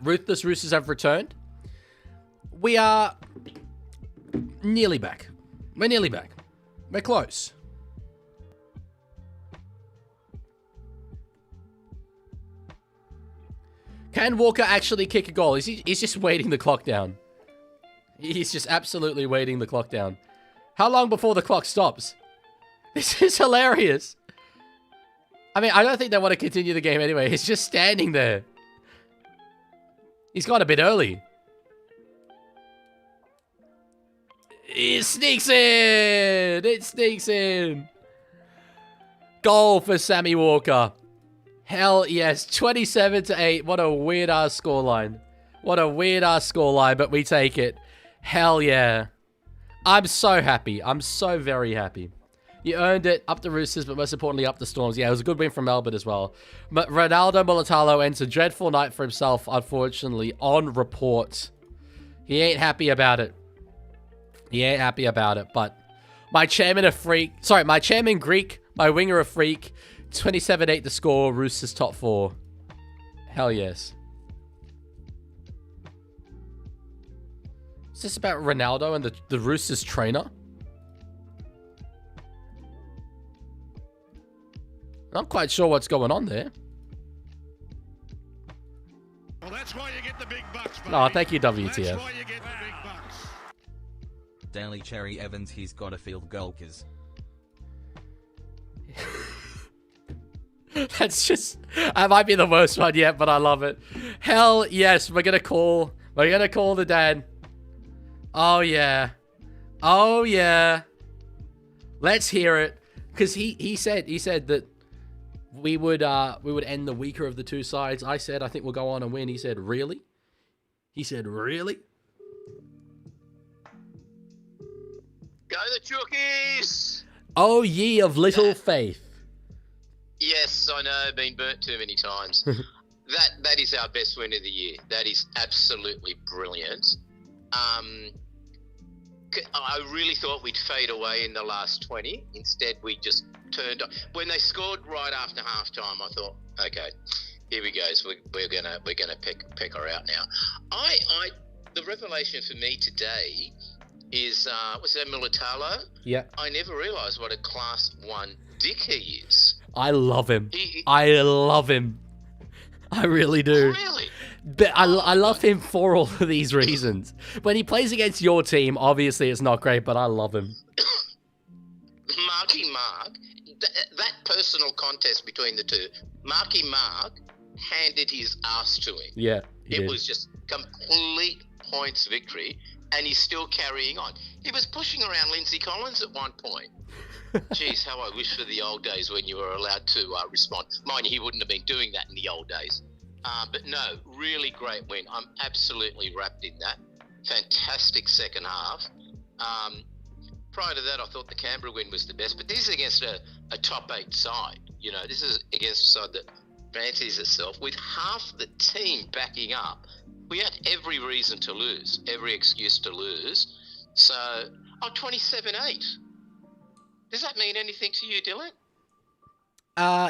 Ruthless Roosters have returned. We are nearly back. We're nearly back. We're close. Can Walker actually kick a goal? He's just waiting the clock down. He's just absolutely waiting the clock down. How long before the clock stops? This is hilarious. I mean, I don't think they want to continue the game anyway. He's just standing there. He's gone a bit early. It sneaks in. It sneaks in. Goal for Sammy Walker. Hell yes. 27-8. What a weird-ass scoreline. What a weird-ass scoreline, but we take it. Hell yeah. I'm so happy. I'm so very happy. You earned it. Up the Roosters, but most importantly, up the Storms. Yeah, it was a good win from Melbourne as well. But Ronaldo Mulatalo ends a dreadful night for himself, unfortunately, on report. He ain't happy about it. He ain't happy about it. But my chairman Greek, my winger a freak. 27-8 the score. Roosters top 4. Hell yes. Is this about Ronaldo and the Roosters trainer? I'm not quite sure what's going on there. Well, that's why you get the big bucks, baby. Oh, thank you, That's WTF. why you get the big bucks. Daly Cherry Evans, he's got a field goal, cause That's just... That might be the worst one yet, but I love it. Hell yes, we're gonna call the dad. Oh, yeah. Oh, yeah. Let's hear it. Because he said that we would end the weaker of the two sides. I said, I think we'll go on and win. He said, really? He said, really? Go the Chookies! Oh, ye of little faith. Yes, I know. Been burnt too many times. That is our best win of the year. That is absolutely brilliant. I really thought we'd fade away in the last 20. Instead, we just turned on. When they scored right after halftime, I thought, okay, here we go. So we're gonna pick her out now. The revelation for me today is was that Mulatalo? Yeah. I never realised what a Class 1 dick he is. I love him. I love him. I really do. Really? But I love him for all of these reasons. When he plays against your team, obviously it's not great, but I love him. Marky Mark, that personal contest between the two, Marky Mark handed his ass to him. Yeah, It was just complete points victory, and he's still carrying on. He was pushing around Lindsay Collins at one point. Jeez, how I wish for the old days when you were allowed to respond. Mind you, he wouldn't have been doing that in the old days. But no, really great win. I'm absolutely wrapped in that. Fantastic second half. Prior to that, I thought the Canberra win was the best, but this is against a top 8 side. You know, this is against a side that fancies itself. With half the team backing up, we had every reason to lose, every excuse to lose. So, 27-8. Does that mean anything to you, Dylan?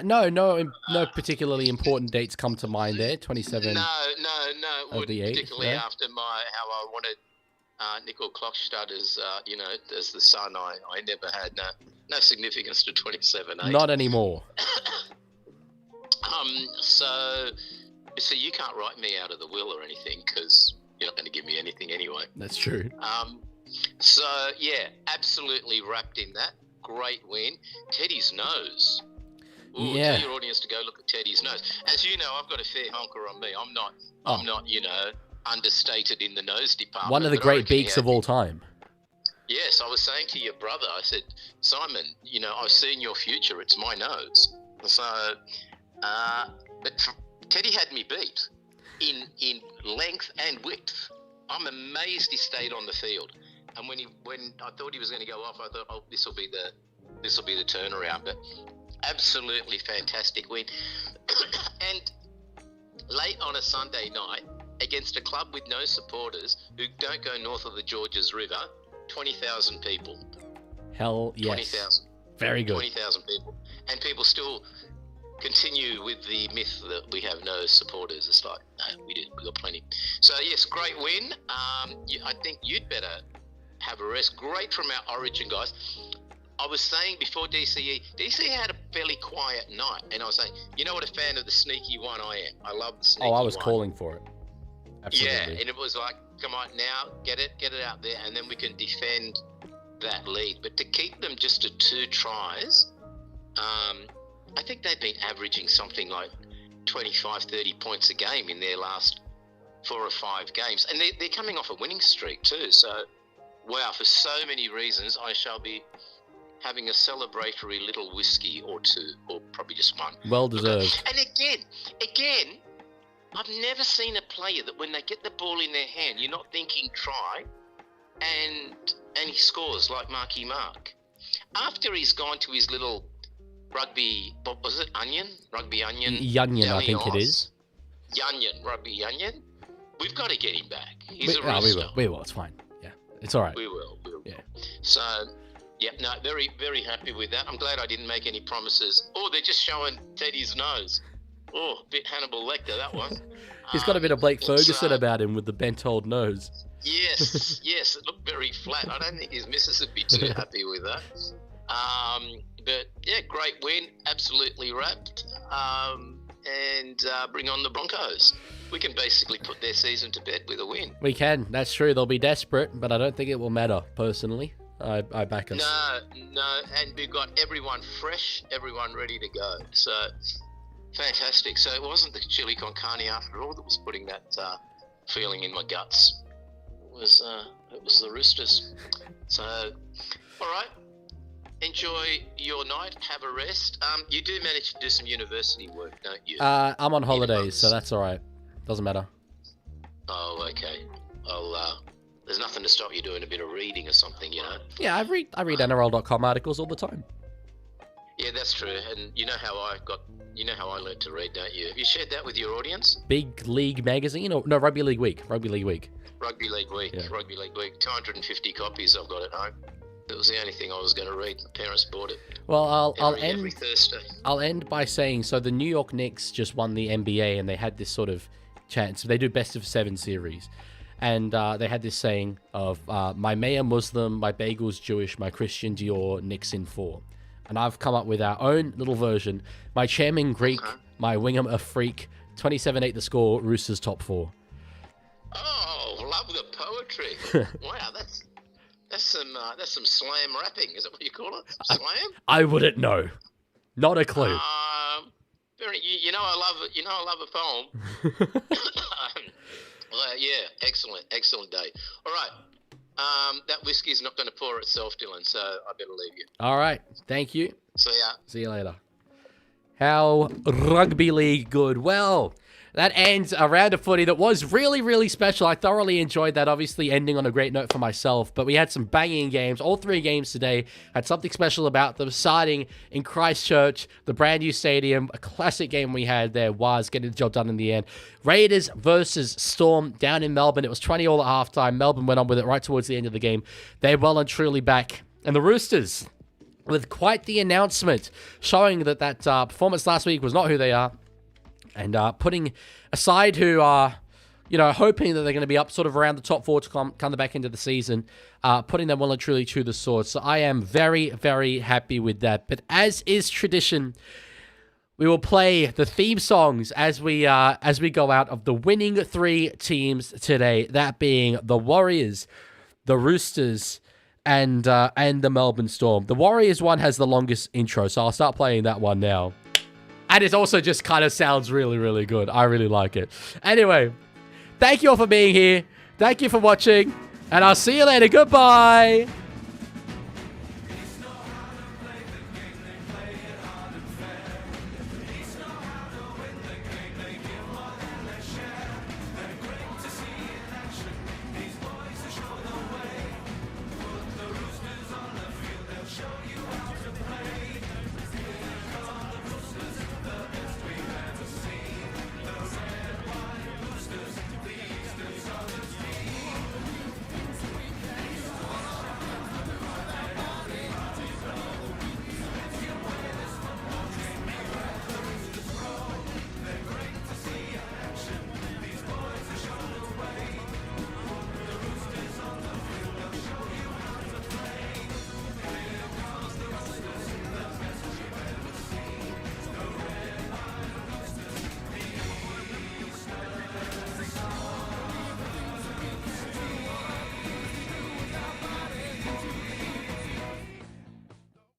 No particularly important dates come to mind there. 27. No, it wouldn't, the 8th, particularly no? after how I wanted Nickel Klockstad as as the son. I never had no significance to 27-8. Not anymore. So you can't write me out of the will or anything because you're not going to give me anything anyway. That's true. So yeah, absolutely wrapped in that. Great win. Teddy's nose. Ooh, Yeah. Tell your audience to go look at Teddy's nose. As you know, I've got a fair honker on me. I'm not, understated in the nose department. One of the but I great reckon he beaks had- of all time. Yes, I was saying to your brother, I said, Simon, I've seen your future. It's my nose. So, but Teddy had me beat in length and width. I'm amazed he stayed on the field. And when I thought he was going to go off, I thought, oh, this will be the turnaround. But absolutely fantastic win. And late on a Sunday night against a club with no supporters who don't go north of the Georges River, 20,000 people. Hell yes. 20,000. Very good. 20,000 people. And people still continue with the myth that we have no supporters. It's like, no, we do. We've got plenty. So, yes, great win. I think you'd better have a rest. Great from our Origin guys. I was saying before DCE had a fairly quiet night. And I was saying, you know what a fan of the sneaky one I am. I love the sneaky one. Oh, I was calling for it. Absolutely. Yeah, and it was like, come on now, get it out there, and then we can defend that lead. But to keep them just to 2 tries, I think they've been averaging something like 25, 30 points a game in their last 4 or 5 games. And they're coming off a winning streak too. So, wow, for so many reasons, I shall be having a celebratory little whiskey or 2, or probably just 1. Well deserved. And again, I've never seen a player that when they get the ball in their hand, you're not thinking try, and he scores like Marky Mark. after he's gone to his little rugby, what was it, onion? Rugby onion? Yunyan, I think it Dalliance? is. Yunyan, rugby Yunyan. We've got to get him back. He's a We rooster. will. We will. It's fine. Yeah, it's all right. We will. Yeah. So, yeah, no, very, very happy with that. I'm glad I didn't make any promises. Oh, they're just showing Teddy's nose. Oh, a bit Hannibal Lecter, that one. He's got a bit of Blake it's, Ferguson about him with the bent old nose. Yes, yes, it looked very flat. I don't think his missus would be too happy with that. But yeah, great win, absolutely wrapped. And bring on the Broncos. We can basically put their season to bed with a win. We can. That's true. They'll be desperate, but I don't think it will matter, personally. I back us. No, and we've got everyone fresh, everyone ready to go. So, fantastic. So it wasn't the chili con carne after all that was putting that feeling in my guts. It was the Roosters. So, all right. Enjoy your night. Have a rest. You do manage to do some university work, don't you? I'm on holidays, so that's all right. Doesn't matter. Oh, okay. There's nothing to stop you doing a bit of reading or something, you know? Yeah, I read NRL.com articles all the time. Yeah, that's true. And you know how I learned to read, don't you? Have you shared that with your audience? Big League magazine, or no, Rugby League Week. Rugby League Week. Rugby League Week. Yeah. Rugby League Week. 250 copies I've got at home. That was the only thing I was going to read. The parents bought it. Well, every Thursday. I'll end by saying, so the New York Knicks just won the NBA, and they had this sort of chance. They do best of 7 series. And they had this saying of, my mayor Muslim, my bagel's Jewish, my Christian Dior, Knicks in 4. And I've come up with our own little version. My chairman Greek, my Wingham a freak, 27-8 the score, Roosters top 4. Oh, love the poetry. Wow, that's some slam rapping. Is that what you call it? Slam? I wouldn't know. Not a clue. You know I love a poem. Well, yeah, excellent day. All right, that whiskey's not going to pour itself, Dylan, so I better leave you. All right. Thank you. See ya. See you later. How rugby league good. Well, that ends a round of footy that was really, really special. I thoroughly enjoyed that, obviously ending on a great note for myself. But we had some banging games. All 3 games today had something special about them. Starting in Christchurch, the brand new stadium. A classic game we had there was getting the job done in the end. Raiders versus Storm down in Melbourne. It was 20-all at halftime. Melbourne went on with it right towards the end of the game. They're well and truly back. And the Roosters, with quite the announcement, showing that performance last week was not who they are. And putting aside who are, hoping that they're going to be up sort of around the top 4 to come the back end of the season, putting them well and truly to the sword. So I am very, very happy with that. But as is tradition, we will play the theme songs as we go out of the winning 3 teams today. That being the Warriors, the Roosters, and the Melbourne Storm. The Warriors one has the longest intro, so I'll start playing that one now. And it also just kind of sounds really, really good. I really like it. Anyway, thank you all for being here. Thank you for watching. And I'll see you later. Goodbye.